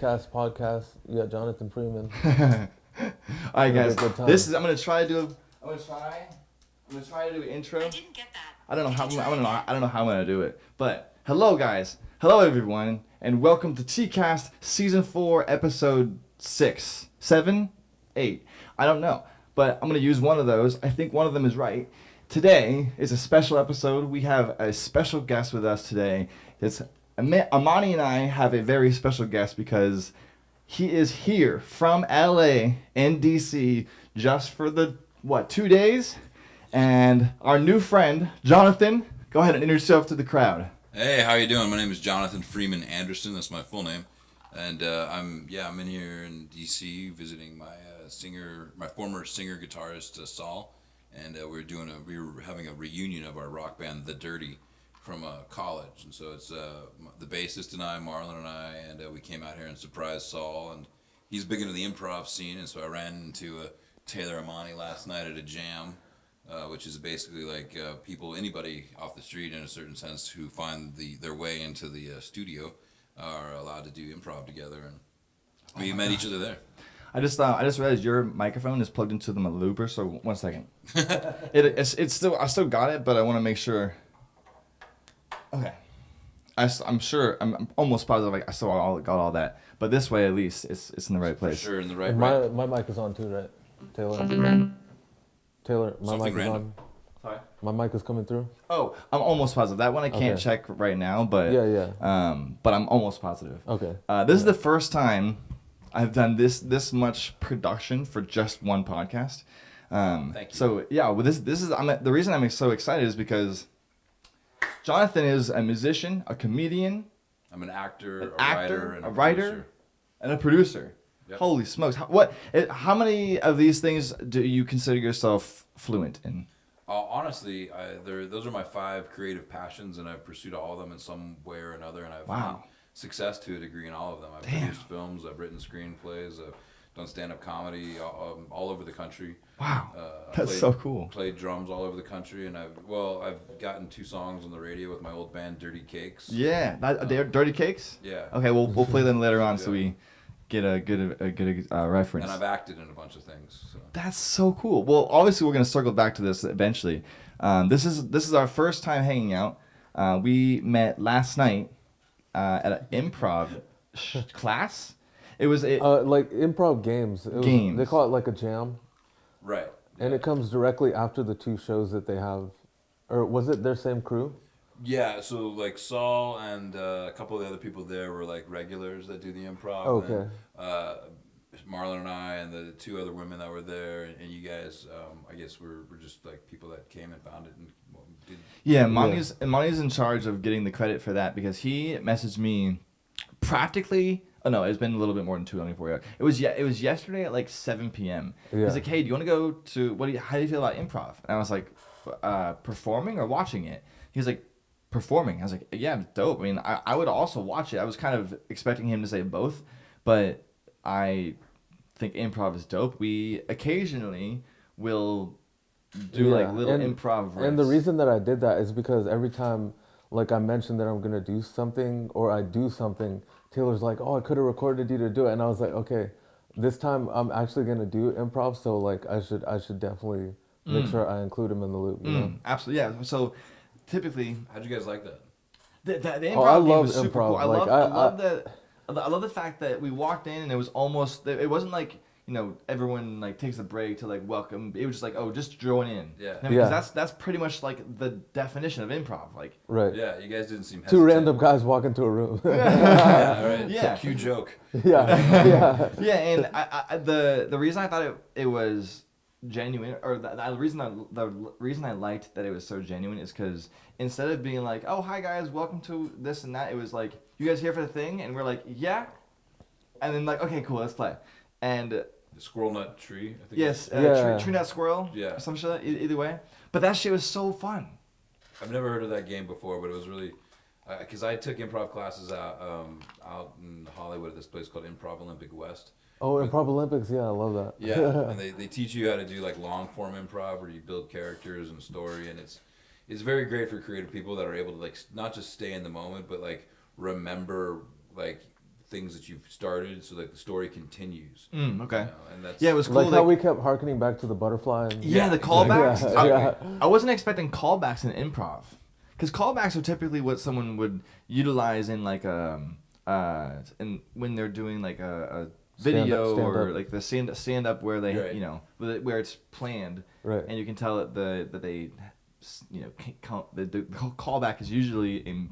TKAST podcast. You got Jonathon Freeman. All right, guys. I'm gonna try to do an intro. I didn't get that. I don't know how I'm gonna do it. But hello, guys. Hello, everyone, and welcome to TKAST Season 4, Episode 6, 7, 8. I don't know, but I'm gonna use one of those. I think one of them is right. Today is a special episode. We have a special guest with us today. It's Amani, and I have a very special guest because he is here from LA and DC just for 2 days? And our new friend, Jonathon, go ahead and introduce yourself to the crowd. Hey, how you doing? My name is Jonathon Freeman-Anderson. That's my full name, and I'm in here in DC visiting my former singer guitarist Saul, and we were having a reunion of our rock band The Dirty from college, and so it's the bassist and I, Marlon and I, and we came out here and surprised Saul, and he's big into the improv scene, and so I ran into Taylor Amani last night at a jam. Which is basically like anybody off the street in a certain sense who find their way into the studio are allowed to do improv together, and we met each other there. I just realized your microphone is plugged into the looper. So 1 second. It's still, I still got it, but I want to make sure. Okay. I'm almost positive I still got all that, but this way at least it's in the right place. For sure, in the right. My mic is on too, right, Taylor? Taylor, my Something mic is random. on. Sorry? My mic is coming through. Oh, I'm almost positive. That one I can't check right now, but but I'm almost positive. Okay. This is the first time I've done this much production for just one podcast. Thank you. So yeah, well, this is the reason I'm so excited is because Jonathon is a musician, a comedian. I'm an actor, a writer, and a producer. Yep. Holy smokes! How many of these things do you consider yourself fluent in? Honestly, those are my 5 creative passions, and I've pursued all of them in some way or another, and I've had success to a degree in all of them. I've produced films, I've written screenplays, I've done stand-up comedy all over the country. Wow, that's so cool. Played drums all over the country, and I've gotten 2 songs on the radio with my old band Dirty Cakes. Yeah, Dirty Cakes. Yeah. Okay, we'll play them later on, so we get a good reference. And I've acted in a bunch of things. So. That's so cool. Well, obviously we're gonna circle back to this eventually. This is our first time hanging out. We met last night at an improv class. It was like improv games. Games. They call it like a jam. Right. And it comes directly after the 2 shows that they have, or was it their same crew? Yeah, so like Saul and a couple of the other people there were like regulars that do the improv. Okay. And, Marlon and I and the 2 other women that were there, and you guys, I guess we're just like people that came and found it and did. Yeah, Mani's in charge of getting the credit for that because he messaged me practically. Oh no, it's been a little bit more than 24 hours. It was yesterday at like 7 p.m. Yeah. He's like, hey, do you want to go to how do you feel about improv? And I was like, performing or watching it? He was like, performing. I was like, yeah, dope. I mean, I would also watch it. I was kind of expecting him to say both, but I think improv is dope. We occasionally will do like little improv riffs. And the reason that I did that is because every time like I mentioned that I'm going to do something or I do something, Taylor's like, oh, I could have recorded you to do it. And I was like, okay, this time I'm actually going to do improv. So like I should definitely make sure I include him in the loop. You know? Absolutely. Yeah. So typically, how'd you guys like that? The improv I game love was super improv. cool. I love the fact that we walked in and it wasn't like, you know, everyone like takes a break to like welcome. It was just like, oh, just join in. Yeah. Because that's pretty much like the definition of improv. Like, right. Yeah, you guys didn't seem hesitant. 2 random guys walk into a room. Yeah, right. Yeah. Cue joke. Yeah. Yeah, and the reason I thought it was genuine, or the reason I liked that it was so genuine is because instead of being like, oh, hi guys, welcome to this and that, it was like, you guys here for the thing? And we're like, yeah. And then like, okay, cool, let's play. And the squirrel nut tree, I think. Yes, tree nut squirrel. Yeah. Some shit. Either way, but that shit was so fun. I've never heard of that game before, but it was really, because I took improv classes out in Hollywood at this place called Improv Olympic West. Oh, Improv Olympics, yeah, I love that. Yeah, and they teach you how to do like long form improv where you build characters and story, and it's very great for creative people that are able to like not just stay in the moment, but like remember like things that you've started, so that the story continues. Okay. You know, and that's Yeah, it was cool. Like how we kept harkening back to the butterfly. And, Yeah, the callbacks. Yeah. I wasn't expecting callbacks in improv, because callbacks are typically what someone would utilize in like in when they're doing like a video Stand or up. like the stand up where they Right. you know where it's planned, Right. and you can tell that they the callback is usually in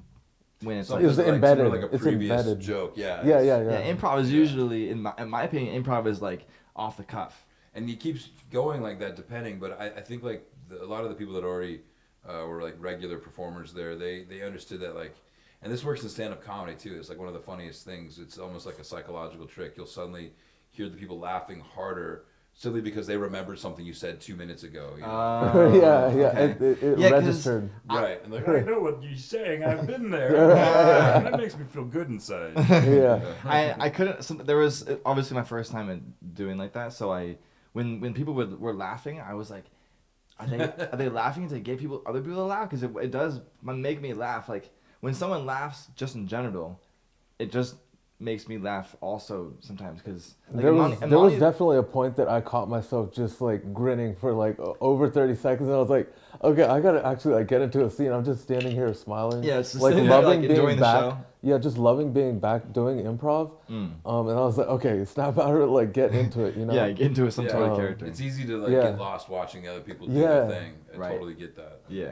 when it's something like, It's embedded. Sort of like a It's previous embedded. joke. Yeah. Yeah, it's- yeah, improv is usually in my opinion, improv is like off the cuff. And he keeps going like that, depending. But I think like a lot of the people that already were like regular performers there, they understood that like, and this works in stand-up comedy too. It's like one of the funniest things. It's almost like a psychological trick. You'll suddenly hear the people laughing harder simply because they remembered something you said 2 minutes ago. You know? Yeah. Okay. It Yeah, 'cause registered. Right. And like, I know what you're saying. I've been there. That makes me feel good inside. Yeah. I couldn't. There was obviously my first time in doing like that. So when people were laughing, I was like, are they laughing to get other people to laugh? Because it does make me laugh. Like when someone laughs just in general, it just makes me laugh also sometimes. Because like, There was definitely a point that I caught myself just like grinning for like over 30 seconds, and I was like, okay, I gotta actually like get into a scene. I'm just standing here smiling. Yeah, it's just like sitting there, loving like, being enjoying the back. show. Yeah, just loving being back doing improv. And I was like, okay, snap out of it, like get into it, you know? Yeah, get into some sort of Um, character. It's easy to like Yeah. get lost watching other people do Yeah. their thing. I Right. totally get that. Yeah.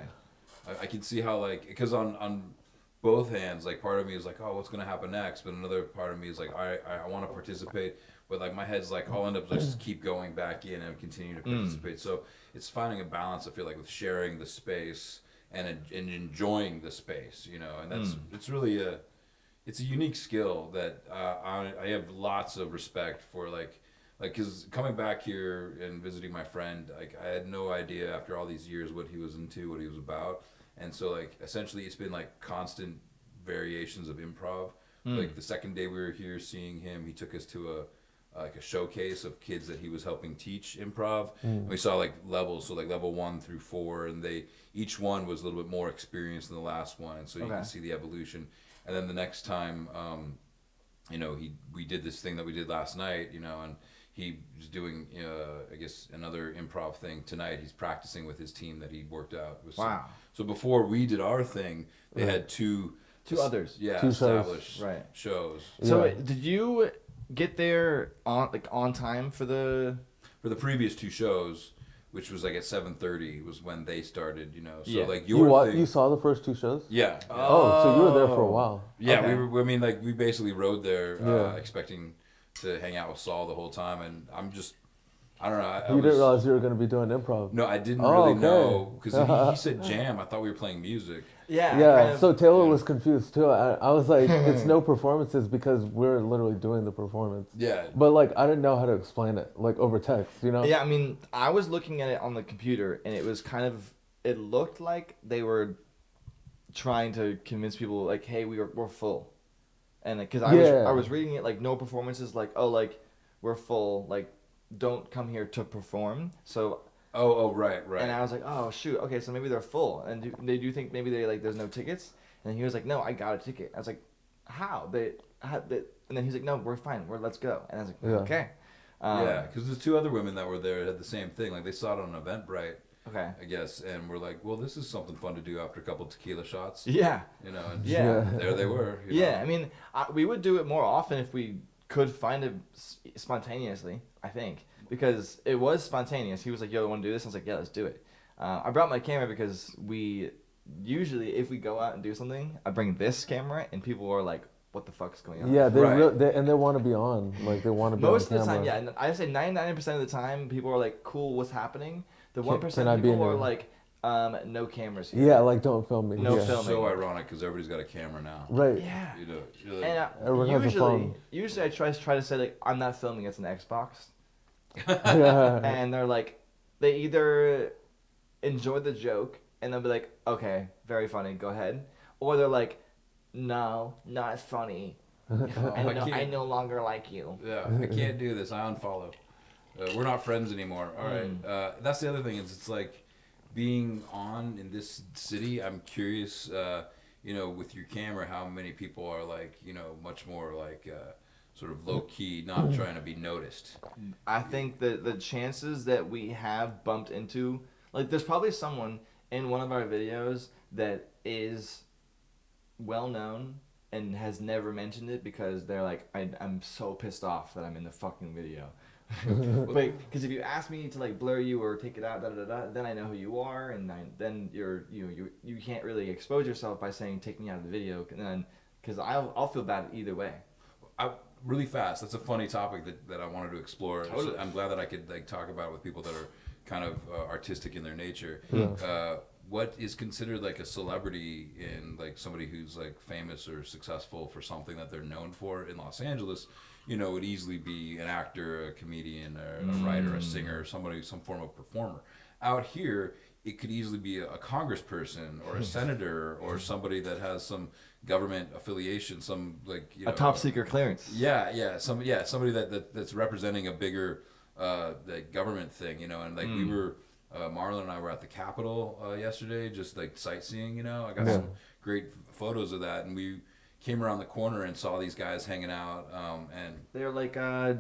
I can see how like, because on both hands, like part of me is like, oh, what's gonna happen next? But another part of me is like, I want to participate. But like my head's like, I'll end up just keep going back in and continue to participate. So it's finding a balance. I feel like with sharing the space and enjoying the space, you know. And that's it's really it's a unique skill that I have lots of respect for. Like because coming back here and visiting my friend, like I had no idea after all these years what he was into, what he was about. And so, like, essentially, it's been like constant variations of improv. Like the second day we were here seeing him, he took us to a showcase of kids that he was helping teach improv. And we saw like levels, so like level 1 through 4, and each one was a little bit more experienced than the last one, and so you can see the evolution. And then the next time, you know, we did this thing that we did last night, you know, and he was doing, I guess, another improv thing tonight. He's practicing with his team that he worked out with. Wow. So before we did our thing, they had two others. Yeah, Two shows. established shows. So Yeah. did you get there on time for the? For the previous 2 shows, which was like at 7:30 was when they started, you know. So Yeah. like You your thing. you saw the first 2 shows? Yeah. Oh, so you were there for a while. Yeah, Okay. I mean, like we basically rode there, Yeah. expecting to hang out with Saul the whole time, and I don't know. I You didn't realize you were going to be doing improv. No, I didn't Oh, really okay. know because he said jam. I thought we were playing music. Yeah. Yeah, kind of- so Taylor was confused too. I was like, it's no performances because we're literally doing the performance. Yeah. But like, I didn't know how to explain it, like over text, you know? Yeah, I mean, I was looking at it on the computer, and it was it looked like they were trying to convince people, like, hey, we're full. And because I was reading it, like, no performances, like, oh, like, we're full, like, don't come here to perform. So, Oh, right. and I was like, oh, shoot, okay, so maybe they're full. And they do think maybe there's no tickets? And he was like, no, I got a ticket. I was like, how? And then he's like, no, we're fine, let's go. And I was like, Yeah. okay. Yeah, because there's 2 other women that were there that had the same thing. Like they saw it on Eventbrite, Okay. I guess, and we're like, well, this is something fun to do after a couple tequila shots. Yeah. You know, and Yeah. there they were. You Yeah, know. I mean, we would do it more often if we could find it spontaneously, I think. Because it was spontaneous. He was like, yo, want to do this? I was like, yeah, let's do it. I brought my camera because usually, if we go out and do something, I bring this camera, and people are like, what the fuck's going on? Yeah, Right. they want to be on. Like, they want to be Most on of the camera. time, yeah. I'd say 99% of the time, people are like, cool, what's happening? The 1% can I be in people are there? like, no cameras here. Yeah, like, don't film me. No yeah. film. So ironic because everybody's got a camera now. Right. Yeah. You know, you're like, And Everyone has a phone. usually I try to say, like, I'm not filming, it's an Xbox. Yeah. And they're like, they either enjoy the joke and they'll be like, okay, very funny, go ahead, or they're like, no, not funny. I no longer like you. yeah, I can't do this. I unfollow. We're not friends anymore. All right. That's the other thing is it's like being on in this city. I'm curious with your camera, how many people are like, much more like sort of low key, not trying to be noticed. I think that the chances that we have bumped into, like, there's probably someone in one of our videos that is well known and has never mentioned it because they're like, I'm so pissed off that I'm in the fucking video. Like, because if you ask me to like blur you or take it out, then I know who you are, and then you can't really expose yourself by saying take me out of the video, and then because I'll feel bad either way. Really fast. That's a funny topic that I wanted to explore. Totally. So I'm glad that I could like talk about it with people that are kind of artistic in their nature. What is considered like a celebrity in like somebody who's like famous or successful for something that they're known for in Los Angeles? Would easily be an actor, a comedian, or a writer, a singer, somebody, some form of performer. Out here, it could easily be a congressperson or a senator or somebody that has some government affiliation, some like A top secret clearance. Somebody that's representing a bigger like government thing, and like we were Marlon and I were at the Capitol yesterday, just like sightseeing. I got some great photos of that, and we came around the corner and saw these guys hanging out, and They're like not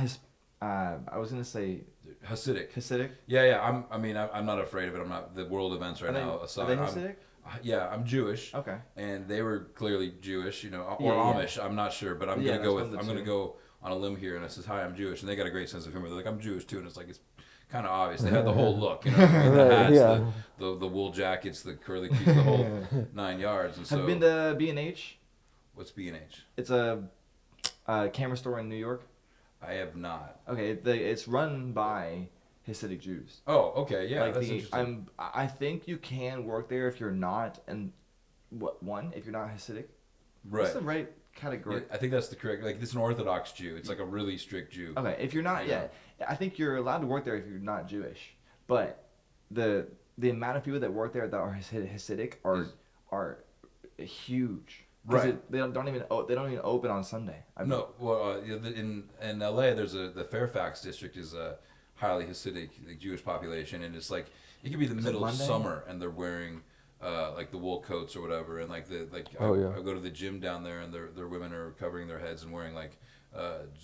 his. I was gonna say Hasidic. Hasidic. Yeah. I'm not afraid of it. I'm not the world events right now aside. Are they Hasidic? I'm Jewish. Okay. And they were clearly Jewish, or Yeah. Amish. I'm not sure, but I'm Yeah, gonna go on a limb here, and I says, "Hi, I'm Jewish," and they got a great sense of humor. They're like, "I'm Jewish too," and it's like it's kind of obvious. They had the whole look, the hats, the wool jackets, the curly keys, the whole 9 yards. And so, Have you been to B&H? What's B&H? It's a camera store in New York. I have not. Okay, it's run by Hasidic Jews. Oh, okay, yeah, Like that's interesting. I think you can work there if you're not, and if you're not Hasidic. Right. What's the right category? I think that's the correct. Like, it's an Orthodox Jew. It's like a really strict Jew. Okay, if you're not, I think you're allowed to work there if you're not Jewish. But the amount of people that work there that are Hasidic are huge. Right. They don't even open on Sunday. No, well, in LA, there's the Fairfax district is a highly Hasidic like, Jewish population, and it's like it could be the middle of summer, and they're wearing like the wool coats or whatever, and like I go to the gym down there, and their women are covering their heads and wearing like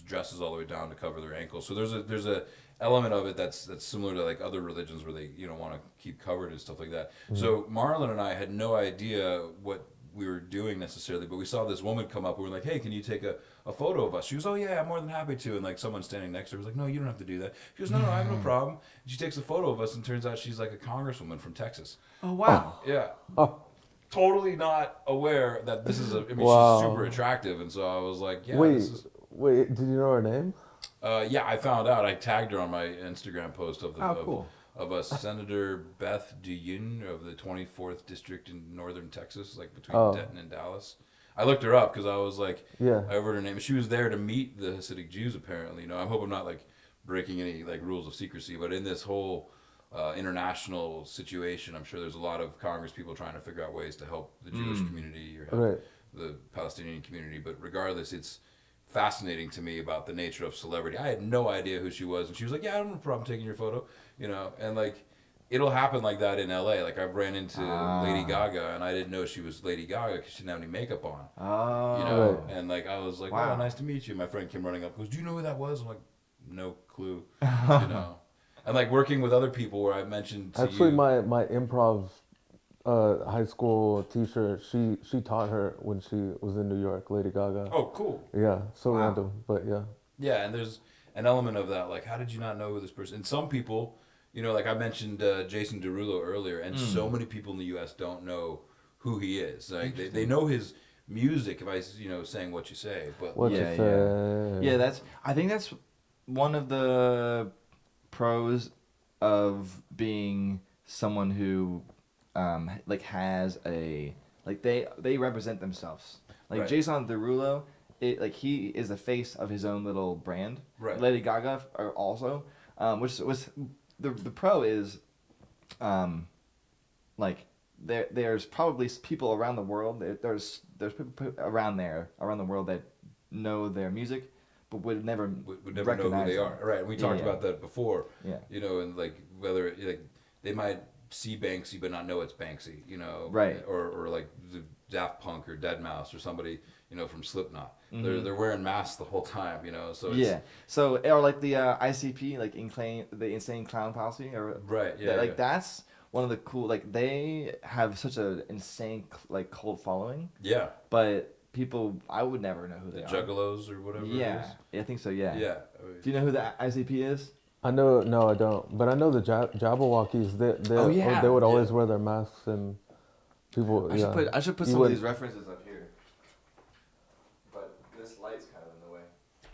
dresses all the way down to cover their ankles. So there's a element of it that's similar to like other religions where they want to keep covered and stuff like that. Mm-hmm. So Marlon and I had no idea what we were doing necessarily, but we saw this woman come up. We were like, "Hey, can you take a photo of us?" She goes, "Oh yeah, I'm more than happy to." And like someone standing next to her was like, "No, you don't have to do that." She goes, "No, I have no problem." And she takes a photo of us, and turns out she's like a congresswoman from Texas. Oh wow! Yeah. Totally not aware that this is she's super attractive, and so I was like, "Yeah." Wait, did you know her name? Yeah, I found out. I tagged her on my Instagram post of cool. Of a Senator Beth Duyun of the 24th District in northern Texas, like between Denton and Dallas. I looked her up because I was like, I heard her name. She was there to meet the Hasidic Jews, apparently. I hope I'm not like breaking any like rules of secrecy, but in this whole international situation, I'm sure there's a lot of Congress people trying to figure out ways to help the Jewish community or help the Palestinian community. But regardless, it's fascinating to me about the nature of celebrity. I had no idea who she was, and she was like, "Yeah, I don't have a problem taking your photo," and like it'll happen like that in LA. Like I've ran into Lady Gaga, and I didn't know she was Lady Gaga because she didn't have any makeup on. And like I was like, "Wow, nice to meet you." My friend came running up, goes, "Do you know who that was?" I'm like, "No clue," And like working with other people, where I mentioned to Actually, you, my improv high school teacher, she taught her when she was in New York, Lady Gaga. Oh, cool. Yeah, so random, but yeah. Yeah, and there's an element of that, like, how did you not know who this person? And some people, like I mentioned Jason Derulo earlier, and so many people in the U.S. don't know who he is. Like they know his music, if I saying what you say, but I think that's one of the pros of being someone who like has a like they represent themselves. Like Jason Derulo, he is the face of his own little brand. Right. Lady Gaga are also, which was the pro is, like there's probably people around the world. There's people around the world that know their music, but would never know who they are. Right. We talked about that before. Yeah. And like whether like they might see Banksy but not know it's Banksy, you know, Right. or like the Daft Punk or Deadmau5 or somebody, you know, from Slipknot. They're wearing masks the whole time, you know. So it's, Yeah. So or like the ICP, like the Insane Clown Posse, or right, yeah, like yeah. that's one of the cool. Like they have such an insane like cult following, Yeah, but people I would never know who the they are. Juggalos or whatever. Yeah, I think so. Yeah. Yeah. Do you know who the ICP is? I know, no, I don't. But I know the Jabberwockies. Oh, yeah. They would always Yeah. wear their masks, and people. I should put You some would- of these references up here. But this light's kind of in the way.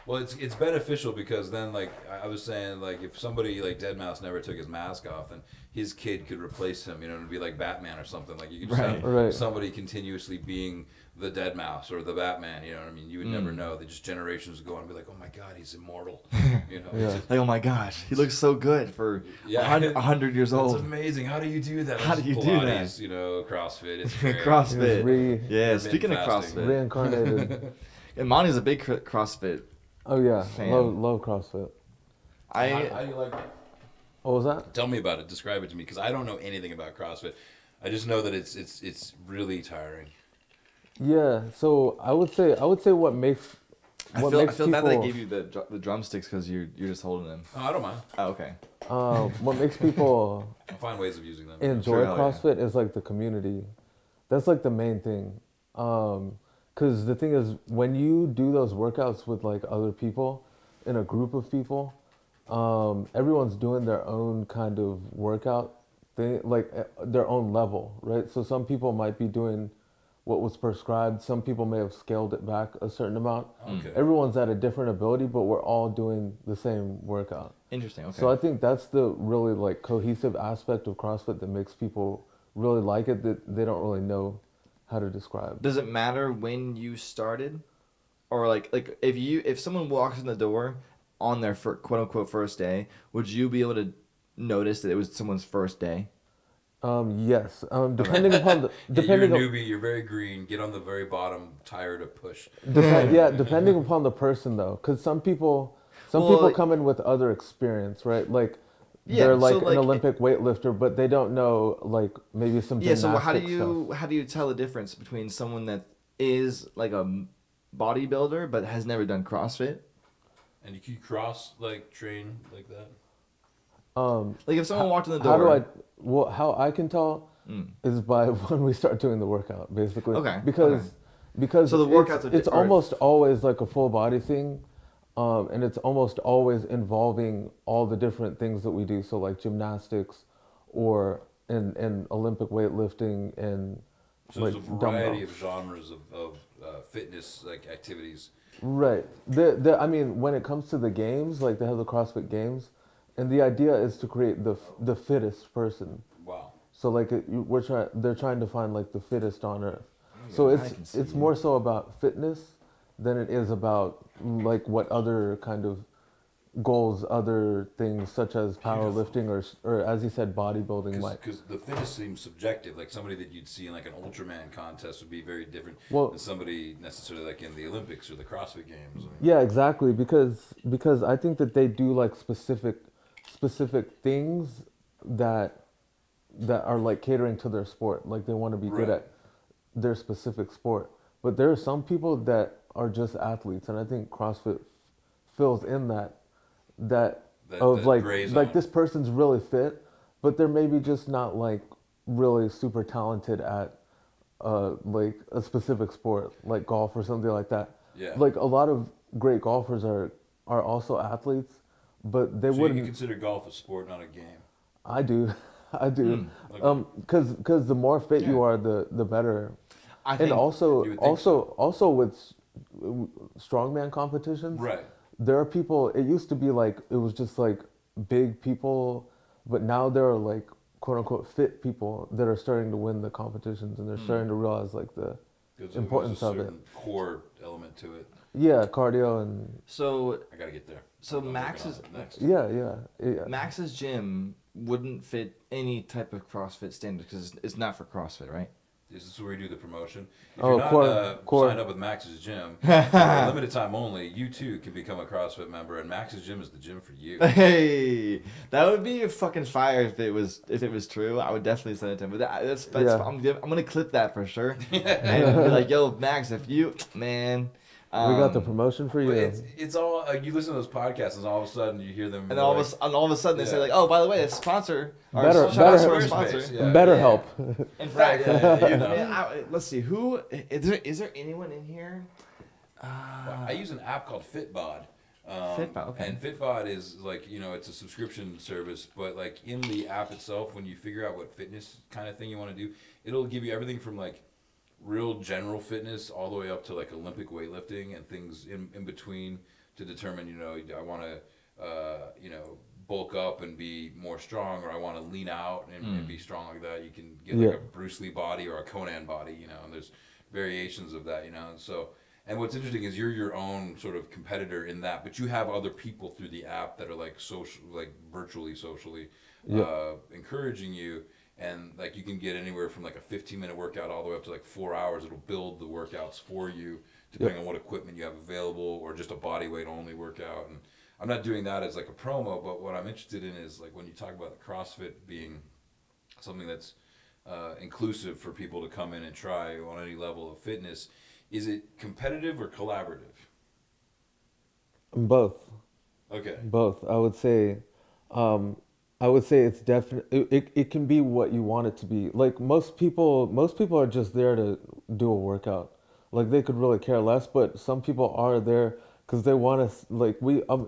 Well, it's beneficial because then, like I was saying, like if somebody like Deadmau5 never took his mask off, and his kid could replace him, you know, to be like Batman or something. Like you could just Right. have Right. somebody continuously being the Deadmau5 or the Batman. You know what I mean? You would never know. They just generations would go on and be like, oh my God, he's immortal. You know? Yeah. Like, oh my gosh, he looks so good for Yeah. 100 years That's old. amazing. How do you do that? How It's do you do Pilates, that? You know, CrossFit. It's great. CrossFit. Re- Yeah, Intermittent speaking of fasting. CrossFit. Reincarnated. And Monty's a big CrossFit. Oh yeah, Fan. love CrossFit. How do you like that? What was that? Tell me about it. Describe it to me because I don't know anything about CrossFit. I just know that it's really tiring. Yeah, so I would say what makes I what feel makes bad they people gave you the drumsticks because you're just holding them. Oh, I don't mind. Oh, okay. what makes people I'll find ways of using them. enjoy Sure, hell yeah. CrossFit is like the community. That's like the main thing. Because the thing is, when you do those workouts with like other people, in a group of people, everyone's doing their own kind of workout thing, like their own level, right? So some people might be doing what was prescribed. Some people may have scaled it back a certain amount. Okay. Everyone's at a different ability, but we're all doing the same workout. Interesting. Okay. So I think that's the really like cohesive aspect of CrossFit that makes people really like it, that they don't really know how to describe. Does it matter when you started, or like if someone walks in the door on their quote unquote first day, would you be able to notice that it was someone's first day? Yes. Depending upon the depending You're a on, newbie. You're very green. Get on the very bottom tire to push. depending upon the person though, because some people Well, come in with other experience, right? Like Yeah, they're so, like like, an Olympic weightlifter, but they don't know like maybe some Yeah. gymnastic So stuff. how do you tell the difference between someone that is like a bodybuilder but has never done CrossFit? And you can cross like train like that. Like if someone walked in the door. How do I? Well, how I can tell is by when we start doing the workout, basically. Okay, Because okay. because So the workouts are it's are- almost always like a full body thing, and it's almost always involving all the different things that we do. So like gymnastics, or in Olympic weightlifting and So like there's a variety dumbbell. of genres of fitness like activities. Right. I mean, when it comes to the games, like they have the CrossFit Games, and the idea is to create the fittest person. Wow. So like they're trying to find like the fittest on earth. So I can see it's more so about fitness than it is about like what other kind of goals, other things such as powerlifting or as you said, bodybuilding might. Because the fitness seems subjective. Like somebody that you'd see in like an Ultraman contest would be very different Well- than somebody necessarily like in the Olympics or the CrossFit Games. I mean, Yeah, exactly. Because I think that they do like specific things that are like catering to their sport. Like they want to be good Right. at their specific sport. But there are some people that are just athletes, and I think CrossFit fills in that That like gray like zone. this person's really fit, but they're maybe just not like really super talented at like a specific sport, like golf or something like that. Yeah. Like a lot of great golfers are also athletes, but they so you wouldn't. consider golf a sport, not a game. I do, I do, okay. because the more fit you Yeah. are, the better. I And think also You would think also with strongman competitions, Right. there are people. It used to be like it was just like big people, but now there are like quote unquote fit people that are starting to win the competitions, and they're starting to realize like the There's importance a of it. certain core element to it. Yeah, cardio and so. I gotta get there. So I'm working Max's- on it next. yeah. Max's gym wouldn't fit any type of CrossFit standard because it's not for CrossFit, right? This is where we do the promotion. If Oh, you're not core. signed up with Max's Gym, for a limited time only, you too can become a CrossFit member, and Max's Gym is the gym for you. Hey, that would be a fucking fire if it was true. I would definitely send it to him. But that's Yeah. I'm gonna clip that for sure. And be like, yo, Max, if you man. We got the promotion for you. But it's all you listen to those podcasts, and all of a sudden you hear them. And all of a sudden they say like, oh, by the way, a sponsor. Or Better- shout out to better- our sponsor. Yeah. Better help. In fact, yeah, you know. man, let's see who is there anyone in here? I use an app called Fitbod. Fitbod, okay. And Fitbod is like, it's a subscription service, but like in the app itself, when you figure out what fitness kind of thing you want to do, it'll give you everything from like real general fitness all the way up to like Olympic weightlifting and things in between to determine, I want to, bulk up and be more strong, or I want to lean out and be strong like that. You can get like a Bruce Lee body or a Conan body, and there's variations of that, and so. And what's interesting is you're your own sort of competitor in that, but you have other people through the app that are like social, like virtually socially encouraging you. And like you can get anywhere from like a 15-minute workout all the way up to like 4 hours. It'll build the workouts for you depending on what equipment you have available, or just a body weight only workout. And I'm not doing that as like a promo, but what I'm interested in is like when you talk about the CrossFit being something that's inclusive for people to come in and try on any level of fitness. Is it competitive or collaborative? Both. Okay. Both. I would say it's definitely it can be what you want it to be. Like most people are just there to do a workout. Like they could really care less, but some people are there because they want to. Like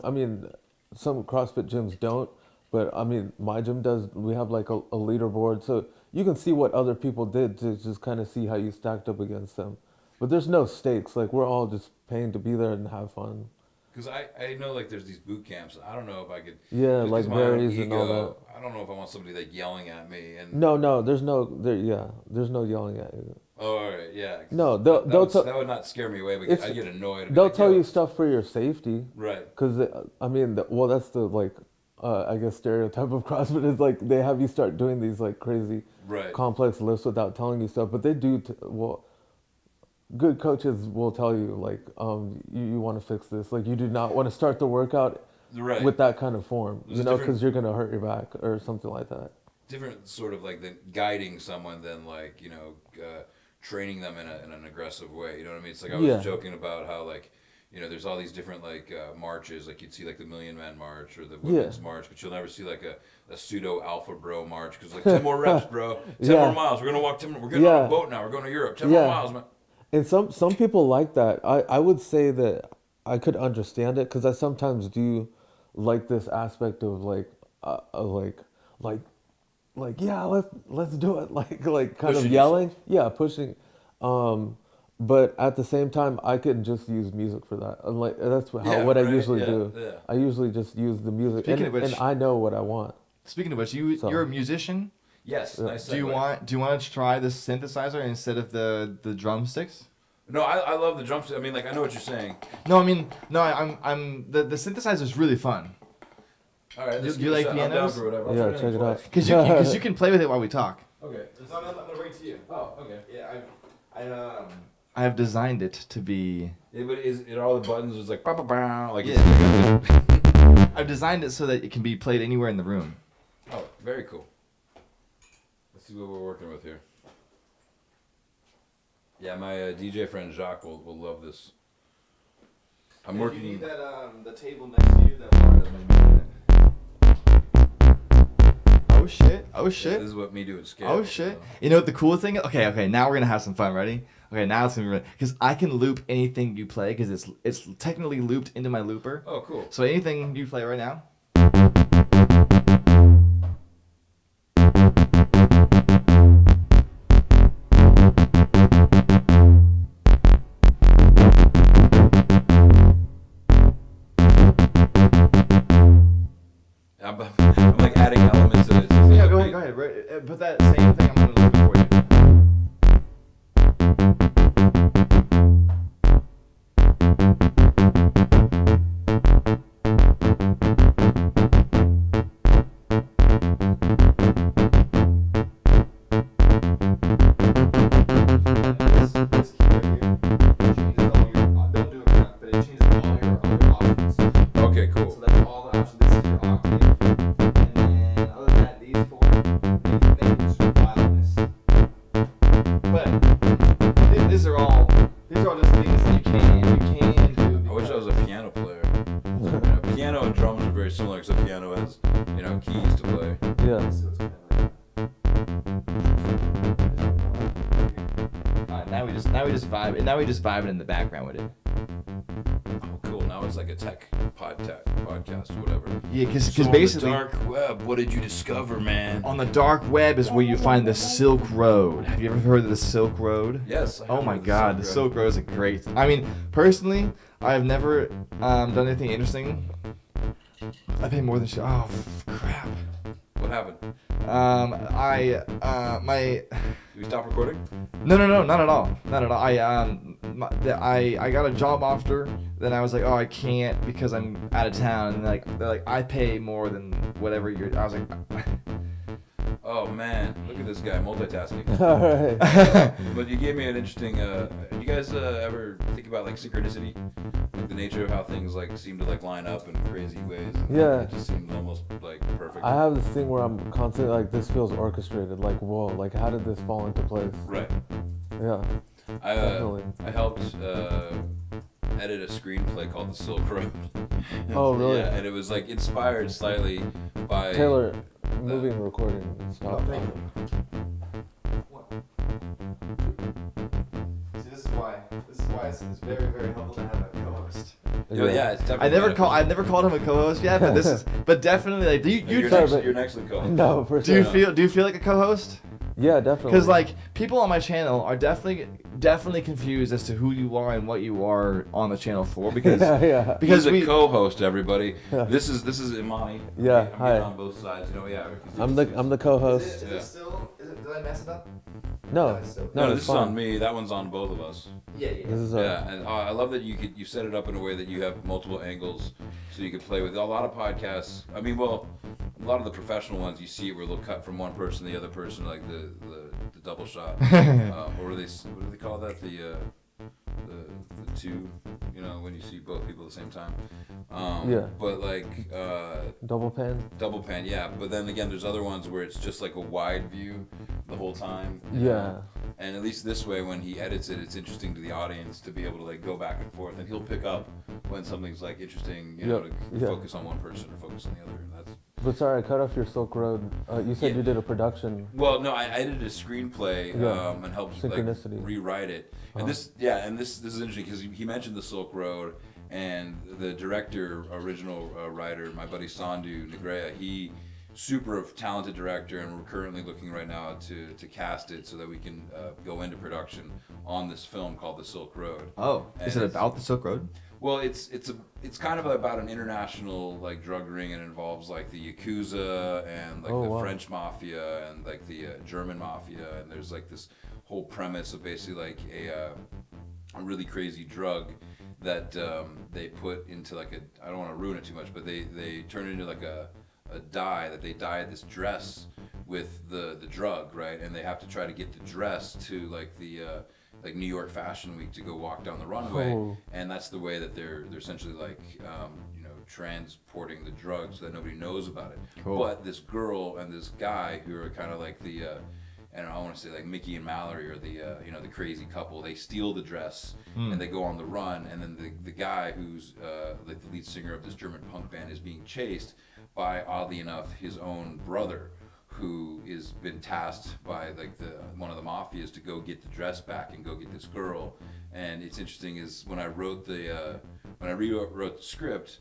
I mean, some CrossFit gyms don't, but I mean, my gym does. We have like a leaderboard, so you can see what other people did to just kind of see how you stacked up against them. But there's no stakes. Like we're all just paying to be there and have fun. Because I know like there's these boot camps. I don't know if I could. Yeah, just like 'cause of my own berries and all ego, I don't know if I want somebody like yelling at me and. No, there's no yelling at you. Oh, all right, yeah. No, that would not scare me away, but I get annoyed. I'd be They'll like, tell "Yo." you stuff for your safety. Right. Because I mean, that's the like, I guess stereotype of CrossFit is like they have you start doing these like crazy, Right. complex lifts without telling you stuff. But they do. Good coaches will tell you like, you want to fix this. Like you do not want to start the workout Right. with that kind of form. There's a Because different- you're gonna hurt your back or something like that. Different sort of like guiding someone than like training them in an aggressive way. You know what I mean? It's like I was joking about how like there's all these different like marches. Like you'd see like the Million Man March or the Women's March, but you'll never see like a pseudo Alpha Bro March because like 10 more reps, bro. 10 more miles. We're gonna walk 10 more. We're getting on a boat now. We're going to Europe. 10 more miles, man. And some people like that. I would say that I could understand it because I sometimes do like this aspect of like yeah, let's do it, like kind Pushing of yelling, pushing. But at the same time, I could just use music for that. And like that's what I usually do. Yeah. I usually just use the music, Speaking of which- and I know what I want. Speaking of which, you're a musician. Yes. Nice. Do you want to try the synthesizer instead of the drumsticks? No, I love the drumstick. I mean, like I know what you're saying. No, I mean I'm the synthesizer is really fun. All right. Do you like pianos? I'm down for whatever. I'll Yeah, try it check it twice. out. Because you can play with it while we talk. Okay. So I'm gonna bring it to you. Oh, okay. Yeah, I have designed it to be. Yeah, but is it all the buttons? Is like like Yeah. I've designed it so that it can be played anywhere in the room. Oh, very cool. Let's see what we're working with here. Yeah, my DJ friend Jacques will love this. I'm working. You need that the table next to you. That part of maybe. Oh shit. This is what me doing scale. Oh shit. You know what the cool thing is? Okay, now we're gonna have some fun. Ready? Okay, now it's gonna be because I can loop anything you play because it's technically looped into my looper. Oh, cool. So anything you play right now. I'm like adding elements to it. Yeah, go ahead. Right, put that same thing. I'm gonna loop it for you. your options. Okay, So cool. that's all the options. This is your octave. And then other than that, these four, you can make just wildness. But these are all just things that you can do. I wish I was a piano player. You know, piano and drums are very similar, except piano has, you know, keys to play. Yeah. Now we just vibe, and now we just vibe it in the background with it. Oh, cool. Now it's like a tech podcast, whatever. Yeah, because So basically on the dark web, what did you discover, man? on the dark web is where you find the Silk Road. Have you ever heard of the Silk Road? Yes. I Oh have my heard of God, the Silk Road is a great. I mean, personally, I've never done anything interesting. I pay more than shit. Oh crap. What happened? My. Did we stop recording? No, not at all. Not at all. I got a job offer. Then I was like, oh, I can't because I'm out of town. And they're like, I pay more than whatever you're. I was like, Oh man, look at this guy multitasking. All right. But you gave me an interesting. You guys ever think about like synchronicity, like the nature of how things like seem to like line up in crazy ways? And Yeah. It just seems almost like perfect. I have this thing where I'm constantly like, this feels orchestrated. Like, whoa, like how did this fall into place? Right. Yeah. Definitely. I helped edit a screenplay called The Silk Road. Oh, really? Yeah, and it was like inspired slightly by Taylor, moving and recording. Stop. thank See, this is why it's very, very helpful to have a co-host. Yeah, it's definitely. I've never called him a co-host yet, but definitely like, You're Sorry, next, but- you're next to the co-host. No, for do sure. you feel like a co-host? Yeah, definitely. Because like people on my channel are definitely confused as to who you are and what you are on the channel for because yeah. because He's we a co-host, everybody. Yeah. This is Imani. Yeah, I'm hi. getting on both sides. You know, yeah. I'm the co-host. Yeah. still did I mess it up? No, it's still- No, no, this it's is on fine. me. That one's on both of us. Yeah. This is Yeah, and I love that you set it up in a way that you have multiple angles, so you can play with. A lot of podcasts. I mean, well, a lot of the professional ones, you see it where they'll cut from one person to the other person, like the double shot. Or what do they call that? The two. You know, when you see both people at the same time. Yeah. But like. Double pan. Double pan, yeah. But then again, there's other ones where it's just like a wide view the whole time. you Yeah. know? And at least this way, when he edits it, it's interesting to the audience to be able to like go back and forth, and he'll pick up when something's like interesting, you know, Yep. to Yeah. focus on one person or focus on the other. That's But sorry, I cut off your Silk Road. You said Yeah. you did a production. well, no, I edited a screenplay Yeah. and helped like Synchronicity. rewrite it. Uh-huh. And this is interesting because he mentioned the Silk Road, and the director, original writer, my buddy Sandhu Nagreya, he super talented director, and we're currently looking right now to cast it so that we can go into production on this film called The Silk Road. Oh, is it And about the Silk Road? Well, it's kind of about an international like drug ring, and it involves like the Yakuza and like Oh, the wow. French mafia and like the German mafia, and there's like this whole premise of basically like a really crazy drug that they put into like a, I don't want to ruin it too much, but they turn it into like a dye that they dye this dress with the drug, right? And they have to try to get the dress to like the like New York Fashion Week to go walk down the runway, Oh. and that's the way that they're essentially like you know, transporting the drugs so that nobody knows about it. Cool. But this girl and this guy who are kind of like the and I want to say like Mickey and Mallory, or the you know, the crazy couple. They steal the dress and they go on the run, and then the guy who's like the lead singer of this German punk band is being chased by, oddly enough, his own brother, who is been tasked by like one of the mafias to go get the dress back and go get this girl. And it's interesting is when I wrote when I rewrote the script,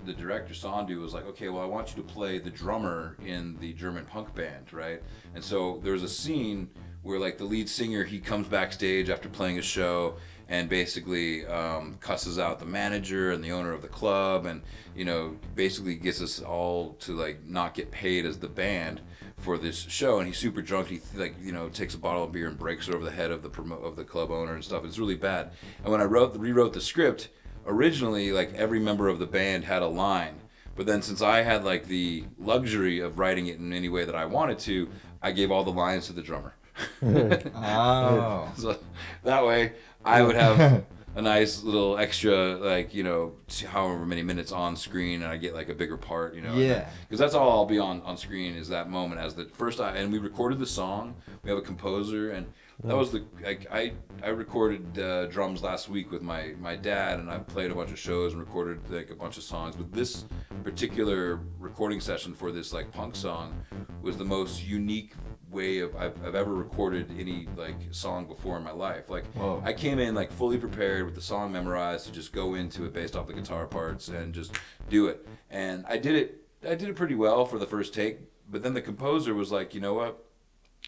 the director Sandhu was like, okay, well, I want you to play the drummer in the German punk band, right? And so there's a scene where like the lead singer, he comes backstage after playing a show and basically cusses out the manager and the owner of the club, and you know, basically gets us all to like not get paid as the band for this show. And he's super drunk. He like, you know, takes a bottle of beer and breaks it over the head of the club owner and stuff. It's really bad. And when I rewrote the script, originally like every member of the band had a line, but then since I had like the luxury of writing it in any way that I wanted to, I gave all the lines to the drummer. Oh. So that way I would have a nice little extra, like, however many minutes on screen, and I get like a bigger part, Yeah. because that's all I'll be on screen is that moment as the first. And we recorded the song. We have a composer, and that was I recorded drums last week with my dad, and I played a bunch of shows and recorded like a bunch of songs. But this particular recording session for this like punk song was the most unique way I've ever recorded any like song before in my life. Like, Whoa. I came in like fully prepared with the song memorized to just go into it based off the guitar parts and just do it. And I did it pretty well for the first take. But then the composer was like, you know what?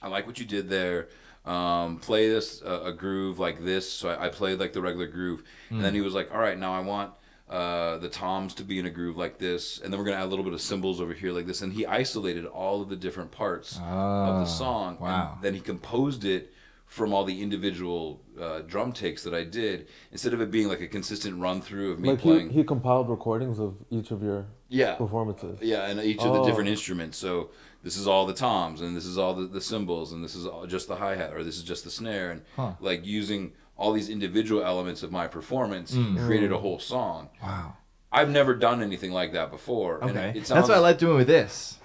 I like what you did there. Play this a groove like this. So I played like the regular groove, and then he was like, all right, now I want the toms to be in a groove like this, and then we're gonna add a little bit of cymbals over here like this. And he isolated all of the different parts of the song. Wow. And then he composed it from all the individual drum takes that I did, instead of it being like a consistent run through of me Like playing. he compiled recordings of each of your Yeah. performances. Yeah, and each of the different instruments. So this is all the toms, and this is all the cymbals, and this is all just the hi-hat, or this is just the snare, and like using all these individual elements of my performance, he created a whole song. Wow. I've never done anything like that before. Okay. And it sounds, That's what I like doing with this.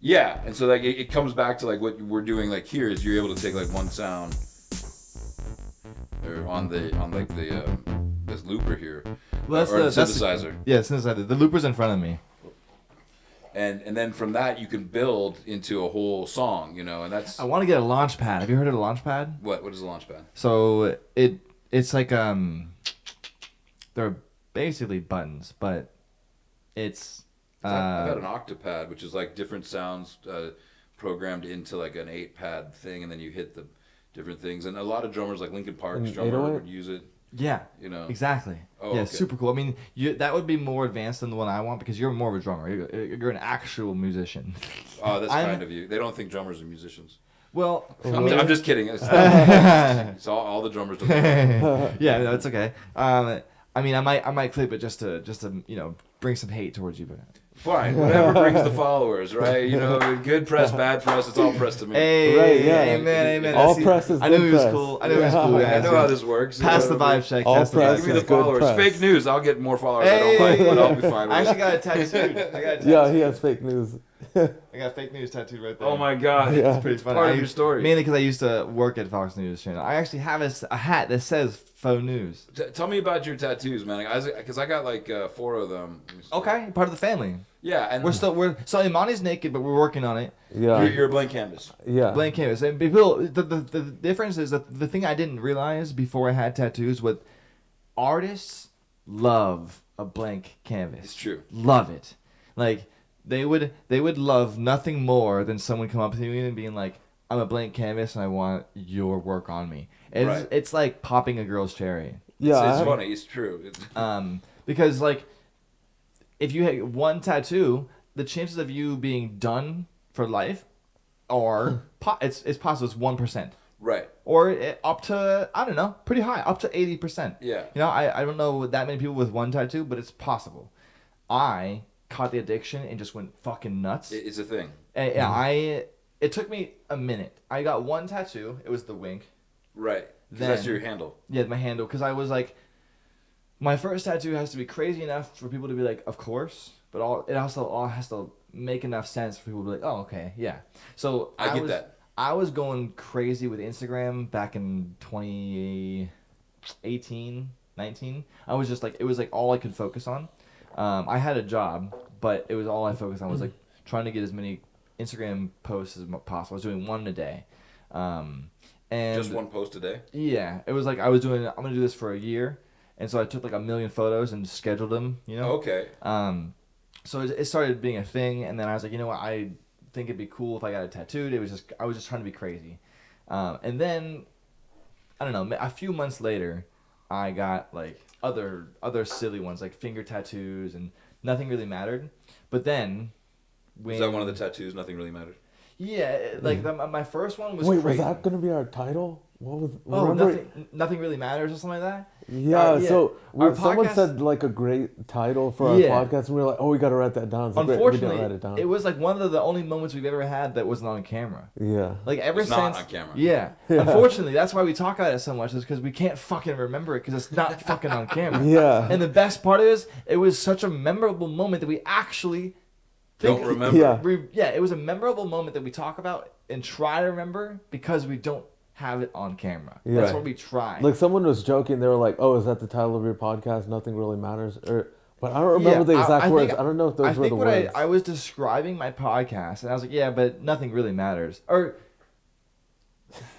Yeah, and so like it comes back to like what we're doing like here is you're able to take like one sound, or on this looper here, Well, or the synthesizer. Yeah, synthesizer. The looper's in front of me. And then from that you can build into a whole song, and that's I want to get a launch pad. Have you heard of a launch pad? what is a launchpad? So it's like they're basically buttons, but it's I've had an octopad, which is like different sounds programmed into like an 8-pad thing, and then you hit the different things. And a lot of drummers, like Linkin Park's An drummer, 808? would use it. yeah, exactly. Oh, yeah, okay. super cool. I mean, that would be more advanced than the one I want because you're more of a drummer. You're an actual musician. Oh, that's I'm- kind of you. They don't think drummers are musicians. Well, I'm just kidding. It's all the drummers don't. yeah, no, it's okay. I mean, I might clip it just to bring some hate towards you, but Fine, whatever brings the followers, right? Good press, bad press, it's all press to me. hey, Right, yeah. amen. All See, press is I knew good he was press. cool. I knew he was cool. I Guys. know how this works. Pass the vibe check. All Pass the press vibe Give me the is good followers. press. Fake news. I'll get more followers. I don't like, but I'll be fine with I actually it. got it tattooed. I got it tattooed. Yeah, he has fake news. I got fake news tattooed right there. Oh my god. Yeah. It's pretty funny. Part of your story. Mainly because I used to work at Fox News Channel. I actually have a hat that says faux news. Tell me about your tattoos, man. Because I got like 4 of them. Okay, part of the family. Yeah, and So Imani's naked, but we're working on it. Yeah. you're a blank canvas. Yeah. Blank canvas. And people, the difference is that the thing I didn't realize before I had tattoos was artists love a blank canvas. It's true. Love it. Like they would love nothing more than someone come up to me and being like, "I'm a blank canvas and I want your work on me." Right. It's like popping a girl's cherry. Yeah. It's funny. It's true. Because like if you had one tattoo, the chances of you being done for life are it's possible it's 1%. Right. Or up to, I don't know, pretty high, up to 80%. Yeah. I don't know that many people with one tattoo, but it's possible. I caught the addiction and just went fucking nuts. It's a thing. And, it took me a minute. I got one tattoo. It was the wink. Right. 'Cause Then- that's your handle. Yeah, my handle. Because I was like, my first tattoo has to be crazy enough for people to be like, of course. But it also all has to make enough sense for people to be like, oh, okay, yeah. So I get that. I was going crazy with Instagram back in 2018, 19. I was just like, it was like all I could focus on. I had a job, but it was all I focused on was like trying to get as many Instagram posts as possible. I was doing one a day. And Just one post a day. yeah, it was like I'm gonna do this for a year, and so I took like 1 million photos and scheduled them. Okay. So it started being a thing, and then I was like, you know what, I think it'd be cool if I got it tattooed. I was just trying to be crazy, and then I don't know, a few months later, I got like other silly ones like finger tattoos, and nothing really mattered. But then, when Is that one of the tattoos? Nothing really mattered. Yeah, like my first one was Wait, crazy. was that gonna be our title? What was? Oh, remember? nothing really matters or something like that. Yeah. So Our someone podcast- said like a great title for our Yeah. podcast, and we were like, oh, we gotta write that down. It's like, great, we Unfortunately, didn't write it down. it was like one of the only moments we've ever had that wasn't on camera. Yeah. Like ever It's since not on camera. Yeah. Unfortunately, that's why we talk about it so much, is because we can't fucking remember it because it's not fucking on camera. Yeah. And the best part is, it was such a memorable moment that we actually Don't remember. Yeah. it was a memorable moment that we talk about and try to remember because we don't have it on camera. Yeah. That's what we try. Like someone was joking, they were like, "Oh, is that the title of your podcast? Nothing really matters." But I don't remember the exact words. I don't know if those were the words. I was describing my podcast, and I was like, "Yeah, but nothing really matters." Or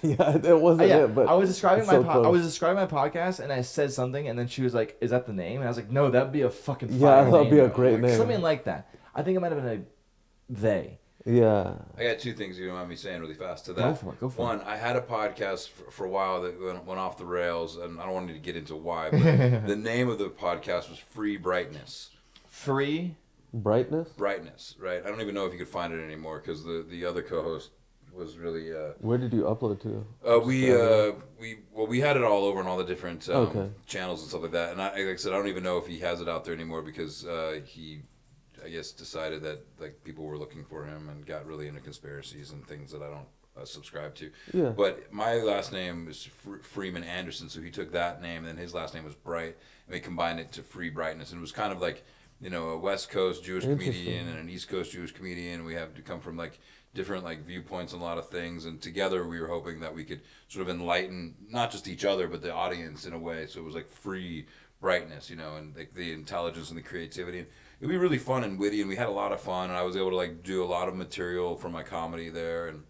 Yeah, it wasn't yeah, it. But I was describing it's so I close. was describing my podcast, and I said something, and then she was like, "Is that the name?" And I was like, "No, that'd be a fucking Yeah, fire that'd be name, a though." great name. Something like that. I think it might have been a they. Yeah. I got two things you don't mind me saying really fast to that. Go for it. One, I had a podcast for a while that went off the rails, and I don't want to get into why, but the name of the podcast was Free Brightness. Free. Brightness. Brightness, right? I don't even know if you could find it anymore because the other co-host was really. Where did you upload to? We had it all over on all the different Okay. channels and stuff like that. And like I said, I don't even know if he has it out there anymore because he, I guess, decided that like people were looking for him and got really into conspiracies and things that I don't subscribe to. Yeah. But my last name is Freeman-Anderson, so he took that name, and then his last name was Bright, and we combined it to Free Brightness, and it was kind of like, you know, a West Coast Jewish comedian and an East Coast Jewish comedian. We have to come from like different like viewpoints on a lot of things, and together we were hoping that we could sort of enlighten not just each other but the audience in a way. So it was like free brightness, you know, and like the intelligence and the creativity. And it'd be really fun and witty, and we had a lot of fun, and I was able to like do a lot of material from my comedy there, and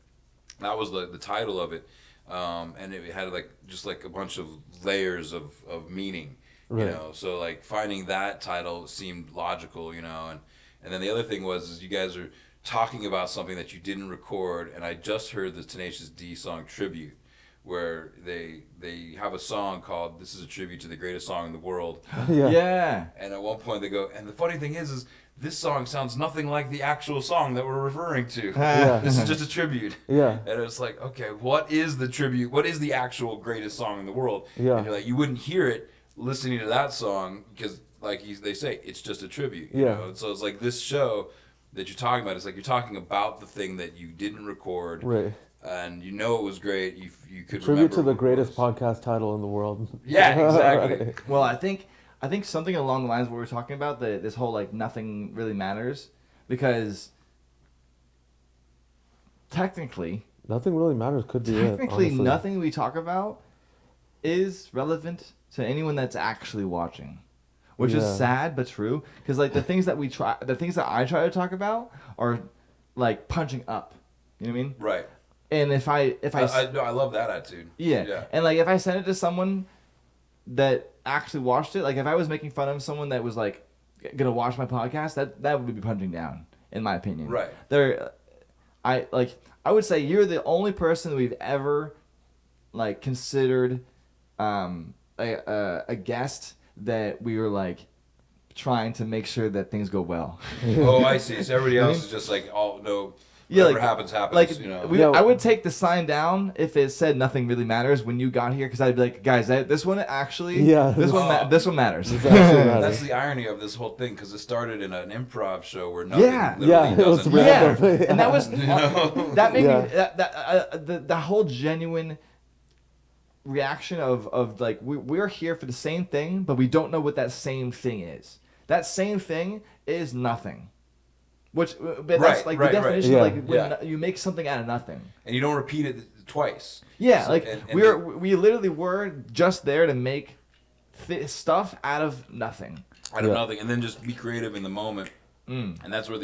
that was the title of it. And it had like just like a bunch of layers of meaning. You know, so like finding that title seemed logical, you know, and then the other thing is you guys are talking about something that you didn't record, and I just heard the Tenacious D song Tribute, where they have a song called "This is a Tribute to the Greatest Song in the World." Yeah. And at one point they go, and the funny thing is this song sounds nothing like the actual song that we're referring to. Yeah. This is just a tribute. Yeah. And it's like, okay, what is the tribute? What is the actual greatest song in the world? Yeah. And you're like, you wouldn't hear it listening to that song because, like they say, it's just a tribute. You know? And so it's like this show that you're talking about. It's like you're talking about the thing that you didn't record. Right. And you know it was great. You could Tribute remember to the what it greatest was. podcast title in the world. Yeah, exactly. Right. Well, I think something along the lines of what we were talking about, this whole like nothing really matters, because technically Nothing really matters could be it. technically honestly. nothing we talk about is relevant to anyone that's actually watching, which is Yeah. sad but true, because like the things that I try to talk about are like punching up, you know what I mean? Right. And if I No, I love that attitude. yeah. And like if I send it to someone that actually watched it, like if I was making fun of someone that was like gonna watch my podcast, that would be punching down, in my opinion. Right. I would say you're the only person we've ever like considered a guest that we were like trying to make sure that things go well. Oh, I see. So everybody else is just like, oh no, Yeah, whatever like- happens. Like You know. Yeah. I would take the sign down if it said nothing really matters when you got here, because I'd be like, guys, this one actually, Yeah. this one matters. This actually matters. That's the irony of this whole thing, because it started in an improv show where nothing Yeah. literally Yeah, it was doesn't random. matter. Yeah, and that was that made Yeah. me the whole genuine reaction of like we're here for the same thing, but we don't know what that same thing is. That same thing is nothing. Which, but that's Right, like right, the right. definition Yeah. of like when Yeah. you make something out of nothing. And you don't repeat it twice. Yeah, So- like and we literally were just there to make stuff out of nothing. out of Yeah. nothing, and then just be creative in the moment. And that's where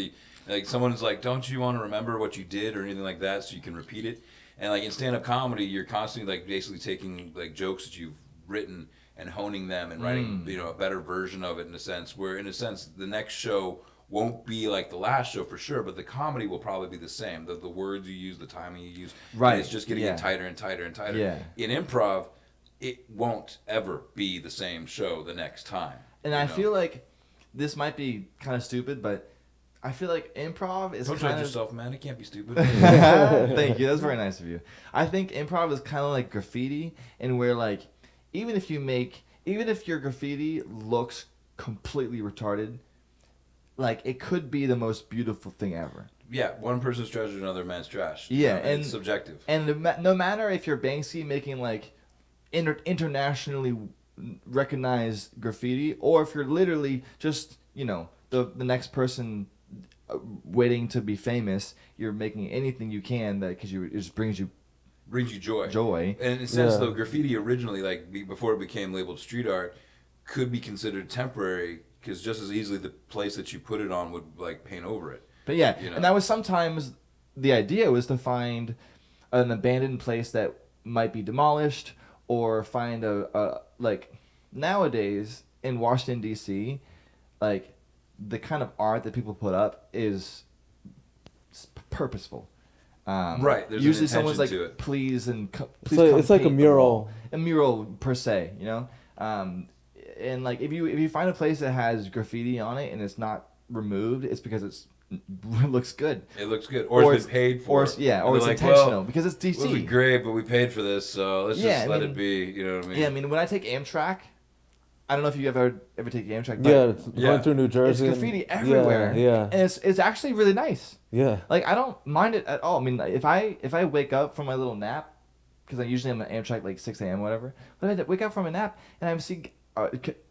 like someone's like, don't you want to remember what you did or anything like that so you can repeat it? And like in stand-up comedy, you're constantly like basically taking like jokes that you've written and honing them and writing a better version of it, in a sense where in a sense the next show won't be like the last show for sure, but the comedy will probably be the same. The words you use, the timing you use, Right. and it's just getting Yeah. tighter and tighter and tighter. Yeah. In improv, it won't ever be the same show the next time. And you I know? feel like this might be kind of stupid, but I feel like improv is Don't kind judge of... yourself, man. It can't be stupid. Thank you. That's very nice of you. I think improv is kind of like graffiti, and where like even if your graffiti looks completely retarded, like it could be the most beautiful thing ever. Yeah, one person's trash is another man's trash. Yeah, and it's subjective. And no matter if you're Banksy making like internationally recognized graffiti, or if you're literally just the next person waiting to be famous, you're making anything you can that because it just brings you joy. And in a sense, though, graffiti originally, like before it became labeled street art, could be considered temporary because just as easily the place that you put it on would like paint over it. But yeah, and that was sometimes the idea was to find an abandoned place that might be demolished, or find a like nowadays in Washington D.C. like the kind of art that people put up is purposeful. Right. There's usually an someone's like, to it. please it's like a mural. A mural per se, and like if you find a place that has graffiti on it and it's not removed, it's because it looks good. It looks good, or it's been paid for. Or it's like, intentional because it's DC. It was great, but we paid for this, so let's just let it be. You know what I mean? Yeah, I mean when I take Amtrak, I don't know if you ever take Amtrak. But It's going through New Jersey. It's graffiti everywhere. Yeah. And it's actually really nice. Yeah. Like I don't mind it at all. I mean, if I wake up from my little nap, because I usually am at Amtrak like 6 a.m. or whatever, but I wake up from a nap and I see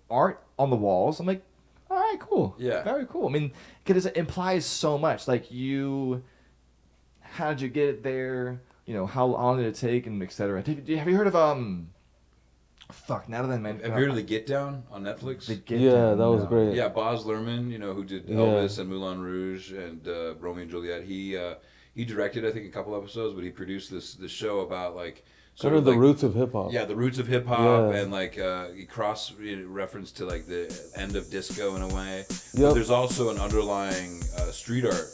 art on the walls. I'm like, all right, cool. Yeah. Very cool. I mean, because it implies so much. Like how did you get it there? How long did it take, and et cetera. Have you heard of now that I mentioned, Have you heard of The Get Down on Netflix? That was great. Yeah, Baz Luhrmann, who did Elvis and Moulin Rouge and Romeo and Juliet. He directed, I think, a couple episodes, but he produced this show about like sort of the roots of hip hop. Yeah, the roots of hip hop, and like he cross reference to like the end of disco in a way. But there's also an underlying street art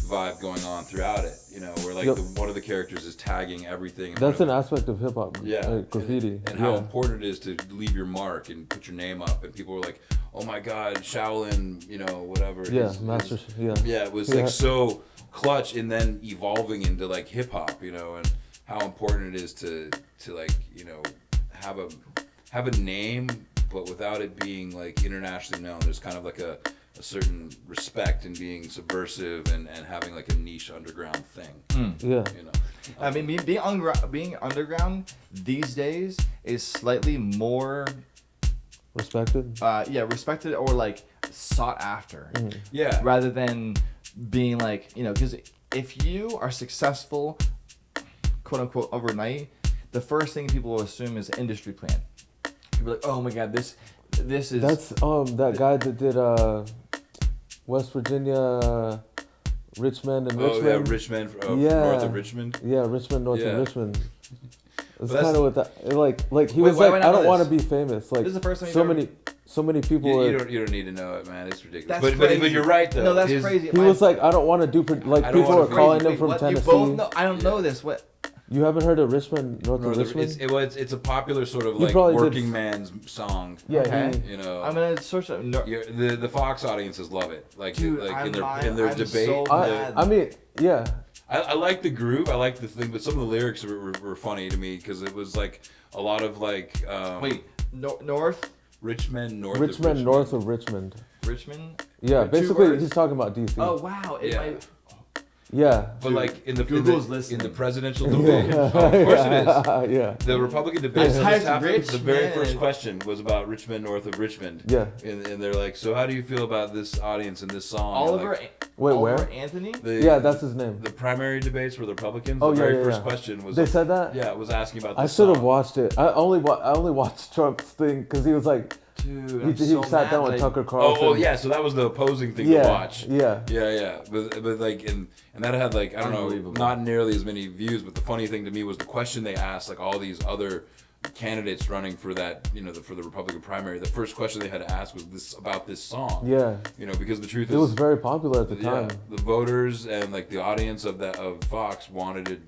vibe going on throughout it, where like one of the characters is tagging everything. That's an aspect of hip hop. Yeah, like graffiti, and how important it is to leave your mark and put your name up. And people were like, "Oh my God, Shaolin, whatever." Master. It was like so clutch, and then evolving into like hip hop, and how important it is to like have a name, but without it being like internationally known. There's kind of like a certain respect in being subversive and having like a niche underground thing. I mean, being underground these days is slightly more respected. Respected or like sought after. Yeah. Rather than being like because if you are successful, quote unquote, overnight, the first thing people will assume is industry plan. People are like, oh my God, this is. That's that guy that did West Virginia, Richmond and Richmond. Oh yeah, Richmond. North of Richmond. Yeah, Richmond, north of Richmond. It's But kind of what that like he was like, I don't want to be famous. Like This is the first time so many people. You don't need to know it, man. It's ridiculous. That's But crazy. you're right though. No, that's crazy. He was like, I don't want to do like I don't people wanna are calling crazy. him from what? Tennessee. You both know? I don't know this. What? You haven't heard of Richmond, north of Richmond? It's a popular sort of He like probably working did. man's song. Yeah, Okay. I'm I'm gonna search it. No, the Fox audiences love it. Like, Dude, like in I'm their debate. so bad. I mean, yeah. I like the groove. I like the thing, but some of the lyrics were funny to me because it was like a lot of like. north. Richmond, north. Richmond, of north of Richmond. Richmond. Yeah, Two basically words? he's talking about DC. Oh wow! Yeah. But like in the Google's presidential debate, of course it is. Yeah. The Republican debate. I typed The very Richmond. first question was about Richmond, north of Richmond. Yeah. And they're like, so how do you feel about this audience and this song? Oliver. Like, Wait, Oliver where? Anthony. Yeah, that's his name. The primary debates were the Republicans. Oh, the yeah, very yeah, first yeah. question was. They said that? Yeah, it was asking about. I This should have song. watched it. I only watched Trump's thing because he was like, Dude, he sat down with Tucker Carlson. Oh, yeah. So that was the opposing thing to watch. Yeah. Yeah. But like and that had like I don't know, not nearly as many views. But the funny thing to me was the question they asked like all these other candidates running for that for the Republican primary. The first question they had to ask was about this song. Yeah. Because the truth is It was very popular at the time. the voters and like the audience of Fox wanted it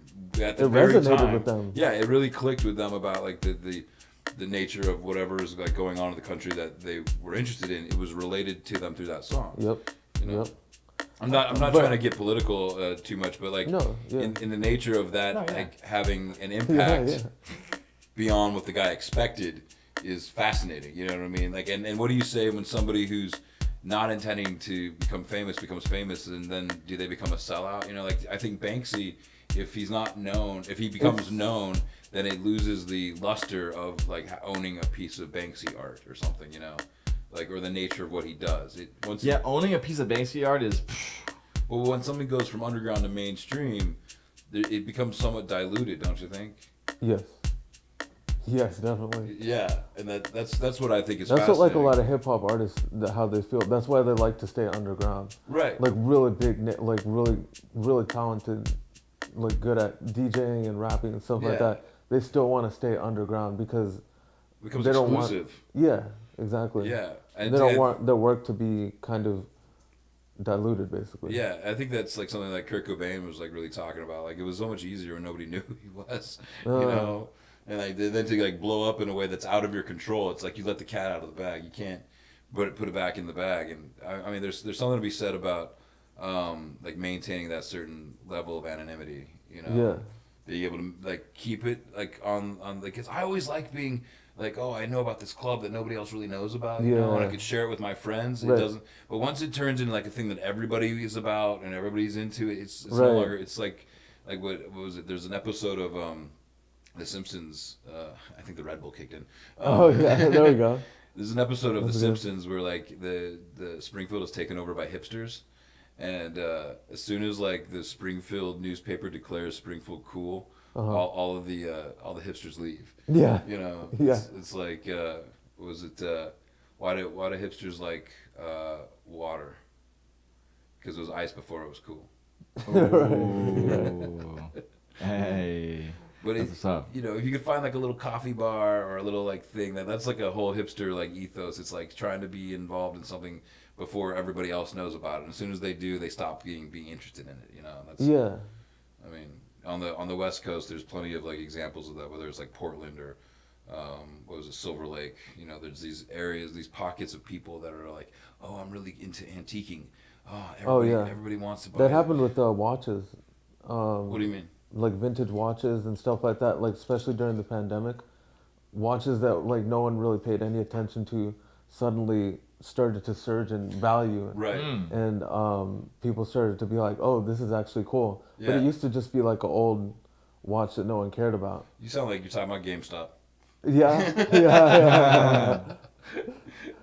at the It very resonated time. with them. Yeah, it really clicked with them about like the nature of whatever is like going on in the country that they were interested in. It was related to them through that song. Yep. You know? Yep. I'm not trying to get political too much, but like No, yeah. in the nature of that, No, yeah. like having an impact yeah. beyond what the guy expected is fascinating. You know what I mean? Like, and what do you say when somebody who's not intending to become famous becomes famous, and then do they become a sellout? You know, like I think Banksy, if he's not known, if he becomes known, then it loses the luster of like owning a piece of Banksy art or something. You know, like or the nature of what he does. Owning a piece of Banksy art is. Well, when something goes from underground to mainstream, it becomes somewhat diluted, don't you think? Yes. Yes, definitely. Yeah, and that's what I think is That's fascinating. what like a lot of hip hop artists how they feel. That's why they like to stay underground. Right. Like really big, like really talented, like good at DJing and rapping and stuff like Yeah. that. They still want to stay underground because It becomes they don't want. exclusive. Yeah, exactly. Yeah, and They don't want their work to be kind of diluted, basically. Yeah, I think that's like something like Kurt Cobain was like really talking about. Like it was so much easier when nobody knew who he was, you know. And like then to like blow up in a way that's out of your control. It's like you let the cat out of the bag. You can't put it back in the bag. And I mean, there's something to be said about like maintaining that certain level of anonymity. You know, Yeah. being able to like keep it like on like. 'Cause I always like being like, oh, I know about this club that nobody else really knows about. You know, and I could share it with my friends. It Right. doesn't. But once it turns into like a thing that everybody is about and everybody's into, it's Right. no longer. It's like what was it? There's an episode of The Simpsons. I think the Red Bull kicked in. Oh yeah, there we go. There's an episode of That's The good. Simpsons where like the Springfield is taken over by hipsters, and as soon as like the Springfield newspaper declares Springfield cool, all of the hipsters leave. Yeah. You know, Yeah. it's like was it why do hipsters like water? Because it was ice before it was cool. Hey. But That's what's up. you know, if you could find like a little coffee bar or a little like thing that's like a whole hipster like ethos. It's like trying to be involved in something before everybody else knows about it. And as soon as they do, they stop being interested in it. You know, that's Yeah. I mean, on the West Coast, there's plenty of like examples of that. Whether it's like Portland or what was it, Silver Lake. You know, there's these areas, these pockets of people that are like, oh, I'm really into antiquing. Everybody wants to buy. That happened with watches. What do you mean? Like vintage watches and stuff like that, like especially during the pandemic, watches that like no one really paid any attention to suddenly started to surge in value. Right. And people started to be like, oh, this is actually cool. But Yeah. it used to just be like an old watch that no one cared about. You sound like you're talking about GameStop. Yeah. Yeah.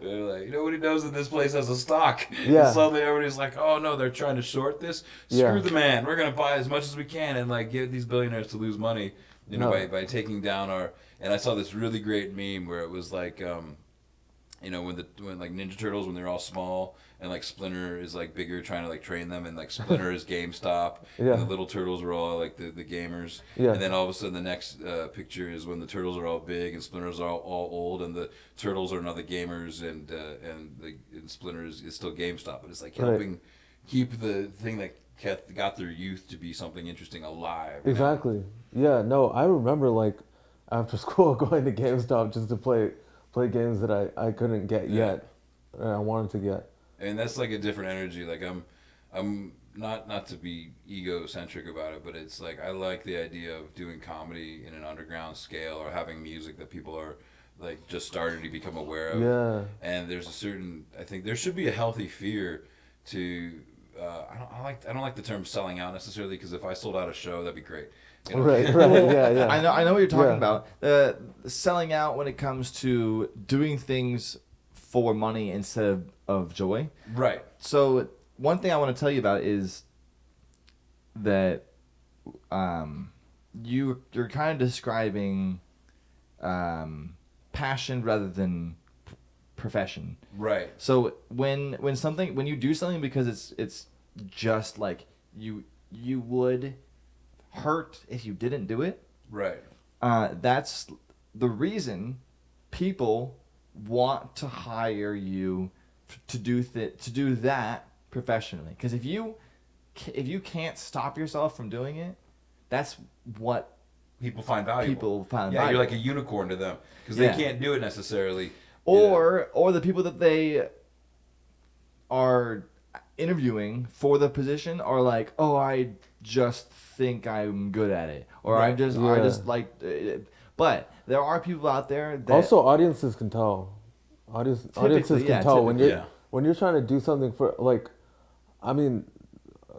They're like, nobody knows that this place has a stock. Yeah. And suddenly everybody's like, oh no, they're trying to short this. Screw Yeah. the man. We're gonna buy as much as we can and like get these billionaires to lose money, you know, No. by taking down our. And I saw this really great meme where it was like, you know, when like Ninja Turtles, when they're all small and like Splinter is like bigger, trying to like train them, and like Splinter is GameStop, Yeah. and the little turtles are all like the gamers. Yeah. And then all of a sudden the next picture is when the turtles are all big and Splinter's all old, and the turtles are now the gamers, and Splinter is still GameStop. But it's like Right. helping keep the thing that got their youth to be something interesting alive. you know? Exactly. Yeah. No, I remember like after school going to GameStop just to play games that I couldn't get Yeah. yet, and I wanted to get. And that's like a different energy. Like I'm not to be egocentric about it, but it's like I like the idea of doing comedy in an underground scale or having music that people are like just starting to become aware of. Yeah. And there's a certain, I think there should be a healthy fear to I don't like the term selling out necessarily, because if I sold out a show, that'd be great. You know? Right. Yeah. Yeah. I know what you're talking Yeah. about. Selling out when it comes to doing things for money instead of joy. Right. So one thing I want to tell you about is that you're kind of describing passion rather than profession. Right. So when you do something because it's just like you would hurt if you didn't do it. Right. That's the reason people want to hire you to do that professionally. Because if you can't stop yourself from doing it, that's what People find valuable. people find Yeah, you're valuable. like a unicorn to them because Yeah. they can't do it necessarily. Or the people that they are interviewing for the position are like, oh, I just think I'm good at it, or I just like. But there are people out there that Also, audiences can tell. Audiences can tell when you're trying to do something for like, I mean,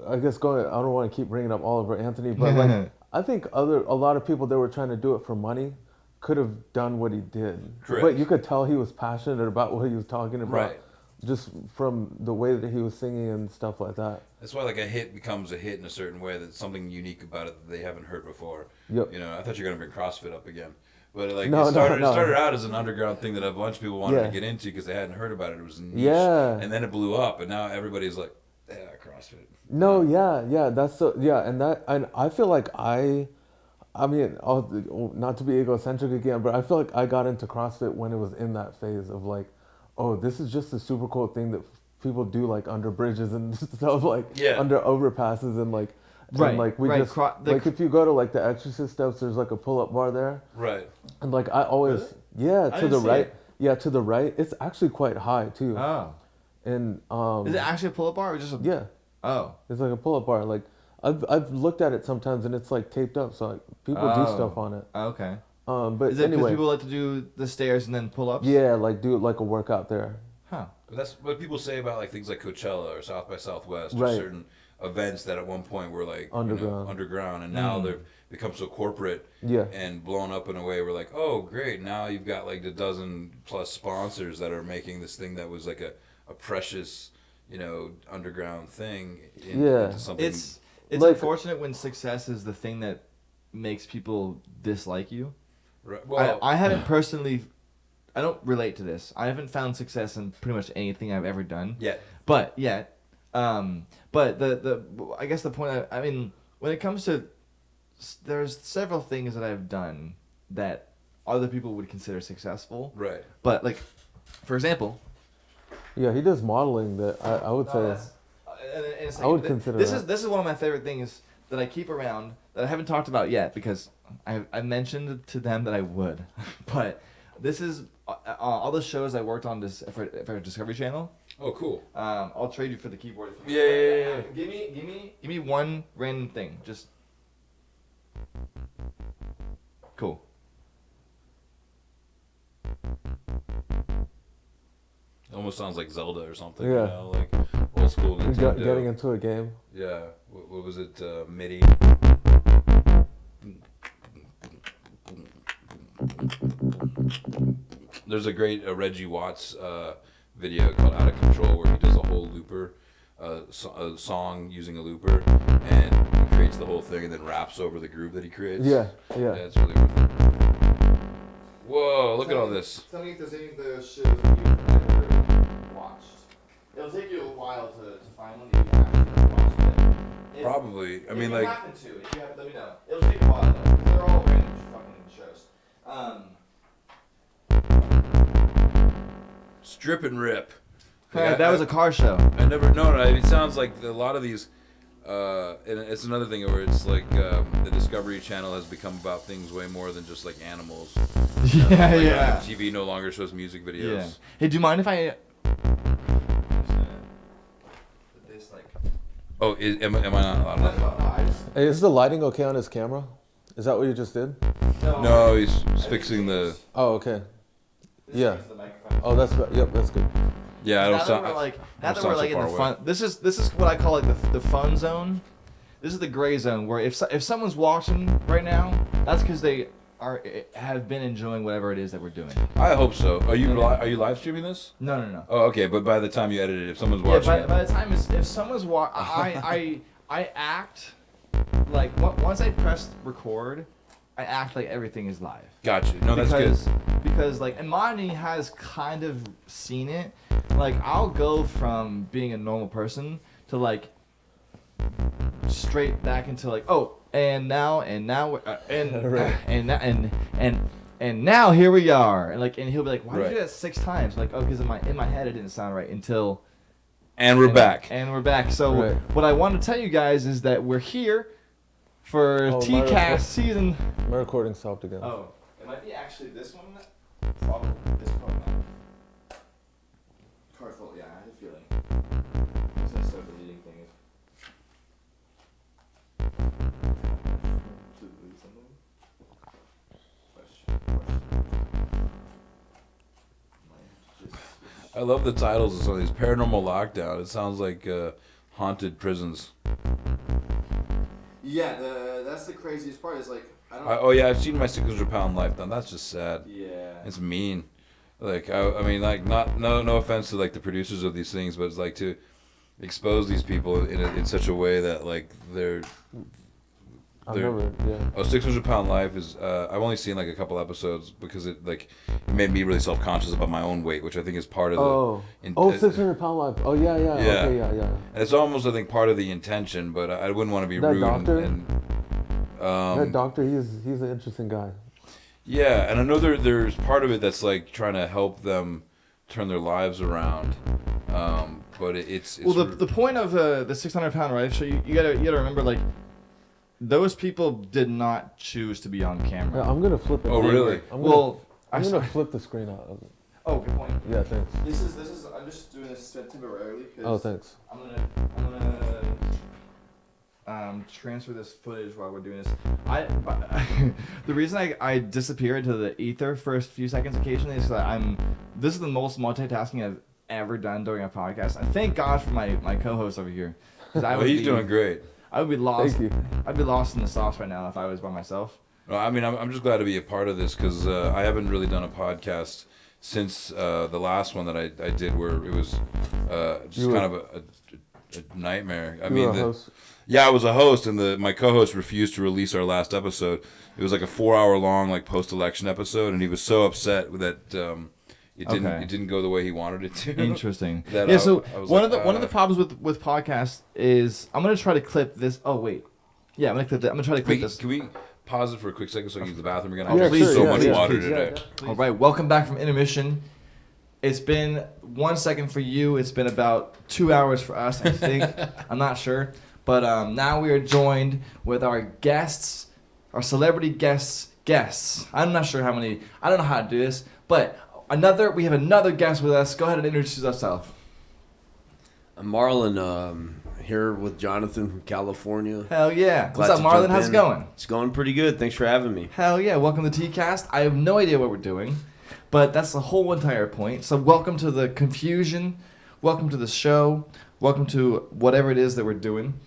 I guess I don't want to keep bringing up Oliver Anthony, but like I think a lot of people that were trying to do it for money could have done what he did. Correct. But you could tell he was passionate about what he was talking about. Right. Just from the way that he was singing and stuff like that. That's why like a hit becomes a hit in a certain way. That's something unique about it that they haven't heard before. Yep. You know, I thought you were gonna bring CrossFit up again, but like No, it started no. out as an underground thing that a bunch of people wanted to get into because they hadn't heard about it. It was niche, and then it blew up, and now everybody's like, yeah, CrossFit. No, yeah, that's so, and I feel like I mean, not to be egocentric again, but I feel like I got into CrossFit when it was in that phase of like, oh, this is just a super cool thing that people do like under bridges and stuff, like under overpasses and like, and like we just like if you go to like the exercise steps, there's like a pull-up bar there, right? And like I always, to the right, to the right, it's actually quite high too. Oh, and is it actually a pull-up bar or just a Oh, it's like a pull-up bar. Like I've looked at it sometimes and it's like taped up, so like people do stuff on it. Okay. But is it anyway, because people like to do the stairs and then pull-ups? Yeah, like do like a workout there. Huh. But that's what people say about like things like Coachella or South by Southwest or Right. certain events that at one point were like Underground. and now they've become so corporate and blown up in a way where like, oh great, now you've got like a dozen plus sponsors that are making this thing that was like a precious, underground thing into something. It's like, unfortunate when success is the thing that makes people dislike you. Right. Well, I haven't personally, I don't relate to this. I haven't found success in pretty much anything I've ever done. But the I guess the point, I mean, when it comes to, there's several things that I've done that other people would consider successful. Right. But like, for example. Yeah, he does modeling that I would say. I would consider this is one of my favorite things that I keep around that I haven't talked about yet because I mentioned to them that I would, but this is all the shows I worked on for Discovery Channel. Oh, cool. I'll trade you for the keyboard. Yeah. Give me one random thing, just cool. It almost sounds like Zelda or something. Yeah. Like old school Nintendo. Getting into a game. Yeah. What was it? MIDI. There's a great Reggie Watts video called Out of Control where he does a whole looper, a song using a looper, and he creates the whole thing and then raps over the groove that he creates. Yeah. Yeah, it's really worth it. Whoa, look at all this. Tell me if there's any of the shows that you've ever watched. It'll take you a while to find one that you've actually watched. Probably. I mean, if you like. happen to, if you have, let me know. It'll take a while though, because they're all random fucking shows. Strip and rip. That was a car show. I never. No. It sounds like a lot of these. And it's another thing where it's like the Discovery Channel has become about things way more than just like animals. Yeah. TV no longer shows music videos. Yeah. Hey, do you mind if I? This like. Oh, am I not allowed to? Hey, is the lighting okay on his camera? Is that what you just did? No, he's fixing the. Oh, okay. Yeah. Oh, that's good. Yeah, I don't sound. Now that we're like in the fun. This is what I call like the fun zone. This is the gray zone where if someone's watching right now, that's because they have been enjoying whatever it is that we're doing. I hope so. Are you live streaming this? No. Oh, okay. But by the time you edit it, if someone's watching, by the time if someone's I act like once I press record, I act like everything is live. Gotcha. No, that's good. Because like Imani has kind of seen it. Like I'll go from being a normal person to like straight back into like and now and now here we are and he'll be like, why did you do that 6 times? Like, because in my head it didn't sound right until. And we're back. And we're back. So what I want to tell you guys is that we're here for TKAST season. My recording stopped again. Oh, it might be actually this one. Probably this one. Carful, yeah, I had a feeling. I love the titles of some of these. Paranormal Lockdown. It sounds like haunted prisons. Yeah, that's the craziest part. Is like I don't. Oh yeah, I've seen my 600-pound life done. That's just sad. Yeah. It's mean. Like I mean, like no offense to like the producers of these things, but it's like to expose these people in such a way that like they're. I've never, yeah. Oh, 600-pound life is. I've only seen like a couple episodes because it made me really self-conscious about my own weight, which I think is part of the. 600-pound life. Oh yeah. Okay, yeah. And it's almost, I think, part of the intention, but I wouldn't want to be That rude. doctor? That doctor, he's an interesting guy. Yeah, and I know there's part of it that's like trying to help them turn their lives around. But it's well, the point of the 600-pound life show, you gotta remember, like, those people did not choose to be on camera. Yeah, I'm gonna flip it. Oh, really? I'm Actually, gonna flip the screen out of it. Oh, good point. Yeah, thanks. This is. I'm just doing this temporarily. Oh, thanks. I'm gonna transfer this footage while we're doing this. The reason I disappear into the ether for a few seconds occasionally is that this is the most multitasking I've ever done during a podcast. And thank God for my co-host over here. He's doing great. I would be lost. Thank you. I'd be lost in the sauce right now if I was by myself. Well, I mean, I'm just glad to be a part of this because I haven't really done a podcast since the last one that I did, where it was just kind of a nightmare. I mean, host. Yeah, I was a host, and my co-host refused to release our last episode. It was like a 4-hour long like post-election episode, and he was so upset that it didn't go the way he wanted it to. Interesting. I was one of the problems with podcasts is I'm gonna try to clip this. Oh wait, yeah, I'm gonna clip that. I'm gonna try to clip this. Can we pause it for a quick second so I can use the bathroom again? I Yeah, drink so much please, water please, today. All right, welcome back from intermission. It's been 1 second for you. It's been about 2 hours for us, I think. I'm not sure. But now we are joined with our guests, our celebrity guests. I'm not sure how many. I don't know how to do this. But we have another guest with us. Go ahead and introduce yourself. I'm Marlon, here with Jonathan from California. Hell yeah. Glad What's up, to Marlon? jump How's it in. going? It's going pretty good. Thanks for having me. Hell yeah. Welcome to TKAST. I have no idea what we're doing, but that's the whole entire point. So welcome to the confusion. Welcome to the show. Welcome to whatever it is that we're doing.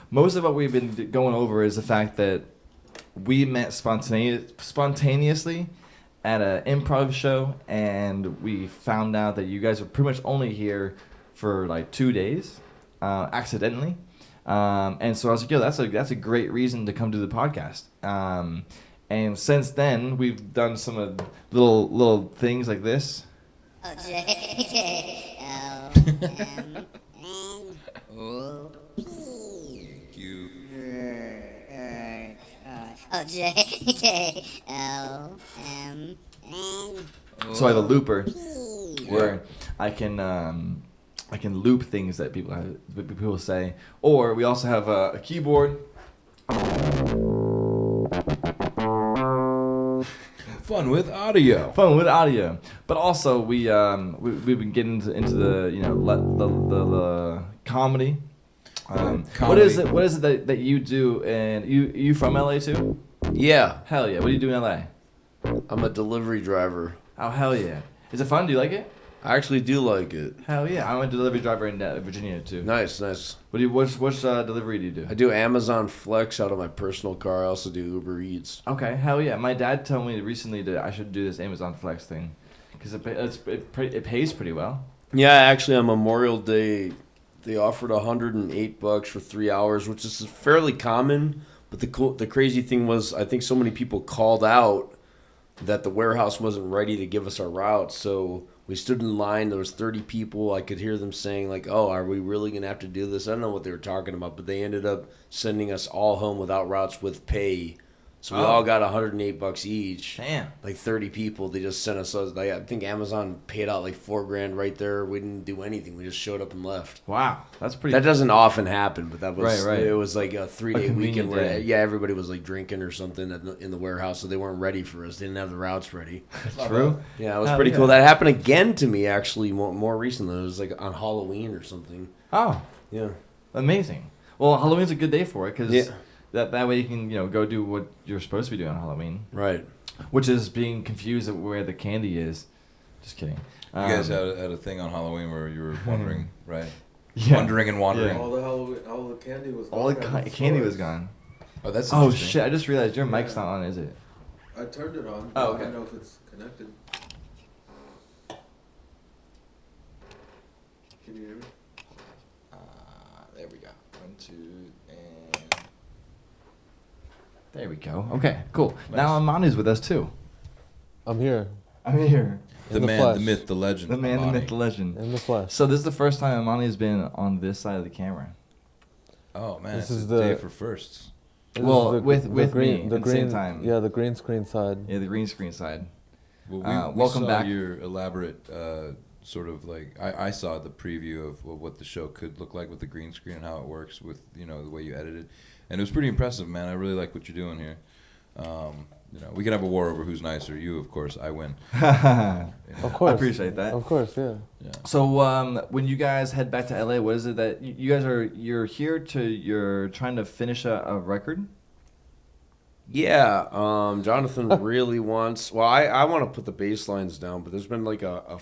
Most of what we've been going over is the fact that we met spontaneously at an improv show, and we found out that you guys are pretty much only here for like 2 days, accidentally. And so I was like, yo, that's a great reason to come to the podcast. And since then, we've done some of little things like this. So I have a looper where I can loop things that people say, or we also have a keyboard. Fun with audio. But also we've been getting into the the comedy. What is it that you do? And you from LA too? Yeah, Hell yeah! What do you do in LA? I'm a delivery driver. Oh hell yeah! Is it fun? Do you like it? I actually do like it. Hell yeah! I'm a delivery driver in Virginia too. Nice. Which delivery do you do? I do Amazon Flex out of my personal car. I also do Uber Eats. Okay, hell yeah! My dad told me recently that I should do this Amazon Flex thing because it pays pretty well. Yeah, actually on Memorial Day, they offered $108 for 3 hours, which is fairly common. But the crazy thing was, I think so many people called out that the warehouse wasn't ready to give us our routes. So we stood in line. There was 30 people. I could hear them saying, like, oh, are we really going to have to do this? I don't know what they were talking about, but they ended up sending us all home without routes with pay. So we all got $108 each. Damn. Like 30 people, they just sent us. Like, I think Amazon paid out like $4,000 right there. We didn't do anything. We just showed up and left. Wow, that's pretty. That doesn't often happen, but that was Right. It was like a 3-day convenient weekend where day. everybody was like drinking or something in the warehouse, so they weren't ready for us. They didn't have the routes ready. True. Yeah, it was Hell pretty yeah. cool. That happened again to me actually more recently. It was like on Halloween or something. Oh, Yeah. amazing. Well, Halloween's a good day for it because Yeah. that way you can go do what you're supposed to be doing on Halloween, Right. which is being confused at where the candy is. Just kidding. You guys had a thing on Halloween where you were wandering, right? Yeah. Wandering and wandering. Yeah. All the candy was gone. All the candy was gone. Oh, that's Oh interesting. shit! I just realized your mic's not on, is it? I turned it on. Oh, I okay. don't know if it's connected. Can you hear me? There we go. 1, 2, and there we go. Okay, cool. Nice. Now Amani's with us too. I'm here. I'm here. The In the man, flesh. the myth, the legend. The man, the Amani. myth, the legend. In the flesh. So this is the first time Amani's been on this side of the camera. Oh man, This it's is the the- day for firsts. This Well, is with me green, at the same time. Yeah, the green screen side. Yeah, the green screen side. Well, we welcome saw back. your elaborate sort of like I saw the preview of what the show could look like with the green screen and how it works with the way you edit it, and it was pretty impressive, man. I really like what you're doing here. We can have a war over who's nicer. You, of course, I win. Of course. I appreciate that. Of course, yeah. Yeah. So when you guys head back to LA, what is it that you guys you're here you're trying to finish a record? Yeah, Jonathan really wants. Well, I want to put the bass lines down, but there's been like a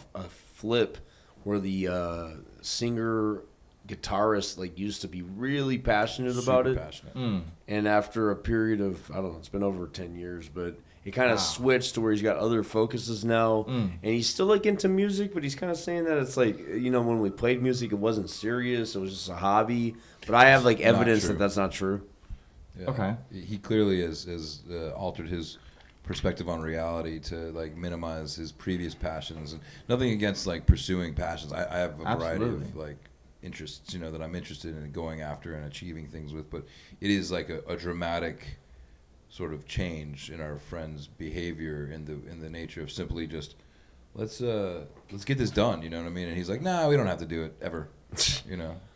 flip where the singer guitarist like used to be really passionate about Super it, passionate. and after a period of I don't know, it's been over 10 years, but it kind of switched to where he's got other focuses now, and he's still like into music, but he's kind of saying that it's like when we played music, it wasn't serious, it was just a hobby. But I have like evidence true. that that's not true. Yeah. Okay. He clearly has altered his perspective on reality to like minimize his previous passions, and nothing against like pursuing passions. I have a variety of Absolutely. like interests, that I'm interested in going after and achieving things with, but it is like a dramatic sort of change in our friend's behavior in the nature of simply just let's get this done, you know what I mean? And he's like, nah, we don't have to do it ever,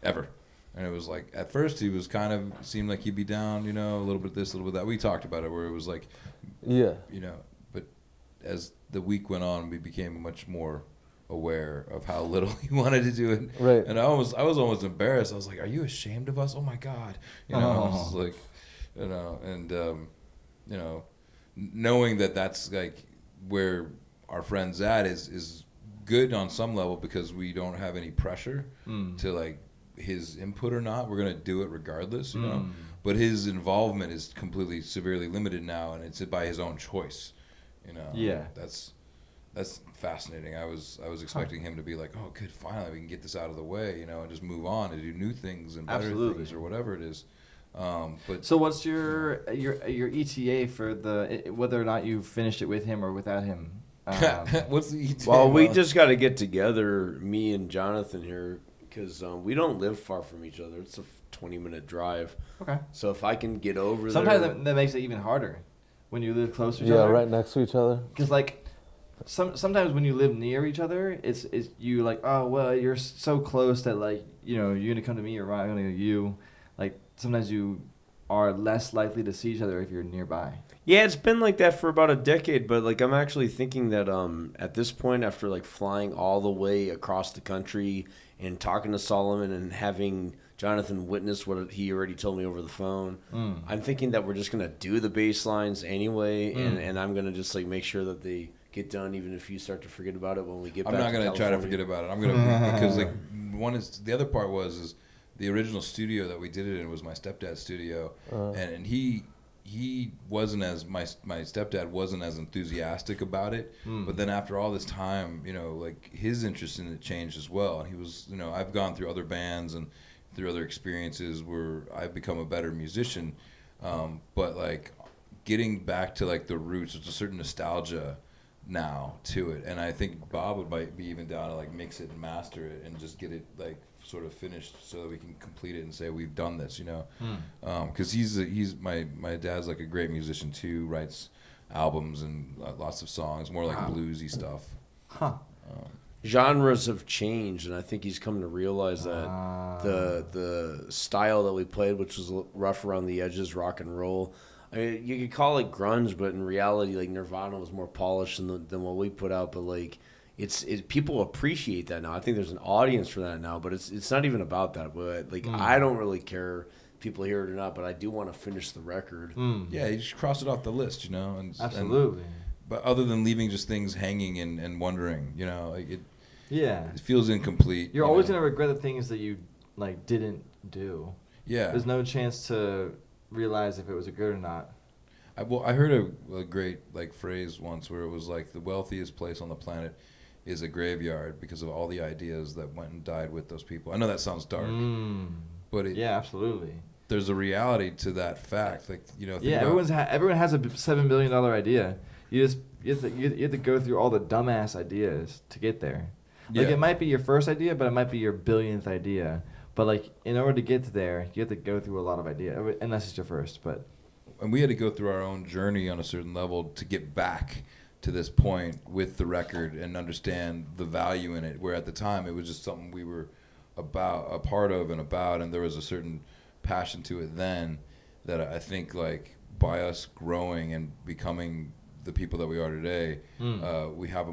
ever. And it was like, at first he was kind of, seemed like he'd be down, a little bit this, a little bit that. We talked about it where it was like, Yeah. but as the week went on, we became much more aware of how little he wanted to do it. Right. And I was almost embarrassed. I was like, are you ashamed of us? Oh my God. I was just like, knowing that that's like where our friend's at is good on some level because we don't have any pressure to like his input or not. We're gonna do it regardless, But his involvement is completely severely limited now, and it's by his own choice. Yeah. That's fascinating. I was expecting him to be like, oh, good, finally we can get this out of the way, and just move on and do new things and better Absolutely. things or whatever it is. But So what's your ETA for whether or not you finished it with him or without him? what's the ETA? Well, we just got to get together, me and Jonathan here, because we don't live far from each other. It's a 20-minute drive. Okay. So if I can get over Sometimes there, that makes it even harder when you live close to each Yeah, other. right next to each other. Because like, sometimes when you live near each other, it's you like, oh well, you're so close that like you're gonna come to me or I'm gonna go to you. Like sometimes you are less likely to see each other if you're nearby. yeah, it's been like that for about a decade. But like, I'm actually thinking that at this point, after like flying all the way across the country and talking to Solomon and having Jonathan witness what he already told me over the phone, I'm thinking that we're just gonna do the bass lines anyway, and I'm gonna just like make sure that they get done, even if you start to forget about it when we get I'm back not to gonna try to California. forget about it. I'm gonna because like the other part is the original studio that we did it in was my stepdad's studio, and he wasn't as my stepdad wasn't as enthusiastic about it. But then after all this time, like his interest in it changed as well, and he was I've gone through other bands and through other experiences where I've become a better musician, but like getting back to like the roots, there's a certain nostalgia now to it, and I think Bob might be even down to like mix it and master it and just get it like sort of finished so that we can complete it and say we've done this, because he's my dad's like a great musician too, writes albums and lots of songs, more like bluesy stuff. Genres have changed, and I think he's come to realize that the style that we played, which was rough around the edges, rock and roll. I mean, you could call it grunge, but in reality, like Nirvana was more polished than what we put out. But like, people appreciate that now. I think there's an audience for that now. But it's not even about that. But like, I don't really care if people hear it or not. But I do want to finish the record. Yeah, you just cross it off the list, Absolutely. But other than leaving just things hanging and wondering, Yeah. It feels incomplete. You're you always know? gonna regret the things that you like didn't do. Yeah. There's no chance to realize if it was a good or not. I heard a great like phrase once where it was like the wealthiest place on the planet is a graveyard because of all the ideas that went and died with those people. I know that sounds dark, but Yeah, absolutely. there's a reality to that fact. Like, you know, think Yeah, about, everyone has a $7 billion idea. You have to go through all the dumbass ideas to get there. Like Yeah. it might be your first idea, but it might be your billionth idea. But like in order to get to there, you have to go through a lot of ideas, unless it's your first. But and we had to go through our own journey on a certain level to get back to this point with the record and understand the value in it. Where at the time it was just something we were a part of, and there was a certain passion to it then that I think like by us growing and becoming the people that we are today, we have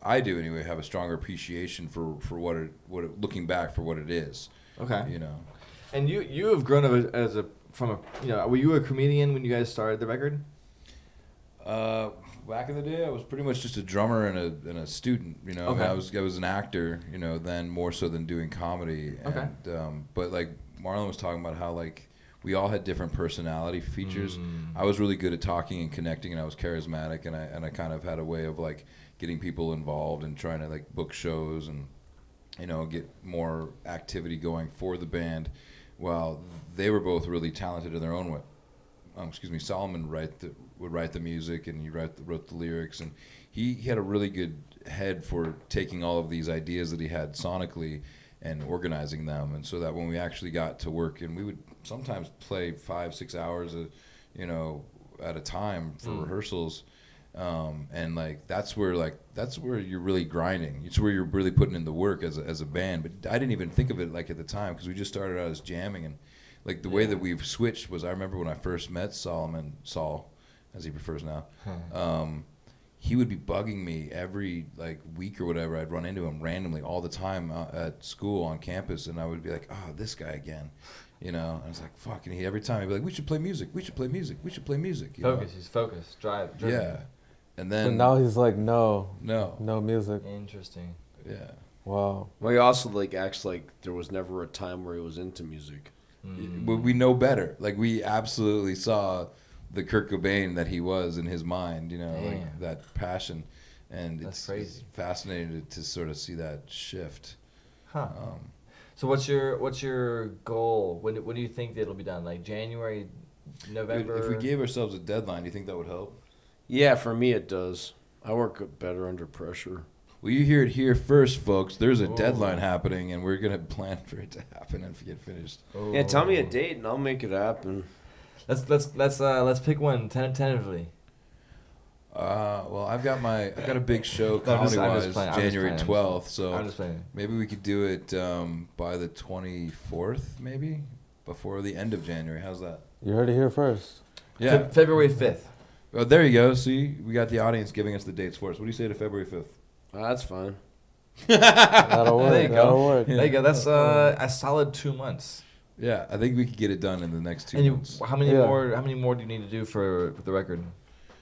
I do anyway, have a stronger appreciation for what it looking back for what it is. okay. You know. And you have grown up were you a comedian when you guys started the record? Back in the day, I was pretty much just a drummer and a student. You know, Okay. I was an actor. You know, then more so than doing comedy. Okay. And, but like Marlon was talking about how like we all had different personality features. I was really good at talking and connecting, and I was charismatic, and I kind of had a way of like getting people involved and trying to like book shows and get more activity going for the band. While they were both really talented in their own way. Solomon would write the music, and he wrote the lyrics, and he had a really good head for taking all of these ideas that he had sonically and organizing them, and so that when we actually got to work, and we would sometimes play 5-6 hours at a time for rehearsals, and like that's where you're really grinding. It's where you're really putting in the work as a band. But I didn't even think of it like at the time because we just started out as jamming, and like the way that we've switched was I remember when I first met Saul, as he prefers now. He would be bugging me every like week or whatever. I'd run into him randomly all the time at school on campus, and I would be like, "Oh, this guy again," And I was like, "Fuck!" And every time he'd be like, "We should play music. We should play music. We should play music." Focus. He's focused. Driven. Yeah. And then But now he's like, no music. Interesting. Yeah. Wow. Well, he also like acts like there was never a time where he was into music. But we know better. Like we absolutely saw the Kurt Cobain that he was in his mind. Like that passion, and That's it's crazy. fascinating to sort of see that shift. Huh. So what's your goal? When do you think it'll be done? Like January, November? If we gave ourselves a deadline, do you think that would help? Yeah, for me it does. I work better under pressure. Well, you hear it here first, folks. There's a deadline happening, and we're gonna plan for it to happen and get finished. Yeah, tell me a date and I'll make it happen. Let's pick one tentatively. Well, I've got a big show No, I'm just comedy-wise, playing. January I'm just 12th. I'm So just playing. maybe we could do it by the 24th, maybe before the end of January. How's that? You heard it here first. Yeah. February 5th. Oh, there you go. See, we got the audience giving us the dates for us. What do you say to February 5th? That's fine. That'll work. There you go. That'll work. There you go. That's a solid 2 months. Yeah, I think we could get it done in the next 2 And months. how many more do you need to do for the record?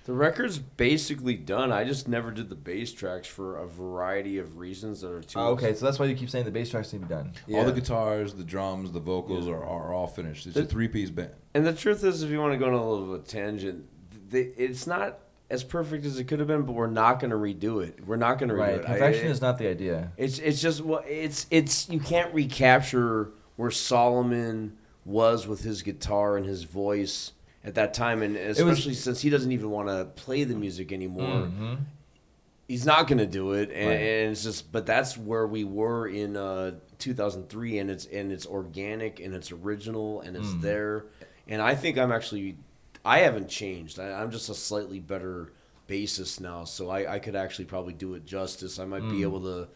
The record's basically done. I just never did the bass tracks for a variety of reasons that are too. Oh, okay, so that's why you keep saying the bass tracks need to be done. Yeah. All the guitars, the drums, the vocals are all finished. It's a 3-piece band. And the truth is, if you want to go on a little bit of a tangent, it's not as perfect as it could have been, but we're not going to redo it. We're not going to redo Right, it. perfection is not the idea. It's just it's you can't recapture where Solomon was with his guitar and his voice at that time, and especially since he doesn't even want to play the music anymore. Mm-hmm. He's not going to do it, and it's just. But that's where we were in 2003, and it's organic and it's original and it's there. And I think I haven't changed. I'm just a slightly better bassist now, so I could actually probably do it justice. I might be able to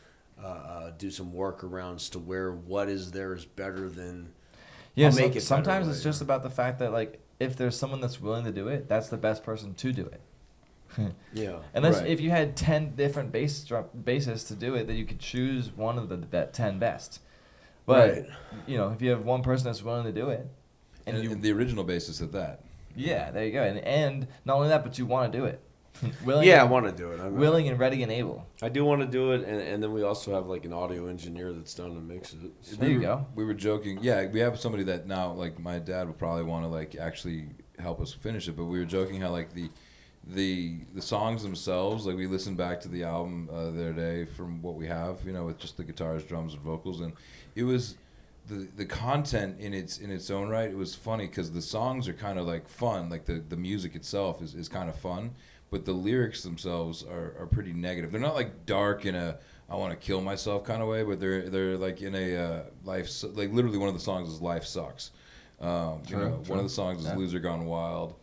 do some workarounds to where what is there is better than. Yeah, I'll make it sometimes better it's just about the fact that like if there's someone that's willing to do it, that's the best person to do it. Yeah. Unless Right. if you had 10 different bassists to do it, that you could choose one of the 10 best. But Right. if you have one person that's willing to do it, And the original basis of that. yeah, there you go. And not only that, but you want to do it. Willing Yeah, I and, want to do it. willing and ready and able. I do want to do it, and then we also have like an audio engineer that's down to mix it. So. There you go. We were joking. Yeah, we have somebody that now, like my dad would probably want to like actually help us finish it. But we were joking how like the songs themselves, like we listened back to the album the other day from what we have, you know, with just the guitars, drums, and vocals, and it was the content in its own right. It was funny because the songs are kind of like fun, like the music itself is kind of fun. But the lyrics themselves are pretty negative. They're not like dark in a I want to kill myself kind of way, but they're like in a like literally one of the songs is Life Sucks. One of the songs is Loser Gone Wild.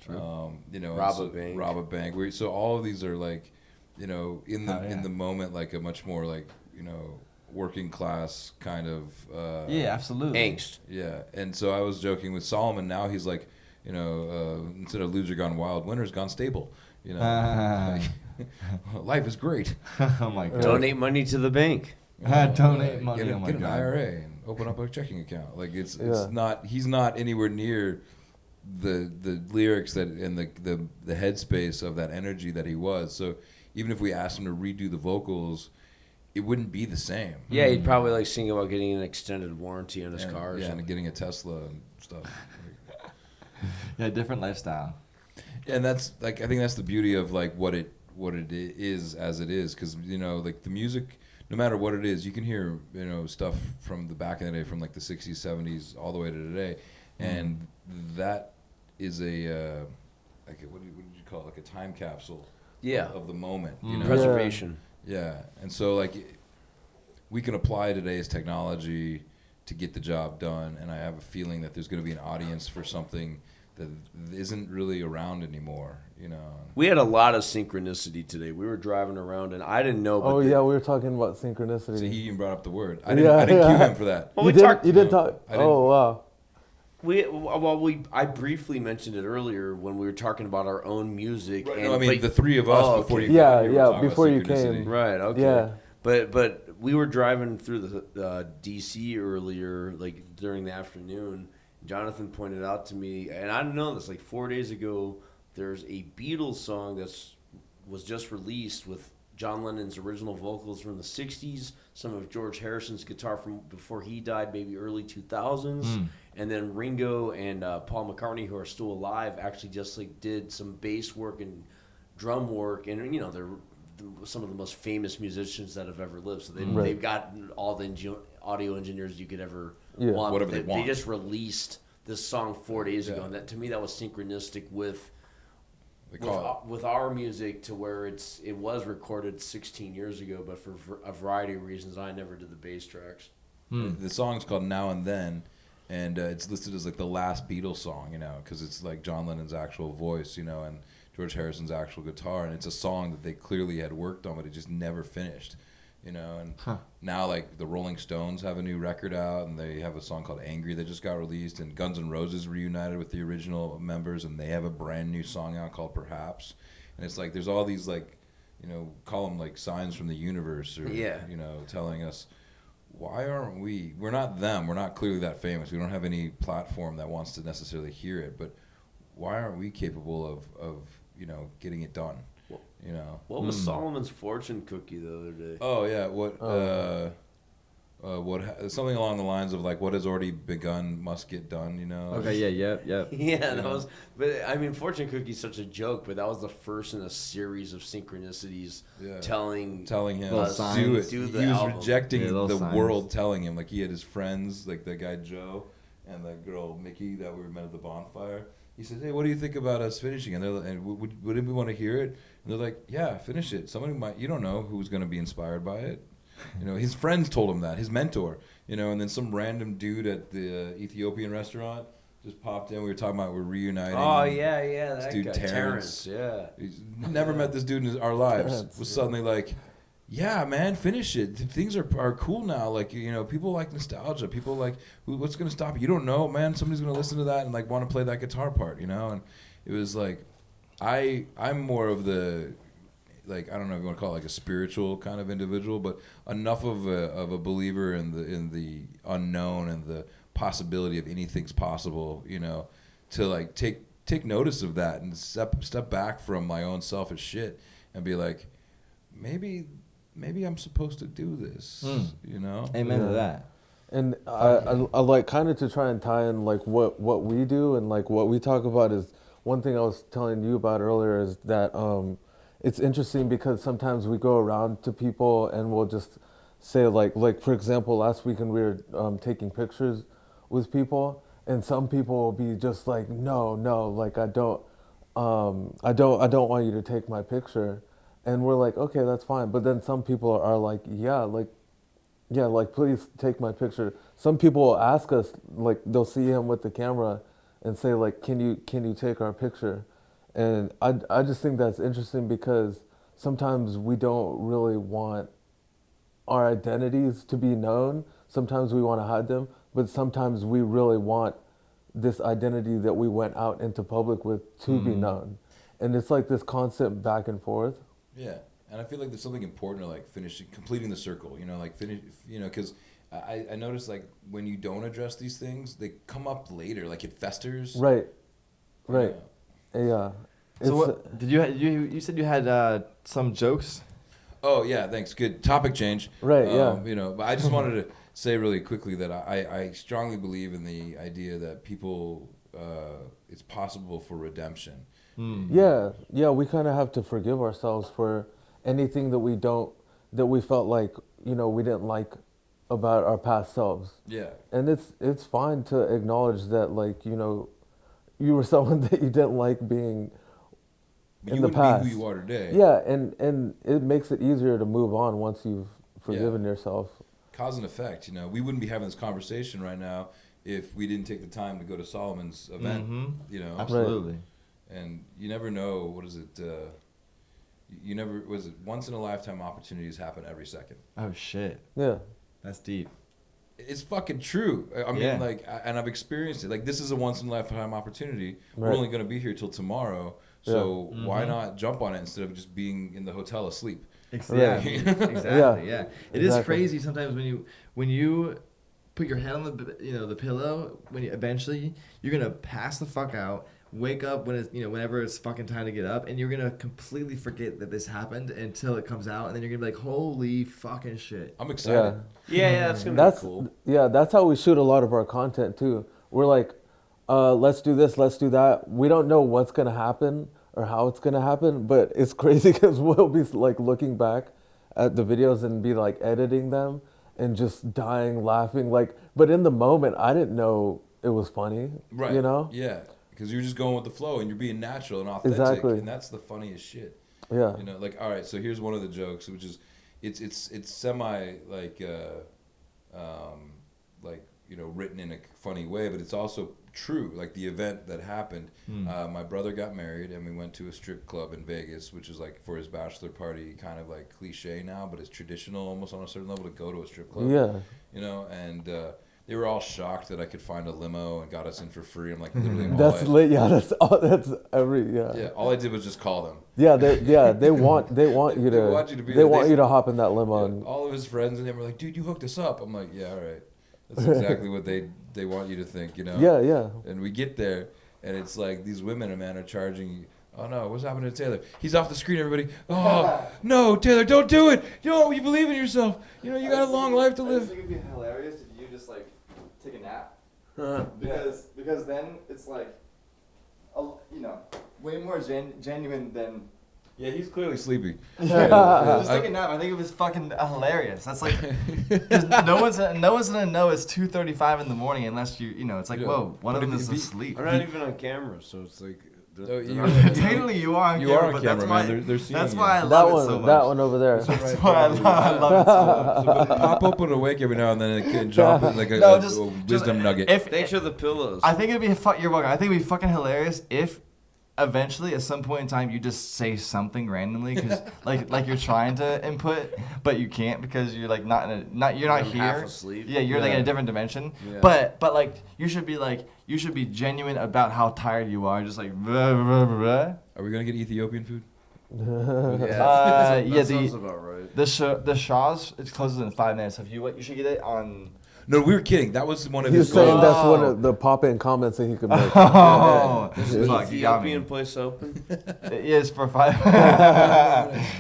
You know, Rob a Bank. So all of these are like, you know, in the moment, like a much more like, you know, working class kind of Absolutely angst. Yeah, and so I was joking with Solomon. Now he's like, you know, instead of Loser Gone Wild, Winner's Gone Stable. You know, like, life is great. Oh my God! Donate money to the bank. Donate money. Get, Oh my get an God! IRA and open up a checking account. Like it's not. He's not anywhere near the lyrics that and the headspace of that energy that he was. So even if we asked him to redo the vocals, it wouldn't be the same. Yeah, he'd probably like sing about getting an extended warranty on his car. And getting a Tesla and stuff. Yeah, different lifestyle. And that's like I think that's the beauty of like what it is as it is, because you know like the music, no matter what it is, you can hear you know stuff from the back in the day, from like the 60s, 70s, all the way to today, and that is a like what did you call it, like a time capsule of the moment, you know, preservation. Yeah, and so like we can apply today's technology to get the job done, and I have a feeling that there's going to be an audience for something that isn't really around anymore, you know. We had a lot of synchronicity today. We were driving around, and I didn't know. But we were talking about synchronicity. So he even brought up the word. I didn't cue him for that. Well, You didn't talk. Oh wow. I briefly mentioned it earlier when we were talking about our own music. Right, and, no, I mean the three of us before you. Before you came. Right. Okay. Yeah. But we were driving through the DC earlier, like during the afternoon. Jonathan pointed out to me, and I didn't know this, like 4 days ago, there's a Beatles song was just released with John Lennon's original vocals from the 60s, some of George Harrison's guitar from before he died, maybe early 2000s, and then Ringo and Paul McCartney, who are still alive, actually just like did some bass work and drum work, and you know, they're some of the most famous musicians that have ever lived, so they've got all the audio engineers you could ever want. Whatever they want. They just released this song 4 days ago, and that to me that was synchronistic with our music, to where it was recorded 16 years ago, but for a variety of reasons I never did the bass tracks. The song's called Now and Then, and it's listed as like the last Beatles song, you know, because it's like John Lennon's actual voice, you know, and George Harrison's actual guitar, and it's a song that they clearly had worked on, but it just never finished, you know. And now like the Rolling Stones have a new record out, and they have a song called Angry that just got released, and Guns N' Roses reunited with the original members, and they have a brand new song out called Perhaps. And it's like there's all these like, you know, call them like signs from the universe, or you know, telling us why aren't we're not them, we're not clearly that famous, we don't have any platform that wants to necessarily hear it, but why aren't we capable of you know, getting it done? You know, what was Solomon's fortune cookie the other day? Oh yeah, something along the lines of like what has already begun must get done. You know. Okay. Yeah. Yeah, that was. But I mean, fortune cookie's such a joke, but that was the first in a series of synchronicities telling him do it. He was rejecting the signs. world telling him. Like he had his friends, like the guy Joe and the girl Mickey that we met at the bonfire. He says, "Hey, what do you think about us finishing?" And would anybody want to hear it? And they're like, "Yeah, finish it." Somebody might. You don't know who's going to be inspired by it. You know, his friends told him that. His mentor. You know, and then some random dude at the Ethiopian restaurant just popped in. We were talking about we're reuniting. Oh yeah, this that dude guy, Terrence. Yeah, He's never met this dude in our lives. Was suddenly like, yeah, man, finish it. Things are cool now. Like, you know, people like nostalgia. People like, what's going to stop you? You don't know, man. Somebody's going to listen to that and like want to play that guitar part, you know? And it was like, I'm more of the, like, I don't know if you want to call it like a spiritual kind of individual, but enough of a believer in the unknown and the possibility of anything's possible, you know, to like take take notice of that and step back from my own selfish shit and be like, maybe I'm supposed to do this, you know? Amen to that. And I like kind of to try and tie in like what we do and like what we talk about is one thing I was telling you about earlier is that it's interesting because sometimes we go around to people and we'll just say like for example last weekend we were taking pictures with people and some people will be just like no like I don't want you to take my picture, and we're like okay that's fine, but then some people are like yeah, like please take my picture. Some people will ask us, like they'll see him with the camera and say like, can you take our picture? And I just think that's interesting because sometimes we don't really want our identities to be known. Sometimes we want to hide them, but sometimes we really want this identity that we went out into public with to be known. And it's like this constant back and forth. Yeah. And I feel like there's something important to like completing the circle, you know, like because I notice like when you don't address these things, they come up later, like it festers. Right. Yeah. So what did you said you had some jokes? Oh yeah, thanks. Good topic change. Right. Yeah. You know, but I just wanted to say really quickly that I strongly believe in the idea that people it's possible for redemption. Yeah. We kind of have to forgive ourselves for anything that we felt like, you know, we didn't like about our past selves. Yeah. And it's fine to acknowledge that, like, you know, you were someone that you didn't like being But in you the wouldn't past. be who you are today. Yeah, and it makes it easier to move on once you've forgiven yourself. Cause and effect, you know. We wouldn't be having this conversation right now if we didn't take the time to go to Solomon's event, you know. Absolutely. And you never know, what is it, once in a lifetime opportunities happen every second. Oh shit. Yeah. That's deep. It's fucking true. I mean, like, and I've experienced it. Like, this is a once in a lifetime opportunity. Right. We're only going to be here till tomorrow. So why not jump on it instead of just being in the hotel asleep? Exactly. Exactly. Yeah. It is Exactly. crazy sometimes when you put your head on the pillow, when you eventually you're gonna pass the fuck out, wake up when it's whenever it's fucking time to get up, and you're gonna completely forget that this happened until it comes out, and then you're gonna be like, holy fucking shit. I'm excited. Yeah, that's gonna be cool. Yeah, that's how we shoot a lot of our content too. We're like, let's do this, let's do that. We don't know what's gonna happen or how it's gonna happen, but it's crazy because we'll be like looking back at the videos and be like editing them and just dying laughing. Like, but in the moment, I didn't know it was funny. Right. You know? Yeah. Because you're just going with the flow and you're being natural and authentic. Exactly. And that's the funniest shit. Yeah. You know, like, all right, so here's one of the jokes, which is, it's semi written in a funny way, but it's also true. Like the event that happened, my brother got married and we went to a strip club in Vegas, which is like for his bachelor party, kind of like cliche now, but it's traditional almost on a certain level to go to a strip club. Yeah. You know, and they were all shocked that I could find a limo and got us in for free. I'm like, literally, all I did was just call them. Yeah, they want you to want you to hop in that limo. Yeah, And all of his friends and them were like, dude, you hooked us up. I'm like, yeah, all right. That's exactly what they want you to think, you know? Yeah. And we get there, and it's like these women, man, are charging. Oh no, what's happening to Taylor? He's off the screen, everybody. Oh no, Taylor, don't do it. Yo, you believe in yourself. You know, you got a long life to live. I think it'd be hilarious if you just like take a nap, because then it's like, way more genuine than. Yeah, he's clearly sleepy. Just take a nap. I think it was fucking hilarious. That's like, cause no one's gonna know it's 2:35 in the morning unless it's like, whoa, one of them is asleep. I'm not even on camera, so it's like. Technically, you are on you camera, are on but camera, that's man. why. They're seeing That's you. why I love it so much. That one over there. That's why I love it so much. So pop open awake every now and then and it can drop like a wisdom nugget. Thanks for the pillows. I think it'd be you're welcome. I think it'd be fucking hilarious if eventually at some point in time you just say something randomly because like you're trying to input but you can't because you're like you're not I'm here. half asleep. Yeah, you're like in a different dimension. Yeah. But like you should be genuine about how tired you are. Just like blah, blah, blah, blah. Are we gonna get Ethiopian food? That yeah, sounds about right. the Shaw's it closes in 5 minutes. You should get it on No, we were kidding. That was one of He was his saying goals. that's one of the pop-in comments that he could make. Oh, Is fuck, the you got me. Ethiopian place open? Yes, for 5.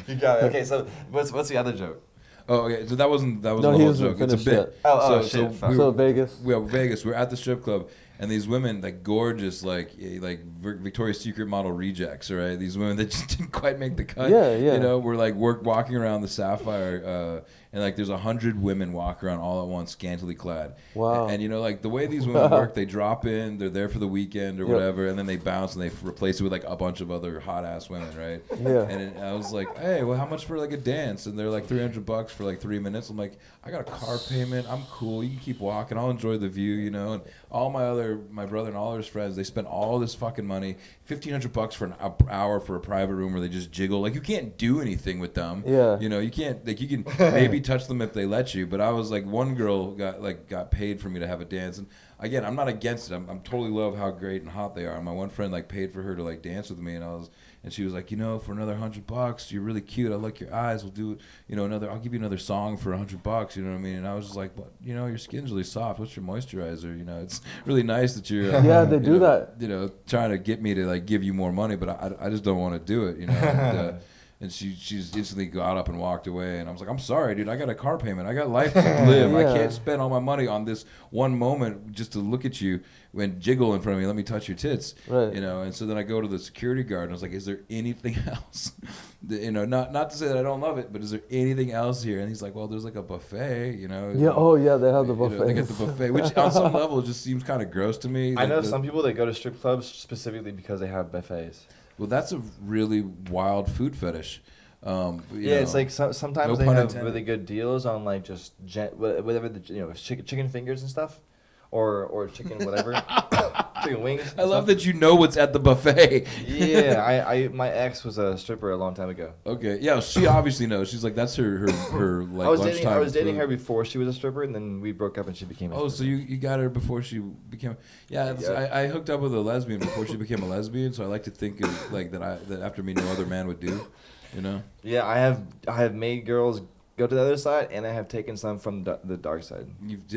You got it. Okay, so what's the other joke? Oh, okay. So that wasn't the No, whole he hasn't joke. It's a finished bit. yet. Oh, so, shit, fuck. we So were, Vegas. Vegas. We're at the strip club, and these women, like gorgeous, like Victoria's Secret model rejects, right? These women that just didn't quite make the cut. Yeah, yeah. You know, we're like walking around the Sapphire, and like there's 100 women walking around all at once, scantily clad. Wow. And you know, like the way these women work, they drop in, they're there for the weekend or Yep. whatever, and then they bounce and they replace it with like a bunch of other hot ass women, right? Yeah. And I was like, hey, well, how much for like a dance? And they're like $300 for like 3 minutes. I'm like, I got a car payment. I'm cool. You can keep walking. I'll enjoy the view, you know. And all my brother and all his friends, they spent all this fucking money, $1,500 for an hour for a private room where they just jiggle. Like you can't do anything with them. Yeah. You know, you can't like you can maybe touch them if they let you. But I was like, one girl got paid for me to have a dance. And again, I'm not against it. I'm totally love how great and hot they are. And my one friend like paid for her to like dance with me, and she was like, you know, for another $100, you're really cute. I like your eyes. We'll do, you know, I'll give you another song for $100. You know what I mean? And I was just like, but you know, your skin's really soft. What's your moisturizer? You know, it's really nice that you're. Yeah, they do that. You know, trying to get me to like give you more money, but I just don't want to do it. You know. And she's instantly got up and walked away, and I was like, I'm sorry, dude. I got a car payment. I got life to live. I Yeah. can't spend all my money on this one moment just to look at you and jiggle in front of me. Let me touch your tits, Right. you know. And so then I go to the security guard, and I was like, is there anything else? You know, not to say that I don't love it, but is there anything else here? And he's like, well, there's like a buffet, you know. Yeah. Oh, yeah. They have the You know, buffet. they get the buffet, which on some level just seems kind of gross to me. I Like know the- some people that go to strip clubs specifically because they have buffets. Well, that's a really wild food fetish. You Yeah, know. it's like sometimes No they pun have intended. really good deals on like just whatever the chicken fingers and stuff, or chicken whatever, chicken wings. I love that you know what's at the buffet. Yeah, I my ex was a stripper a long time ago. Okay, yeah, she obviously knows. She's like, that's her like I was lunchtime dating food. her before she was a stripper, and then we broke up and she became. Oh, so you got her before she became? Yeah, Yeah. I hooked up with a lesbian before she became a lesbian. So I like to think of like that after me no other man would do, you know. Yeah, I have made girls go to the other side, and I have taken some from the dark side. You've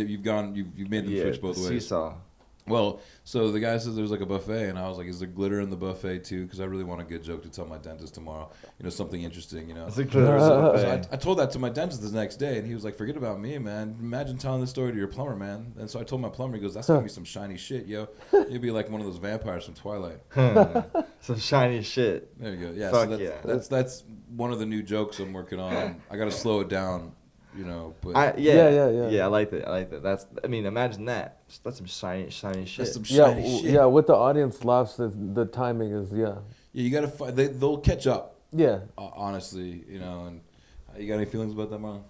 made them switch both ways. Seesaw. Well, so the guy says there's like a buffet, and I was like, is there glitter in the buffet too? Because I really want a good joke to tell my dentist tomorrow. You know, something interesting. You know. It's like glitter in the So buffet. I told that to my dentist the next day, and he was like, forget about me, man. Imagine telling this story to your plumber, man. And so I told my plumber, he goes, that's going to be some shiny shit, yo. You'll be like one of those vampires from Twilight. Some shiny shit. There you go. Yeah, Fuck so yeah. that's one of the new jokes I'm working on. I got to slow it down, you know. But Yeah. Yeah, I like that. Imagine that. That's some shiny shit. that's some Yeah. shiny shit. Yeah. What the audience laughs, the timing is, yeah. Yeah, you got to they'll catch up, Yeah. honestly, you know. And you got any feelings about that, Marlon?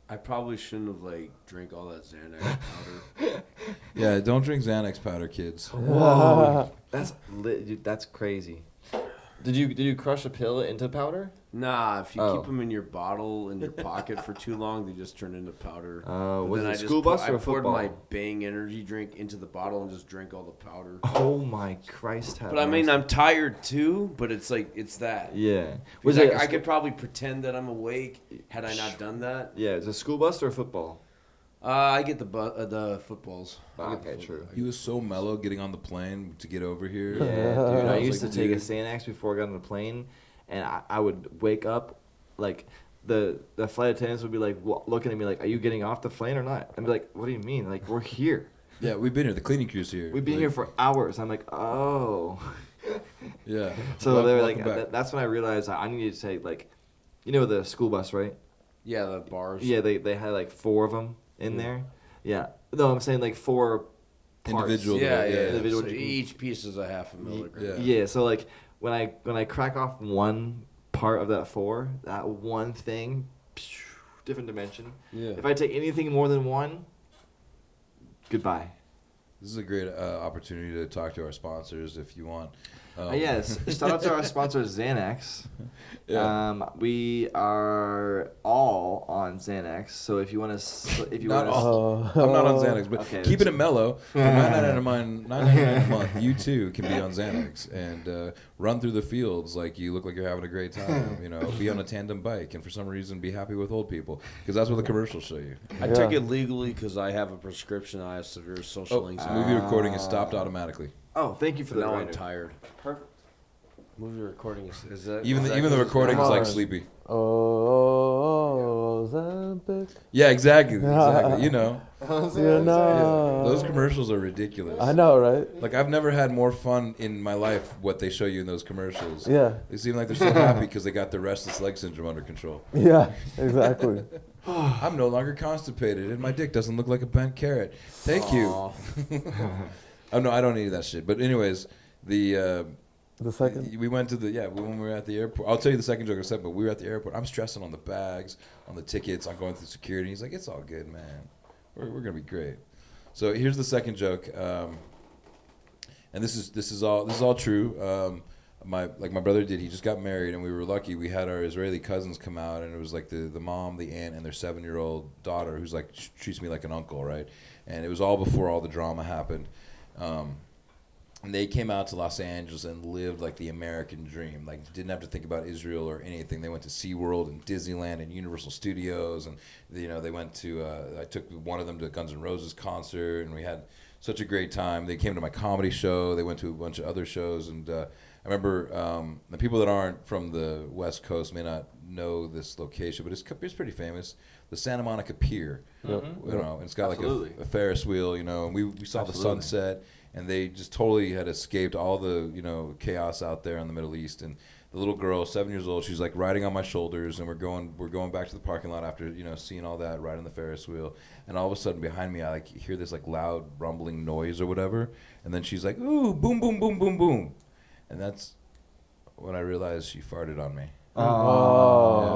I probably shouldn't have like drank all that Xanax powder. Yeah, don't drink Xanax powder, kids. Whoa, that's lit, dude, that's crazy. Did you crush a pill into powder? Nah, if you Oh. keep them in your bottle in your pocket for too long, they just turn into powder. Was But then it I a just school bus or a I poured football? my Bang energy drink into the bottle and just drank all the powder. Oh my Christ! But I mean, I'm tired too. But it's like it's that. yeah. Was Was it? I could probably pretend that I'm awake had I not done that. Yeah, is it a school bus or a football? I get the footballs. I get the Okay, footballs. true. He was so mellow getting on the plane to get over here. Yeah, dude. I was used like, to take a dude. Xanax before I got on the plane, and I would wake up, like the flight attendants would be like looking at me like, "Are you getting off the plane or not?" I'd be like, "What do you mean? Like we're here. Yeah, we've been here. The cleaning crew's here. We've been Like, here for hours." I'm like, "Oh." Yeah. So they were like, welcome back. that's when I realized I needed to take like, you know, the school bus, right? Yeah, the bars. Yeah, they had like 4 of them in there. Yeah. No, I'm saying like 4 parts. Individual. Yeah, yeah. Individual So you can- each piece is a half a milligram. Yeah. Yeah. So like when I crack off one part of that 4, that one thing, different dimension. Yeah. If I take anything more than 1, goodbye. This is a great opportunity to talk to our sponsors if you want. Yes, shout out to our sponsor Xanax. Yeah. We are all on Xanax, so if you want to, I'm not on Xanax, but Okay, keeping it mellow. For $9.99 a month, you too can be on Xanax and run through the fields like you look like you're having a great time. You know, be on a tandem bike, and for some reason, be happy with old people because that's what the commercials show you. I take it legally because I have a prescription. I have severe social anxiety. Movie recording is stopped automatically. Oh, thank you for But the now I'm reminder. tired. Perfect. Movie recording is that Even is that the good? recording is Come like on. sleepy. Ozempic. Yeah, exactly. You know, You know. those commercials are ridiculous. I know, right? Like I've never had more fun in my life. What they show you in those commercials. Yeah. They seem like they're so happy because they got their restless leg syndrome under control. Yeah, exactly. I'm no longer constipated, and my dick doesn't look like a bent carrot. Thank you. Aw. Oh no, I don't need that shit. But anyways, The second. we went to when we were at the airport. I'll tell you the second joke I said, but we were at the airport. I'm stressing on the bags, on the tickets, on going through security. He's like, "It's all good, man. We're gonna be great." So here's the second joke, and this is all true. My brother did. He just got married, and we were lucky. We had our Israeli cousins come out, and it was like the mom, the aunt, and their 7-year-old daughter, who's like treats me like an uncle, right? And it was all before all the drama happened. And they came out to Los Angeles and lived like the American dream. Like didn't have to think about Israel or anything. They went to SeaWorld and Disneyland and Universal Studios, and they went to. I took one of them to a Guns N' Roses concert, and we had such a great time. They came to my comedy show. They went to a bunch of other shows, and I remember the people that aren't from the West Coast may not know this location, but it's pretty famous. The Santa Monica Pier, and it's got Absolutely. like a Ferris wheel, and we saw the sunset. And they just totally had escaped all the, chaos out there in the Middle East. And the little girl, 7 years old, she's like riding on my shoulders, and we're going back to the parking lot after, seeing all that, riding the Ferris wheel. And all of a sudden behind me, I like hear this like loud rumbling noise or whatever. And then she's like, "Ooh, boom, boom, boom, boom, boom." And that's when I realized she farted on me.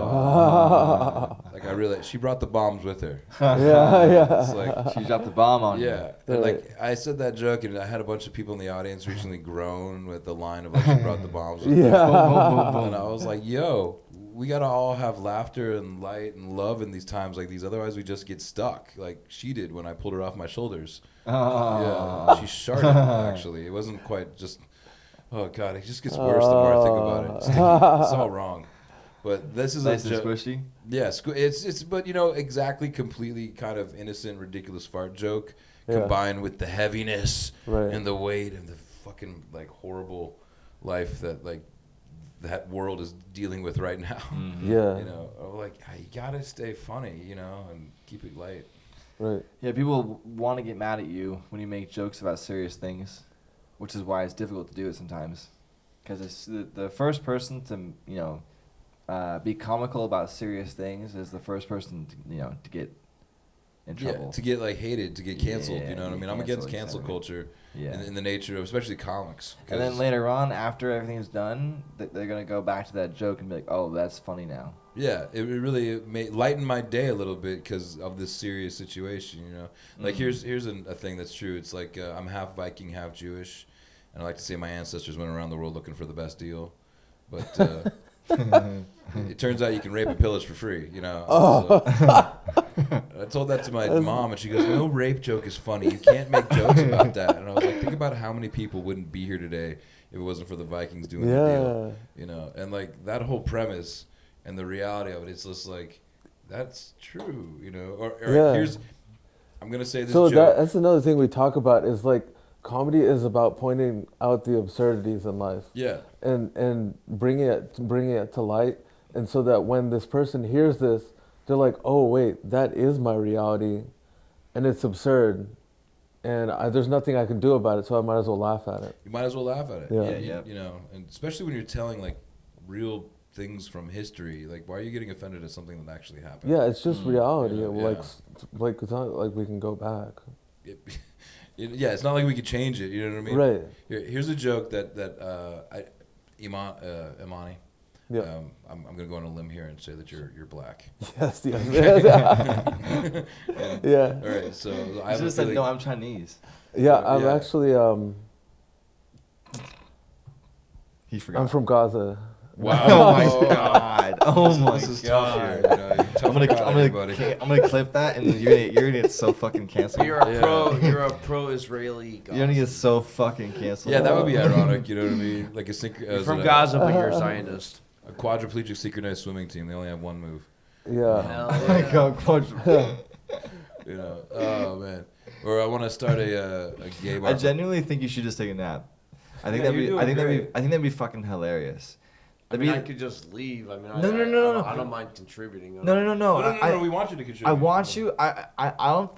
Oh. Like I realized she brought the bombs with her. Yeah. It's like, She dropped the bomb on you. yeah, and like I said that joke, and I had a bunch of people in the audience recently groan with the line of like she brought the bombs with her. Yeah. And I was like, yo, we gotta all have laughter and light and love in these times like these. Otherwise, we just get stuck, like she did when I pulled her off my shoulders. Oh. Yeah, she sharted. Actually, it wasn't quite just. Oh god, it just gets worse the more I think about it. It's sticky. It's all wrong. But this is Nice a and joke. squishy. Yeah, it's but exactly completely kind of innocent, ridiculous fart joke Yeah. combined with the heaviness Right. and the weight and the fucking like horrible life that like that world is dealing with right now. Yeah. Like you gotta stay funny, and keep it light. Right. Yeah, people want to get mad at you when you make jokes about serious things, which is why it's difficult to do it sometimes. Because it's the first person to, be comical about serious things is the first person to get in trouble. Yeah, to get like hated, to get canceled. Yeah, You know what I get mean? I'm against canceled, cancel exactly. culture Yeah. in the nature of especially comics. And then 'cause- later on, after everything's done, they're going to go back to that joke and be like, oh, that's funny now. Yeah, it really lightened my day a little bit because of this serious situation. Like here's a thing that's true. It's like I'm half Viking, half Jewish, and I like to say my ancestors went around the world looking for the best deal, but it turns out you can rape and pillage for free. So, I told that to my mom, and she goes, "No rape joke is funny. You can't make jokes about that." And I was like, "Think about how many people wouldn't be here today if it wasn't for the Vikings doing the deal." And like that whole premise. And the reality of it, it's just like, that's true, Or Yeah. I'm gonna say this So joke. that's another thing we talk about is like comedy is about pointing out the absurdities in life. Yeah, And bringing it to light, and so that when this person hears this, they're like, oh wait, that is my reality, and it's absurd, and there's nothing I can do about it, so I might as well laugh at it. you might as well laugh at it. Yeah. And especially when you're telling like real things from history. Like, why are you getting offended at something that actually happened? Yeah, it's just reality. Yeah, Like it's not like we can go back. Yeah, it's not like we could change it. You know what I mean? Right. Here's a joke that Imani. Yeah. I'm gonna go on a limb here and say that you're black. Yes. Yes. Yeah. All right. So I You have should a have said, feeling- no, I'm Chinese. Yeah, I'm Yeah. actually He forgot. I'm from Gaza. Wow. Oh my god. Oh my This is tough god. here. You know, you're tough I'm gonna, crowd, everybody. I'm gonna clip that, and you're gonna get so fucking canceled. You're a Yeah. You're a pro-Israeli. You're gonna get so fucking canceled. Yeah, that would be ironic. You know what I mean? Like You're from Gaza, but you're a Zionist. a quadriplegic synchronized swimming team. They only have one move. Yeah. Hell Oh my yeah. god, You know? Oh man. Or I want to start a gay bar. I genuinely think you should just take a nap. I think Yeah, that'd be. you're I think doing that'd be. great. I think that'd be fucking hilarious. I mean, I could just leave. I mean, No. I don't mind contributing. No. No, we want you to contribute. I want you. I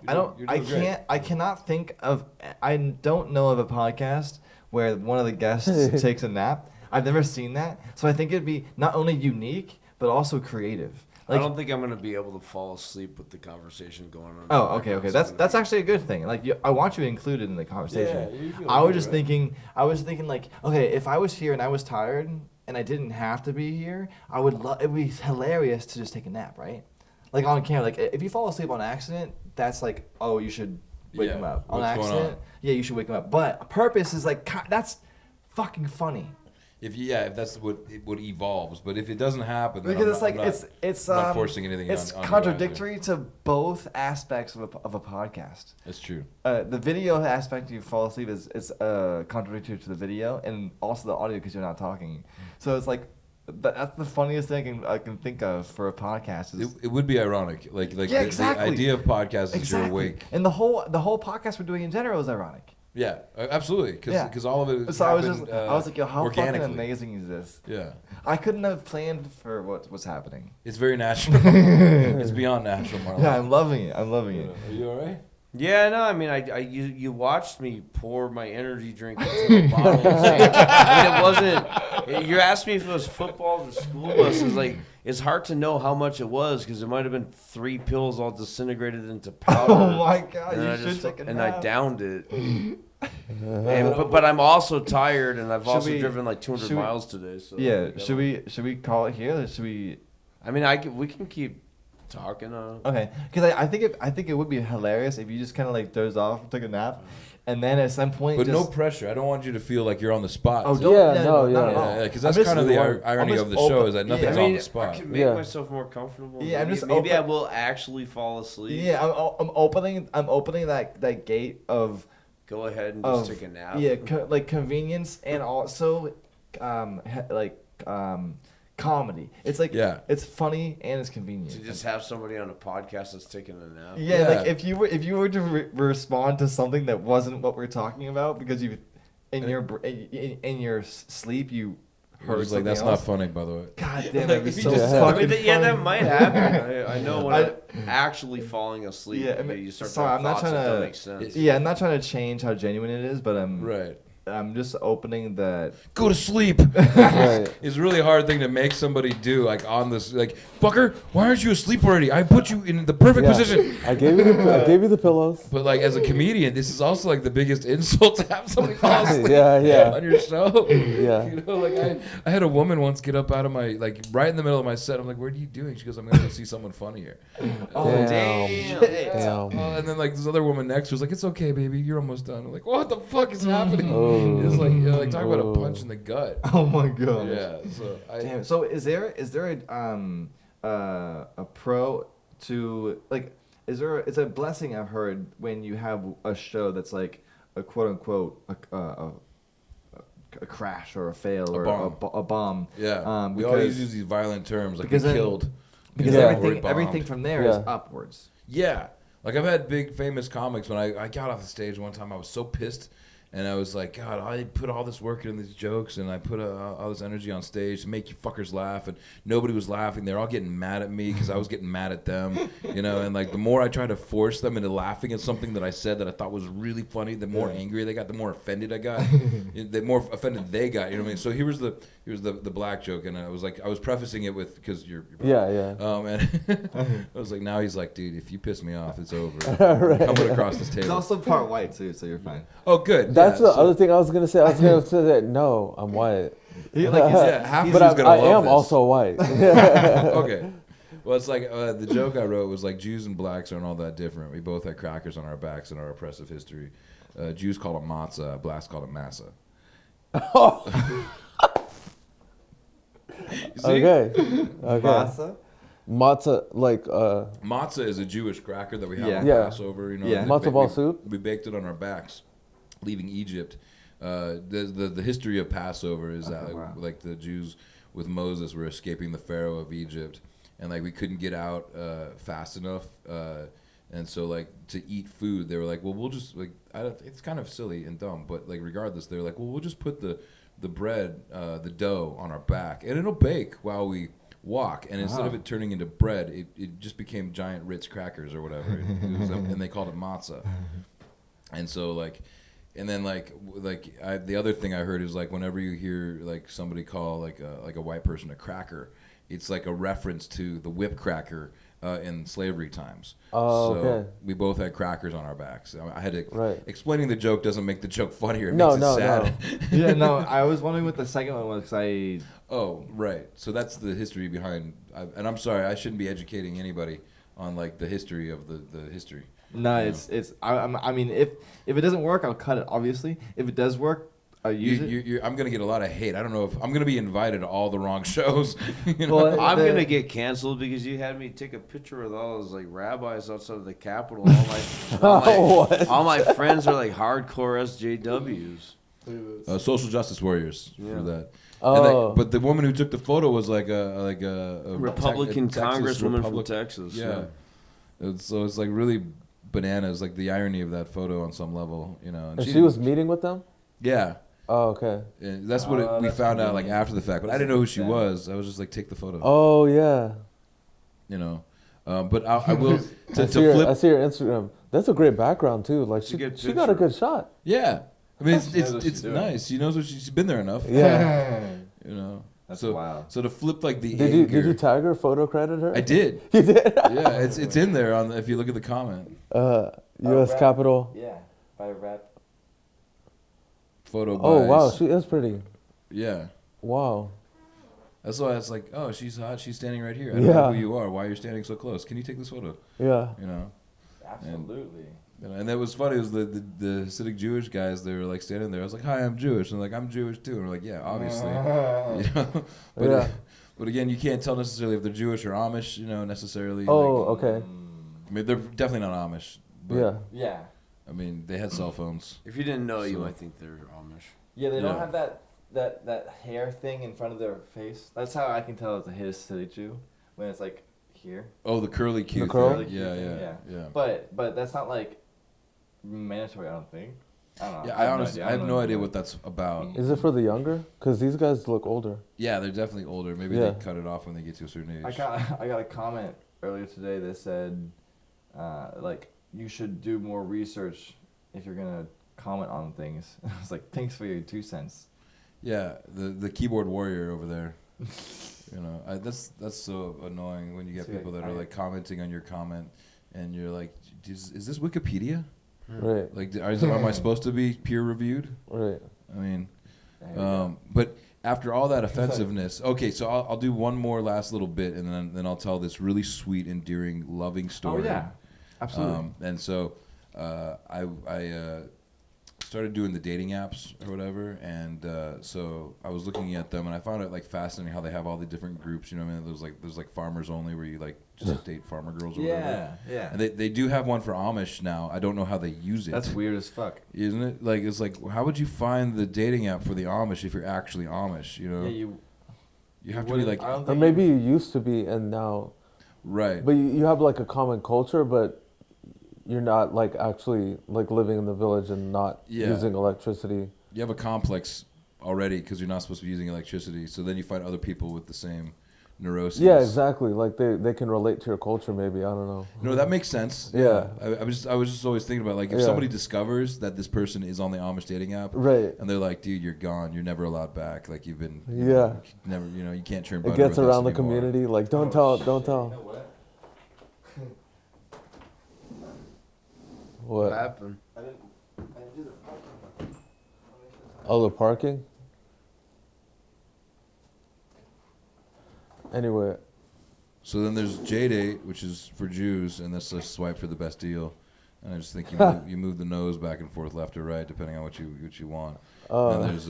don't. You're I doing great. can't. I cannot think of. I don't know of a podcast where one of the guests takes a nap. I've never seen that. So I think it'd be not only unique but also creative. I don't think I'm gonna be able to fall asleep with the conversation going on. Oh, okay. That's actually a good thing. Like, I want you included in the conversation. Yeah, you feel I was good, just right? thinking. I was thinking like, okay, if I was here and I was tired and I didn't have to be here, I would. It'd be hilarious to just take a nap, right? Like on camera. Like if you fall asleep on accident, that's like, oh, you should wake Yeah, him up. On what's going accident, on? yeah, you should wake him up. But purpose is like that's fucking funny. If that's what evolves, but if it doesn't happen, then Because I'm not, it's I'm not forcing anything. It's on you guys contradictory to both aspects of a podcast. here. That's true. The video aspect, you fall asleep, is contradictory to the video, and also the audio because you're not talking. So it's like that's the funniest thing I can think of for a podcast. Is It would be ironic, like Yeah, exactly. the idea of podcasts is you're awake. and the whole podcast we're doing in general is ironic. Yeah, absolutely, because all of it. So I was happened, I was like, yo, how fucking organically. amazing is this? Yeah, I couldn't have planned for what's happening. it's very natural. It's beyond natural, Marlon. Yeah, I'm loving it. I'm loving it. Are you all right? Yeah, no, I mean, you watched me pour my energy drink into a bottle. I mean, it wasn't. You asked me if it was footballs or school buses. Like, it's hard to know how much it was because it might have been 3 pills all disintegrated into powder. Oh my god, and you I should just take a and nap. I downed it. But I'm also tired, and I've Should also we- driven like 200 should we- miles today. So Yeah, should we call it here? Or should we? I mean, we can keep talking. Okay, because I think it would be hilarious if you just kind of like doze off, took a nap, and then at some point. But just, no pressure. I don't want you to feel like you're on the spot. Oh, too. don't, Yeah, yeah, no, not yeah. at all. Yeah, because I'm that's just- kind of the I'm irony just of the show open- is that yeah. nothing's I mean, on the I spot. can make Yeah. myself more comfortable. Yeah, I'm maybe, just maybe I open- will actually fall asleep. Yeah, I'm opening that gate of Go ahead and just of take a nap. yeah, like convenience and also comedy. It's like Yeah. it's funny and it's convenient. To just have somebody on a podcast that's taking a nap. Yeah, Yeah. like if you were to respond to something that wasn't what we're talking about because you in your sleep you You're heard just like something that's else. not funny, by the way. God damn, that'd be If you so just- Yeah. I fucking mean, yeah, that funny. might happen. I know when I- I'm actually falling asleep, Yeah, I mean, you start sorry, to have I'm not thoughts that trying don't to- make sense. Yeah, I'm not trying to change how genuine it is, but Right. I'm just opening that. Go to sleep. Right. It's a really hard thing to make somebody do, like on this, like, fucker, why aren't you asleep already? I put you in the perfect Yeah. position. I gave you the pillows. But like as a comedian, this is also like the biggest insult to have somebody fall asleep Yeah. on your show. Yeah. You know, like I had a woman once get up out of my like right in the middle of my set. I'm like, "What are you doing?" She goes, "I'm gonna go see someone funny here." Oh, Damn. Damn. And then like this other woman next was like, "It's okay, baby, you're almost done." I'm like, "What the fuck is happening?" Oh. It's like like talk about a Oh. punch in the gut. Oh my god. Yeah. So Damn. So is there a pro to like? It's a blessing I've heard when you have a show that's like a quote unquote a crash or a fail or a bomb. yeah. We because, always use these violent terms like because we then- killed. because Yeah. everything from there is Yeah. upwards. Yeah. Like I've had big famous comics when I got off the stage one time I was so pissed and I was like, God, I put all this work into these jokes and I put all this energy on stage to make you fuckers laugh and nobody was laughing. They're all getting mad at me because I was getting mad at them, you know, and like the more I tried to force them into laughing at something that I said that I thought was really funny, the more angry they got, the more offended I got, the more offended they got, you know what I mean? So here was the black joke and I was like, I was prefacing it with, because you're Yeah. and I was like, now he's like, dude, if you piss me off, it's over. Right. I'm coming across this It's table. also part white too, so you're fine. Oh, good. That's yeah, the so- other thing I was gonna say. I was gonna say that no, I'm white. He, like, Yeah, half of But you's gonna I love am this. also white. Okay. Well, it's like the joke I wrote was like Jews and blacks aren't all that different. We both had crackers on our backs in our oppressive history. Jews called it matzah, blacks called it massa. You see? Okay. Masa? Matzah, like Matzah is a Jewish cracker that we have on Yeah. Passover. You know, Yeah. and Matzo we- ball we- soup? We baked it on our backs, leaving Egypt. The history of Passover is that wow. like the Jews with Moses were escaping the Pharaoh of Egypt, and like we couldn't get out fast enough, and so like to eat food, they were like, well, we'll just like it's kind of silly and dumb, but like regardless, they're like, well, we'll just put the bread, the dough on our back, and it'll bake while we walk, and instead of it turning into bread, it just became giant Ritz crackers or whatever, and they called it matzah. And so like, and then the other thing I heard is like whenever you hear like somebody call like a white person a cracker, it's like a reference to the whip cracker in slavery times. Oh, so okay. we both had crackers on our backs. I had to Right. explaining the joke doesn't make the joke funnier. It No, makes it no, sad. Yeah, no, I was wondering what the second one was because I. Oh, right. So that's the history behind. And I'm sorry, I shouldn't be educating anybody on like the history of the history. No, Yeah. it's. I mean, if it doesn't work, I'll cut it. Obviously, if it does work, I'll use it. I'm gonna get a lot of hate. I don't know if I'm gonna be invited to all the wrong shows. You know? Well, I'm the- gonna get canceled because you had me take a picture with all those like rabbis outside of the Capitol. All my friends are like hardcore SJWs. Social justice warriors Yeah. for that. Oh. But the woman who took the photo was like a Republican Texas congresswoman Republic- from Texas. Yeah. So it's like really bananas, like the irony of that photo on some level, you know. And she was meeting with them? Yeah. Oh, okay. And that's what we that's found out like convenient. after the fact, but I didn't know who she was. I was just like, take the photo, Oh, yeah. you know. But I will I to see I flip. see her Instagram. That's a great background, too. Like, It's a good she got a picture. good shot. Yeah, I mean She knows what it's she's doing. nice. She knows what she's been there enough. Yeah. You know. That's so, wild. So to flip like the Did you anger, tag her, photo credit her? I did. You did? Yeah, it's in there on if you look at the comment. U.S. rap. Capitol. Yeah, by rap. Photo. Oh, buys. wow. She is pretty. Yeah. Wow. That's why it's like, oh, she's hot. She's standing right here. I don't know Yeah. who you are. Why you're standing so close? Can you take this photo? Yeah. You know. Absolutely. And that was funny. It was the Hasidic Jewish guys. They were like standing there. I was like, "Hi, I'm Jewish." And they're like, "I'm Jewish too." And we're like, "Yeah, obviously." You know? But, Yeah. but again, you can't tell necessarily if they're Jewish or Amish. You know, necessarily. Oh, like, okay. I mean, they're definitely not Amish. But, Yeah. Yeah. I mean, they had cell phones. If you didn't know, you So- might think they're Amish. Yeah, they don't Yeah. have that hair thing in front of their face. That's how I can tell it's a Hasidic Jew when it's like here. Oh, the curly Q. The curl? thing. Curly Q Yeah, thing, yeah, yeah. But that's not like mandatory. I don't think. I don't know. Yeah, I honestly, I have no idea what that's about. Is it for the younger? Because these guys look older. Yeah, they're definitely older. Maybe Yeah. they cut it off when they get to a certain age. I got a comment earlier today that said, like, you should do more research if you're gonna comment on things. I was like, thanks for your 2 cents. Yeah, the keyboard warrior over there. You know, that's so annoying when you get See, people that are I- like commenting on your comment, and you're like, is this Wikipedia? Right. Like, am I supposed to be peer reviewed? Right. I mean, There we go. but after all that offensiveness, okay, so I'll do one more last little bit, and then I'll tell this really sweet, endearing, loving story. Oh yeah, absolutely. And so I started doing the dating apps or whatever, and so I was looking at them, and I found it like fascinating how they have all the different groups. You know, what I mean, there's like farmers only where you like just date farmer girls or whatever. yeah. And they do have one for Amish now. I don't know how they use it. That's weird as fuck. Isn't it? Like it's like how would you find the dating app for the Amish if you're actually Amish? You know, Yeah, you have to be like I don't Or think maybe you used to be and now. right. But you have like a common culture, but you're not like actually like living in the village and not Yeah. using electricity. You have a complex already because you're not supposed to be using electricity. So then you find other people with the same neuroses. Yeah, exactly. Like they can relate to your culture maybe. I don't know. No, that makes sense. Yeah. I was just always thinking about like if Yeah. somebody discovers that this person is on the Amish dating app, Right. and they're like, dude, you're gone. You're never allowed back. Like you've been. Yeah. Never. You know, you can't churn It butter gets with us around the anymore. community. Like don't Oh, tell. Don't shit, tell. You know what? What What? happened? I didn't do the Oh, the parking. Anyway, So then there's J-Date, which is for Jews, and that's a swipe for the best deal. And I just think you move the nose back and forth, left or right, depending on what you want. And there's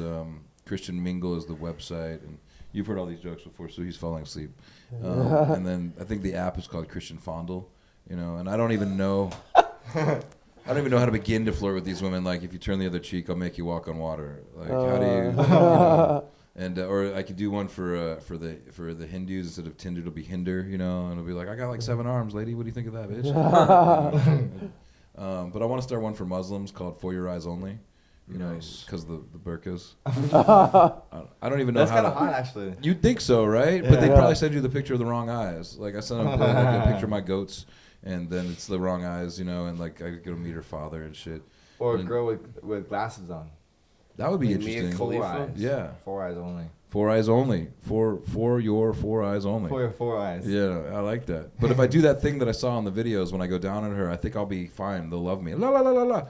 Christian Mingle is the website, and you've heard all these jokes before, so he's falling asleep. And then I think the app is called Christian Fondle, and I don't even know. I don't even know how to begin to flirt with these women. Like, if you turn the other cheek, I'll make you walk on water. Like, how do you? And or I could do one for the Hindus instead of Tinder. It'll be Hinder, and it'll be like, I got like 7 arms, lady. What do you think of that, bitch? But I want to start one for Muslims called For Your Eyes Only. Nice. Because the burqas. I don't even know That's how. That's kind of hot, actually. You'd think so, right? But they probably send you the picture of the wrong eyes. Like, I sent them like a picture of my goats, and then it's the wrong eyes, and like I go meet her father and shit. Or a girl with glasses on. That would be interesting. 4 eyes. Yeah. 4 eyes only. 4 eyes only. For your 4 eyes only. For your 4 eyes. Yeah, I like that. But if I do that thing that I saw in the videos when I go down on her, I think I'll be fine. They'll love me. La la la la la.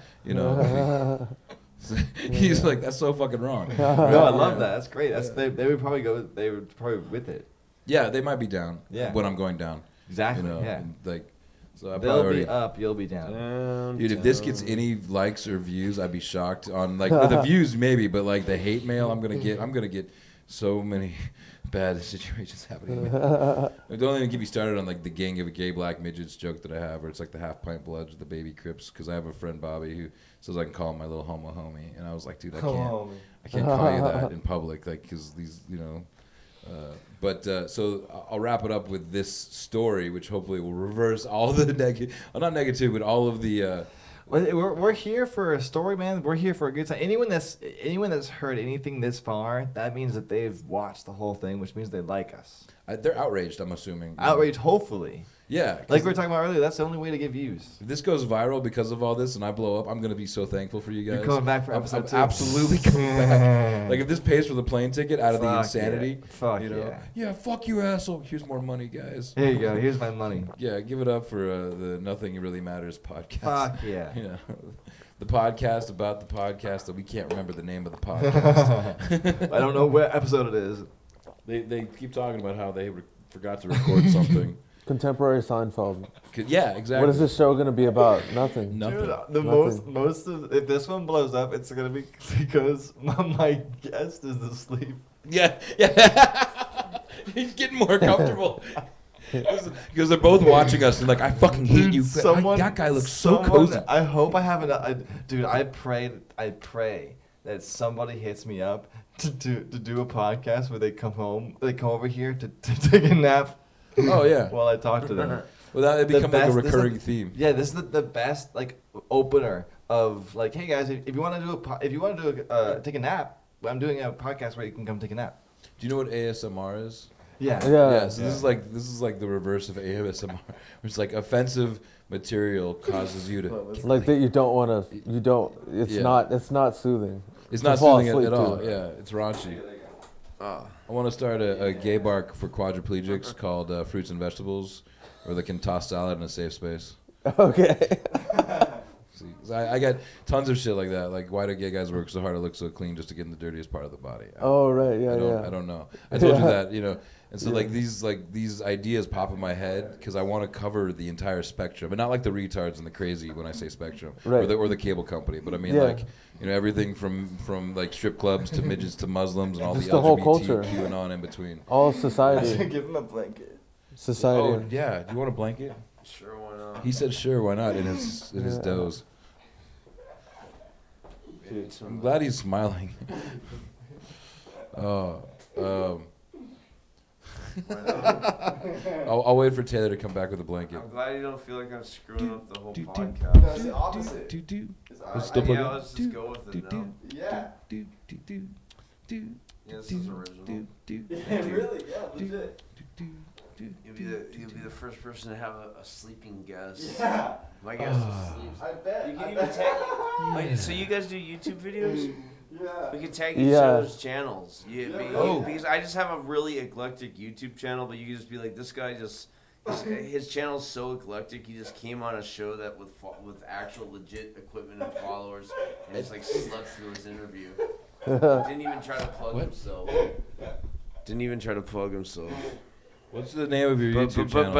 He's like, that's so fucking wrong. No, I love that. That's great. They would probably go. They would probably with it. Yeah, they might be down. Yeah. When I'm going down. Exactly. Yeah. Like, so I They'll probably be up. You'll be down. Dude, if this gets any likes or views, I'd be shocked. On like with the views maybe, but like the hate mail, I'm gonna get so many bad situations happening to me. Don't even get me started on like the gang of gay black midgets joke that I have, where it's like the half pint bloods with the baby crips. Because I have a friend Bobby who says I can call him my little homo homie, and I was like, dude, I can't call you that in public, like, because these, so I'll wrap it up with this story, which hopefully will reverse all the not negative, but all of the. We're here for a story, man. We're here for a good time. Anyone that's heard anything this far, that means that they've watched the whole thing, which means they like us. They're outraged, I'm assuming. Outraged, hopefully. Yeah. Like we were talking about earlier, that's the only way to get views. If this goes viral because of all this and I blow up, I'm going to be so thankful for you guys. You're coming back for episode 2. Absolutely coming back. Like, if this pays for the plane ticket out of the insanity. Yeah. Fuck yeah. Yeah, fuck you, asshole. Here's more money, guys. Here you go. Here's my money. Yeah, give it up for the Nothing Really Matters podcast. Fuck yeah. The podcast about the podcast that we can't remember the name of the podcast. I don't know what episode it is. They keep talking about how they forgot to record something. Contemporary Seinfeld. Yeah, exactly. What is this show going to be about? Nothing. Nothing. Dude, the Nothing. most of, if this one blows up, it's gonna be because my guest is asleep. Yeah. He's getting more comfortable. Because they're both watching us and like, I fucking hate you. That guy looks so cozy. I hope I have dude, I pray that somebody hits me up to do a podcast where they come over here to take a nap. Oh yeah. While I talk to them. Well, that would become like a recurring theme. Yeah, this is the best like opener of like, hey guys, if you want to take a nap, I'm doing a podcast where you can come take a nap. Do you know what ASMR is? Yeah. So this is like the reverse of ASMR, where it's like offensive material causes you to Like that you don't want to. It's not soothing. It's to not fall soothing asleep at all. to. Yeah, it's raunchy. I want to start a gay bar for quadriplegics called Fruits and Vegetables, where they can toss salad in a safe space. Okay. See, I got tons of shit like that. Like, why do gay guys work so hard to look so clean just to get in the dirtiest part of the body? Right, yeah. I don't know. I told you that, And so these ideas pop in my head because I want to cover the entire spectrum, but not like the retards and the crazy when I say spectrum, right. or the cable company. But I mean everything from like strip clubs to midgets to Muslims and all Just the the whole LGBTQ culture. and on in between. All society. Give him a blanket. Society. Oh yeah, do you want a blanket? Sure, why not? He said sure, why not? In his doze. I'm glad he's smiling. I'll wait for Taylor to come back with a blanket. I'm glad you don't feel like I'm screwing up the whole That's podcast. the opposite. Let's just go with it now. Yeah. Yeah, this is original. Really? Yeah, legit. You'll be the first person to have a sleeping guest. Yeah. My guest sleeps. I bet. You can even tag. Wait, so you guys do YouTube videos? Yeah. We can tag each other's channels. Because I just have a really eclectic YouTube channel, but you can just be like, this guy his channel's so eclectic. He just came on a show that with actual legit equipment and followers, and just like slept through his interview. Didn't even try to plug himself. What's the name of your But YouTube channel?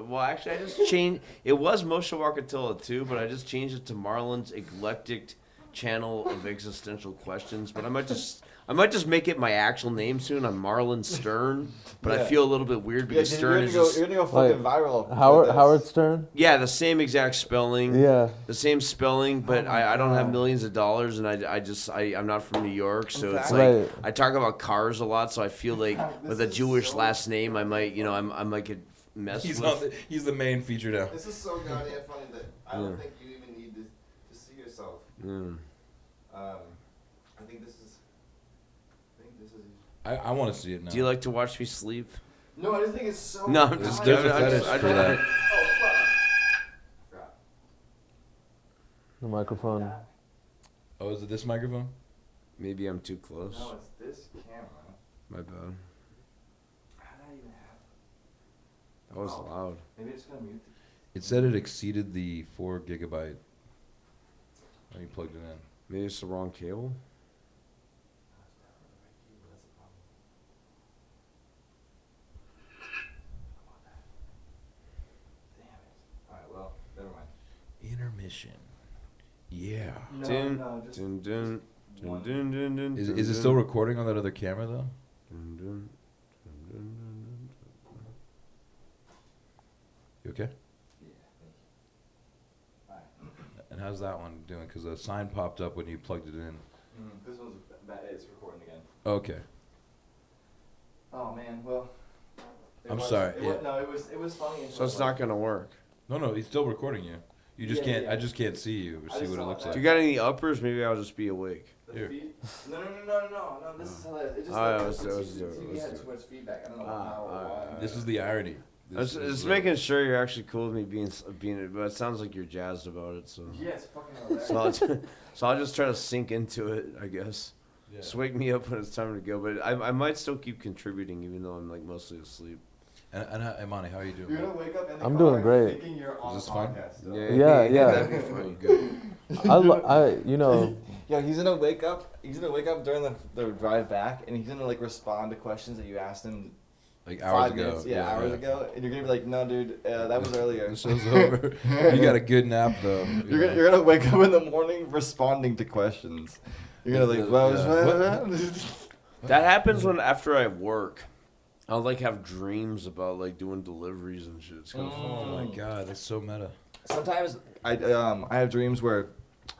Well, actually, I just changed. It was Moshe Wakatilla too, but I just changed it to Marlon's Eclectic Channel of Existential Questions. But I might just make it my actual name soon. I'm Marlon Stern, but I Yeah. feel a little bit weird because you're Stern gonna is go, just you're gonna go fucking Like, viral. with Howard this. Howard Stern. yeah, the same exact spelling. Yeah. The same spelling, but Oh my I don't have God. millions of dollars, and I'm not from New York, so it's Exactly. like Right. I talk about cars a lot, so I feel like This with a is Jewish so- last name, I might get messed with. He's the main feature now. This is so goddamn funny that I don't Yeah. think you even need to see yourself. Mm. I think this is. I want to see it now. Do you like to watch me sleep? No, I just think it's so. No, I'm just There's kidding. a I fetish just- for that. Oh fuck. The microphone. Oh, is it this microphone? Maybe I'm too close. No, it's this camera. My bad. How did I even have? That was loud. Maybe it's gonna mute. It said it exceeded the 4 gigabyte. When you plugged it in. Maybe it's the wrong cable. Alright, well, never mind. Intermission. Yeah. Dun, no, just dun, dun, dun, one. dun, dun, dun, Is dun, it dun. still recording on that other camera though? Dun, dun, dun, dun, dun, You okay? Yeah, thank you. Alright. And how's that one doing? Because a sign popped up when you plugged it in. This one's bad. It's recording again. Okay. Oh man, well. I'm sorry, It yeah. was, no, it was funny. dun. So it's not gonna work. No, he's still recording you. You just Yeah, can't. yeah. I just can't see you or I see just what it saw looks that. Do like. you got any uppers? Maybe I'll just be awake. Here. No. This is hilarious. It just Oh, yeah, like, let's do it, let's the do it, TV let's had do too much feedback. I don't know Ah, how or why. This is the irony. Just making sure you're actually cool with me being. But it sounds like you're jazzed about it. So. Yeah, it's fucking hilarious. So I'll just try to sink into it, I guess. Yeah. Just wake me up when it's time to go. But I might still keep contributing, even though I'm like mostly asleep. And Imani, how are you doing? You're gonna wake up in the I'm car doing great. thinking you're on this a fun? podcast. still. Yeah. That'd be funny. Good. you know, Yeah, he's gonna wake up. He's gonna wake up during the drive back, and he's gonna like respond to questions that you asked him Like hours 5 ago. minutes, hours ago, and you're gonna be like, "No, dude, that was earlier." The show's over. You got a good nap though. You're gonna wake up in the morning responding to questions. You're gonna like, well, That happens after I work. I'll like have dreams about like doing deliveries and shit. It's kind of Oh my fun. god, that's so meta. Sometimes I have dreams where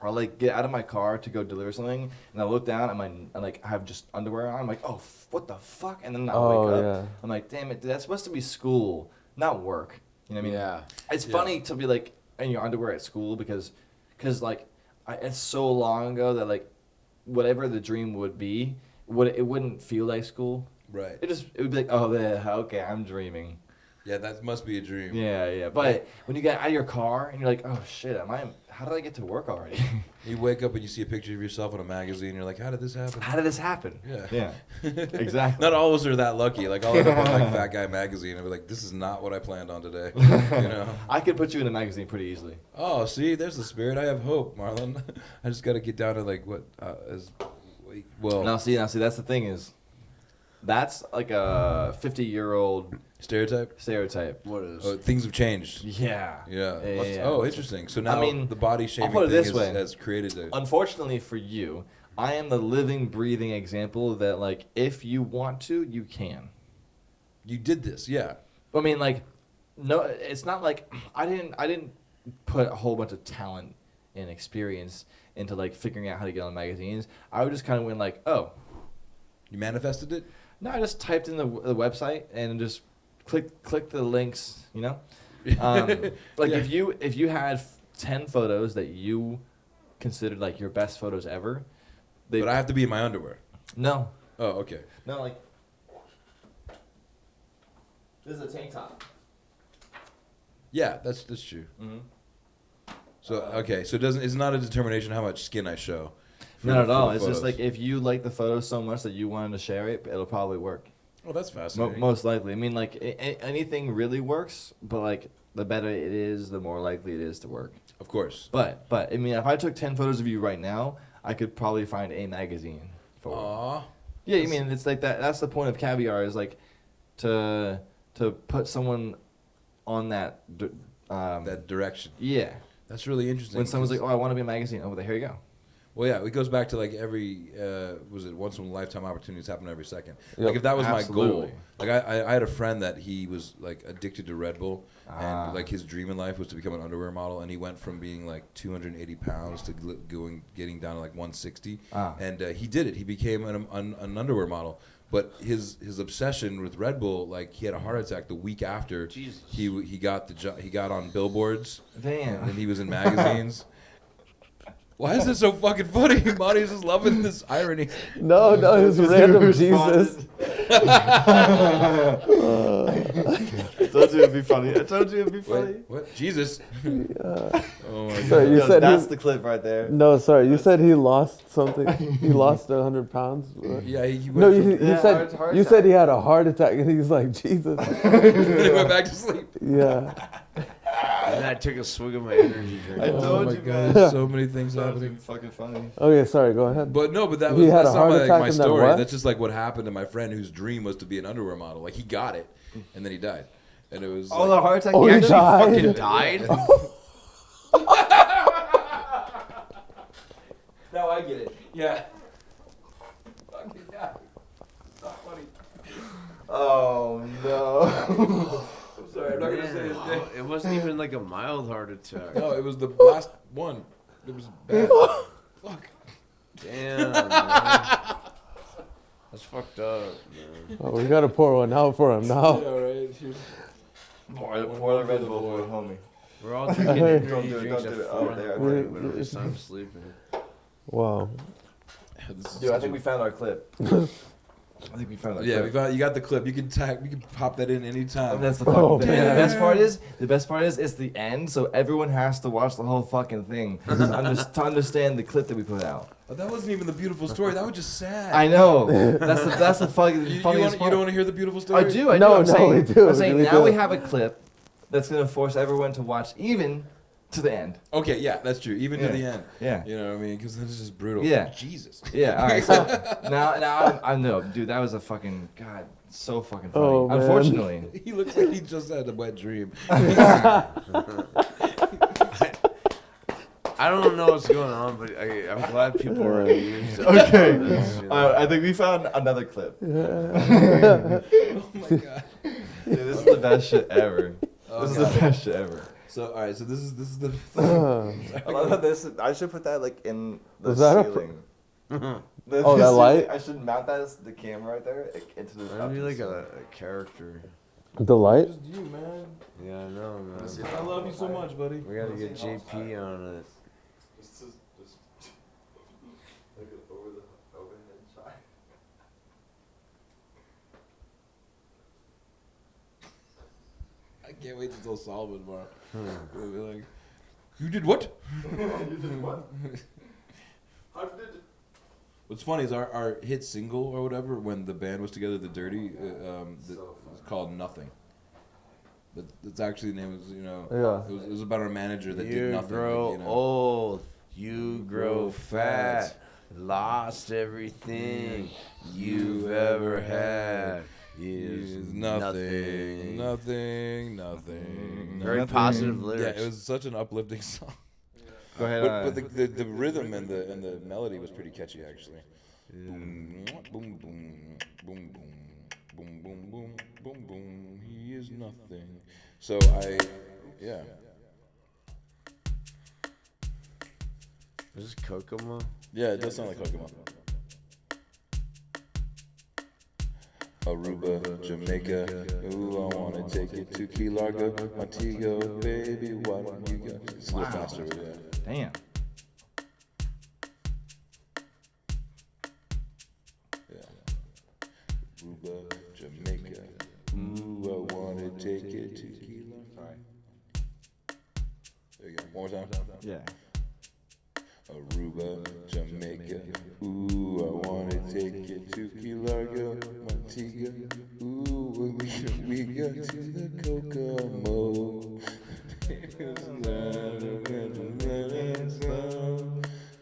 I'll like get out of my car to go deliver something, and I look down and I like have just underwear on. I'm like, oh, what the fuck? And then I Oh, wake up. yeah. I'm like, damn it, that's supposed to be school, not work. You know what I mean? Yeah. It's Yeah. funny to be like in your underwear at school because like it's so long ago that like whatever the dream would be, it wouldn't feel like school. Right. It would be like, oh yeah, okay, I'm dreaming. Yeah, that must be a dream. Yeah. But when you get out of your car and you're like, oh shit, how did I get to work already? You wake up and you see a picture of yourself in a magazine. You're like, how did this happen? How did this happen? Yeah. Yeah. Exactly. Not all of us are that lucky. Like I'll end up in like Fat Guy magazine and be like, this is not what I planned on today. You know. I could put you in a magazine pretty easily. Oh, see, there's the spirit. I have hope, Marlon. I just got to get down to like what well Now see, that's the thing is, that's like a 50-year-old stereotype. stereotype. What is? Oh, things have changed. Yeah. Yeah. Yeah. Oh, interesting. So now mean, the body shaming put it thing this way. has created a. Unfortunately for you, I am the living, breathing example that like if you want to, you can. You did this, yeah. I mean, like, no, it's not like I didn't put a whole bunch of talent and experience into like figuring out how to get on magazines. I just kind of went like, oh, You manifested it. no, I just typed in the website and just click the links, you know. Like Yeah. if you had 10 photos that you considered like your best photos ever, But I have to be in my underwear. no, Oh, okay. like this is a tank top. Yeah, that's true. Mm-hmm. So okay, so it's not a determination how much skin I show. for Not the- at for all. the It's just photos. like if you like the photo so much that you wanted to share it, it'll probably work. Oh, that's fascinating. Most likely. I mean, like anything really works, but like the better it is, the more likely it is to work. Of course. But I mean, if I took 10 photos of you right now, I could probably find a magazine for. Aw. Yeah, I mean, it's like that. That's the point of caviar. Is like, to put someone on that. That direction. Yeah. That's really interesting. When someone's like, "Oh, I want to be a magazine," oh, well, here you go. Well, yeah, it goes back to like every was it once in a lifetime opportunities happen every second. Yep. Like if that was my Absolutely. goal, like I had a friend that he was like addicted to Red Bull, and like his dream in life was to become an underwear model, and he went from being like 280 pounds to getting down to like 160, and he did it. He became an underwear model. But his obsession with Red Bull, like he had a heart attack the week after he got he got on billboards. Damn. And he was in magazines. Why is this so fucking funny? Monty's just loving this irony. No, it's random Jesus. I told you it'd be funny. Wait, what? Jesus. Oh my Sorry, god. you said that's he, the clip right there. No, sorry, you said he lost something. He lost 100 pounds. Yeah, he No, went you said heart you attack. said he had a heart attack, and he's like Jesus. and he went back to sleep. Yeah. And then I took a swig of my energy drink. I Oh told my you, god, man. there's so many things That was happening. fucking funny. Okay, sorry. Go ahead. But no, but that He was had that's a not heart my, attack my and then story. what? That's just like what happened to my friend whose dream was to be an underwear model. Like he got it, and then he died, and it was. Oh, like, the heart attack. Oh, he he actually died? fucking Died? Now I get it. Yeah. Fucking yeah. It's not funny. Oh no. I'm sorry, I'm not gonna say his name. It wasn't even like a mild heart attack. No, it was the last one. It was bad. Fuck. Damn, man. That's fucked up, man. Oh, we gotta pour one out for him now. Yeah, right. Here's- Pour the Red Bull for it, homie. We're all drinking Hey. energy Don't do it, drinks don't at do it. 4 Oh, in the there. morning whenever it's time sleeping. Wow. Dude, I think we found our clip. I think we found our Yeah, clip. you got the clip. You can pop that in anytime. That's the Oh, fucking. man. The best part is it's the end, so everyone has to watch the whole fucking thing to understand the clip that we put out. Oh, that wasn't even the beautiful story. That was just sad. I know. That's the fucking You funniest don't part. want to hear the beautiful story? I do. No, I'm no, saying, we do. I'm saying We now do. we have a clip that's gonna force everyone to watch even to the end. Okay, yeah, that's true. Even to Yeah. the end. Yeah. You know what I mean? Because this is just brutal. Yeah. Jesus. Yeah. All right. So now I know, dude. That was a fucking god. So fucking funny. Oh, man. Unfortunately. He looks like he just had a wet dream. I don't know what's going on, but I'm glad people are amused. Okay. This, you know. I think we found another clip. Oh my god. Dude, this is the best shit ever. Oh, This is God. the best shit ever. So all right, so this is the. I love how this. I should put that like in the Was that a ceiling. Oh, that light? I should mount that as the camera right there into the. That'd be like a character. The light? Just you, man. Yeah, I know, man. I love you so much, buddy. We gotta get JP on it. I can't wait to tell Solomon tomorrow. We'll be like, you did what? What's funny is our hit single or whatever when the band was together, The Dirty, it's called Nothing. But it's actually the name was Yeah. it was about our manager that did You nothing. grow like, old, you grow fat, lost everything you've ever had. Is nothing. Very positive Yeah, lyrics. it was such an uplifting song. Go ahead. But the rhythm and the melody was pretty catchy actually. Boom, boom, boom, boom, boom, boom, boom, boom, boom, boom. He is nothing. So yeah. Is this Kokomo? Yeah, it does sound like Kokomo. Aruba, Jamaica, ooh, I wanna take it to Key Largo, Montego, baby, why don't you go? It's a little faster with that. Damn. Yeah. Aruba, Jamaica, ooh, I wanna take it to Key Largo. There you go, one more time. Yeah. Aruba, Jamaica, ooh, I wanna take it to Key Largo, Montego, ooh, we go to the Kokomo.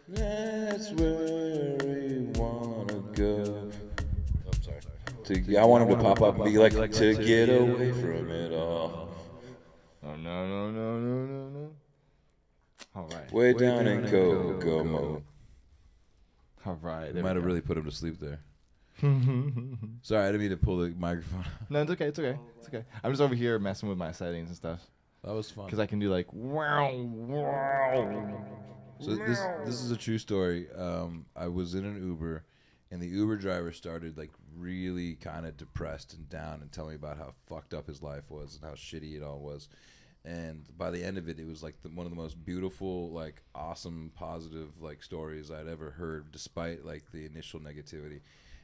That's where we wanna go. Oh, sorry. I want him to pop up and be like, to get away from it all. Oh, no. All right. Way down in Kokomo. All right. We might have really put him to sleep there. Sorry, I didn't mean to pull the microphone. No, it's okay. I'm just over here messing with my settings and stuff. That was fun. Because I can do like, wow. So this is a true story. I was in an Uber, and the Uber driver started like really kind of depressed and down and telling me about how fucked up his life was and how shitty it all was. And by the end of it, it was like one of the most beautiful, like awesome, positive like stories I'd ever heard, despite like the initial negativity.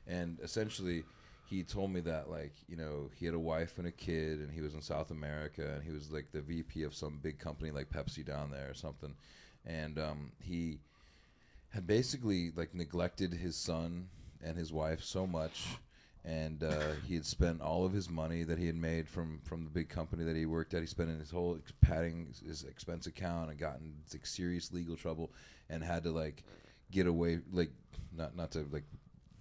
And essentially, he told me that like, you know, he had a wife and a kid, and he was in South America, and he was like the VP of some big company like Pepsi down there or something. And he had basically like neglected his son and his wife so much, and he had spent all of his money that he had made from the big company that he worked at. He spent in his whole padding his expense account and got in like serious legal trouble, and had to like get away, like not to like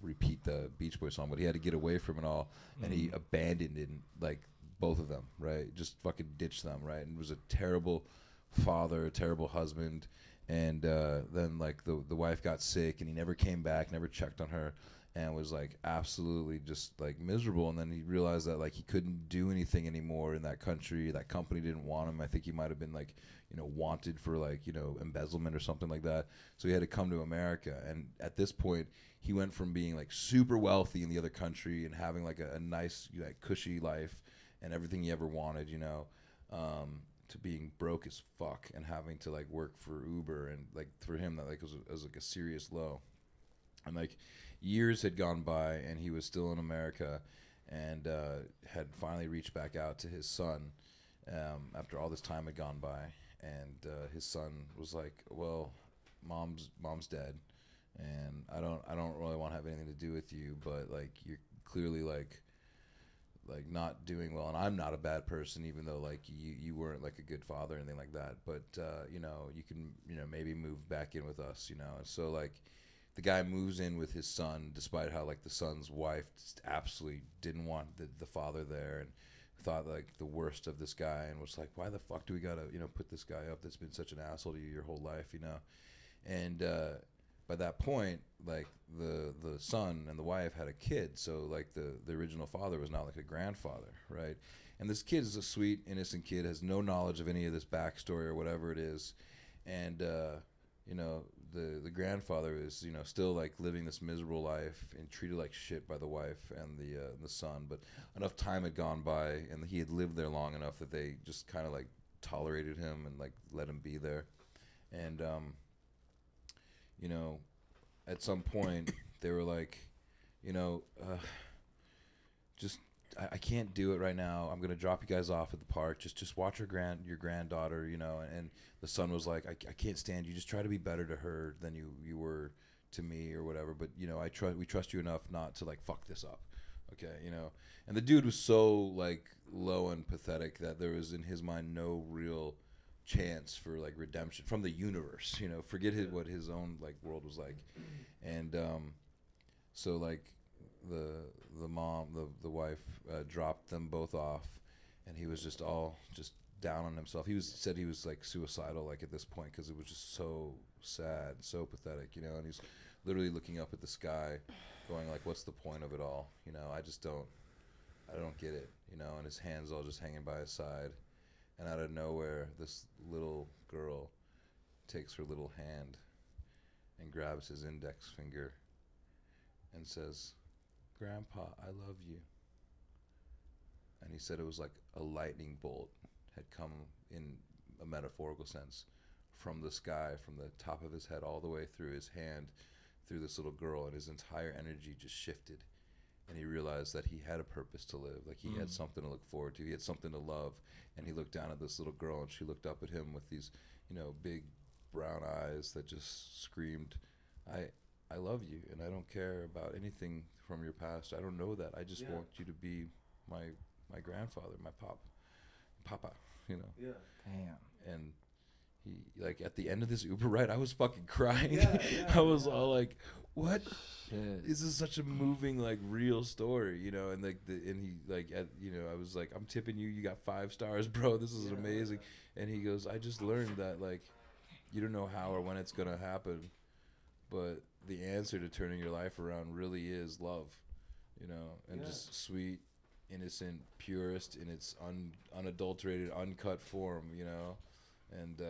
repeat the Beach Boys song, but he had to get away from it all, and he abandoned it, like both of them, right? Just fucking ditched them, right? And was a terrible father, a terrible husband. And then like the wife got sick, and he never came back, never checked on her, and was like absolutely just like miserable. And then he realized that like he couldn't do anything anymore in that country. That company didn't want him. I think he might have been like, you know, wanted for like, you know, embezzlement or something like that. So he had to come to America. And at this point, he went from being like super wealthy in the other country and having like a nice, you know, like, cushy life and everything he ever wanted, you know, to being broke as fuck and having to like work for Uber. And like for him, that like was like a serious low. And like years had gone by, and he was still in America, and had finally reached back out to his son after all this time had gone by. And his son was like, well, mom's dead, and I don't really want to have anything to do with you, but like you're clearly like not doing well, and I'm not a bad person, even though like you weren't like a good father or anything like that, but you know, you can, you know, maybe move back in with us, you know. And so like the guy moves in with his son, despite how like the son's wife just absolutely didn't want the father there, and thought like the worst of this guy, and was like, why the fuck do we gotta, you know, put this guy up that's been such an asshole to you your whole life, you know. And by that point, like the son and the wife had a kid, so like the original father was not like a grandfather, right? And this kid is a sweet, innocent kid, has no knowledge of any of this backstory or whatever it is, and you know, the grandfather is, you know, still like living this miserable life and treated like shit by the wife and the son. But enough time had gone by, and he had lived there long enough that they just kind of like tolerated him and like let him be there. And you know, at some point they were like, you know, just I can't do it right now. I'm gonna drop you guys off at the park. Just watch your granddaughter, you know. And the son was like, I can't stand you. Just try to be better to her than you were to me or whatever. But you know, we trust you enough not to like fuck this up, okay, you know. And the dude was so like low and pathetic that there was in his mind no real chance for like redemption from the universe, you know. Forget what his own like world was like. And so like the wife dropped them both off, and he was just down on himself. Said he was like suicidal like at this point, because it was just so sad, so pathetic, you know. And he's literally looking up at the sky going like, what's the point of it all, you know? I don't get it, you know. And his hands all just hanging by his side, and out of nowhere this little girl takes her little hand and grabs his index finger and says, "Grandpa, I love you." And he said it was like a lightning bolt had come, in a metaphorical sense, from the sky, from the top of his head all the way through his hand, through this little girl, and his entire energy just shifted. And he realized that he had a purpose to live, like he had something to look forward to, he had something to love. And he looked down at this little girl, and she looked up at him with these, you know, big brown eyes that just screamed, I love you, and I don't care about anything from your past. I don't know that. I just want you to be my grandfather, my papa, you know. Yeah. Damn. And he, like, at the end of this Uber ride, I was fucking crying. I was all like, what? Shit. This is such a moving, like, real story, you know. And like and he like I was like, I'm tipping you. You got 5 stars, bro. This is amazing. And he goes, I just learned that, like, you don't know how or when it's gonna happen, but the answer to turning your life around really is love, you know, and just sweet, innocent, purest in its unadulterated, uncut form, you know, and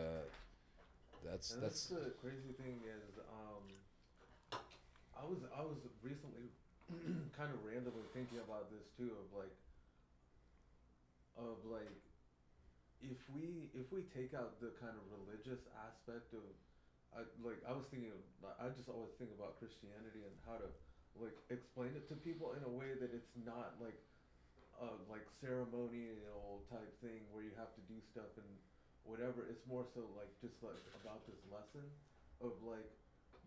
that's the crazy thing is, I was recently kind of randomly thinking about this too, of like if we take out the kind of religious aspect of, I was thinking of, I just always think about Christianity and how to like explain it to people in a way that it's not like a like ceremonial type thing where you have to do stuff and whatever. It's more so like just like about this lesson of like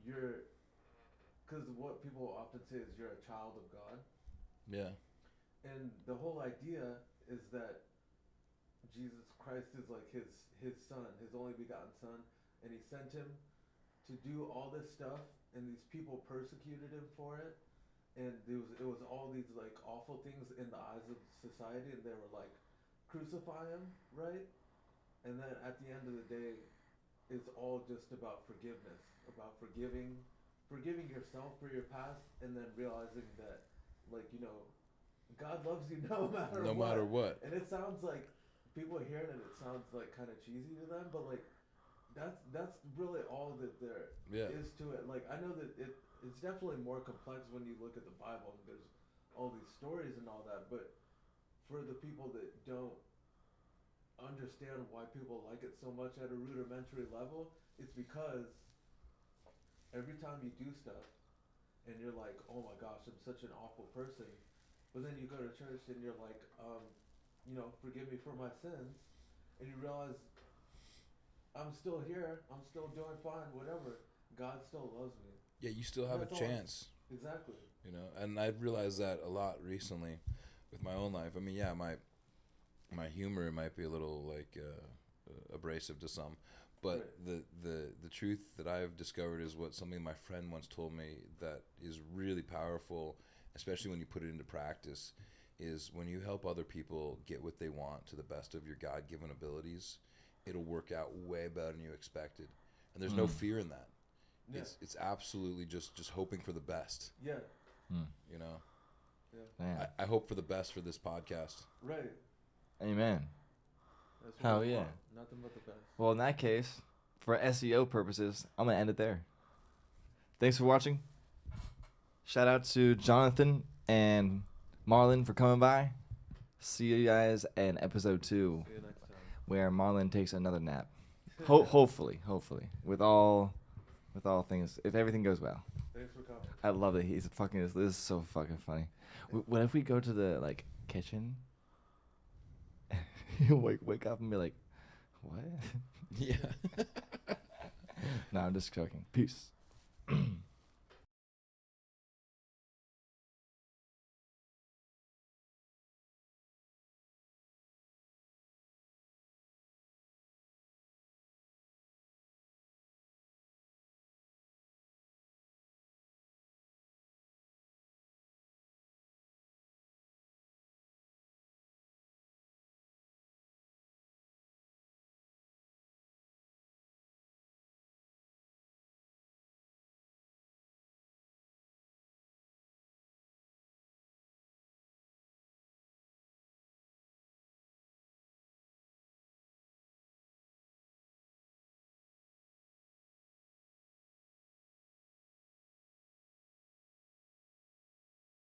you're, because what people often say is you're a child of God. yeah. And the whole idea is that Jesus Christ is like his son, his only begotten son, and he sent him to do all this stuff, and these people persecuted him for it, and it was all these like awful things in the eyes of society, and they were like, crucify him, right? And then at the end of the day, it's all just about forgiveness, about forgiving yourself for your past, and then realizing that, like, you know, God loves you no matter what. And it sounds like people hear it and it sounds like kind of cheesy to them, but like that's really all that there is to it. Like, I know that it's definitely more complex when you look at the Bible and there's all these stories and all that, but for the people that don't understand why people like it so much at a rudimentary level, it's because every time you do stuff and you're like, oh my gosh, I'm such an awful person, but then you go to church and you're like, you know, forgive me for my sins, and you realize I'm still here, I'm still doing fine, whatever, God still loves me. Yeah, you still have a chance. Exactly. You know, and I've realized that a lot recently with my own life. I mean, yeah, my humor might be a little like abrasive to some, but right. the truth that I've discovered is what something my friend once told me that is really powerful, especially when you put it into practice, is when you help other people get what they want to the best of your God-given abilities, it'll work out way better than you expected, and there's no fear in that. Yeah. It's absolutely just hoping for the best. Yeah. You know. Yeah. I hope for the best for this podcast. Right. Amen. That's Hell yeah. Nothing but the best. Well, in that case, for SEO purposes, I'm going to end it there. Thanks for watching. Shout out to Jonathan and Marlon for coming by. See you guys in episode 2. See you next time. Where Marlon takes another nap. Hopefully. With all things, if everything goes well. Thanks for coming. I love that he's fucking, this is so fucking funny. What if we go to the, like, kitchen? You wake up and be like, what? Yeah. No, I'm just joking. Peace.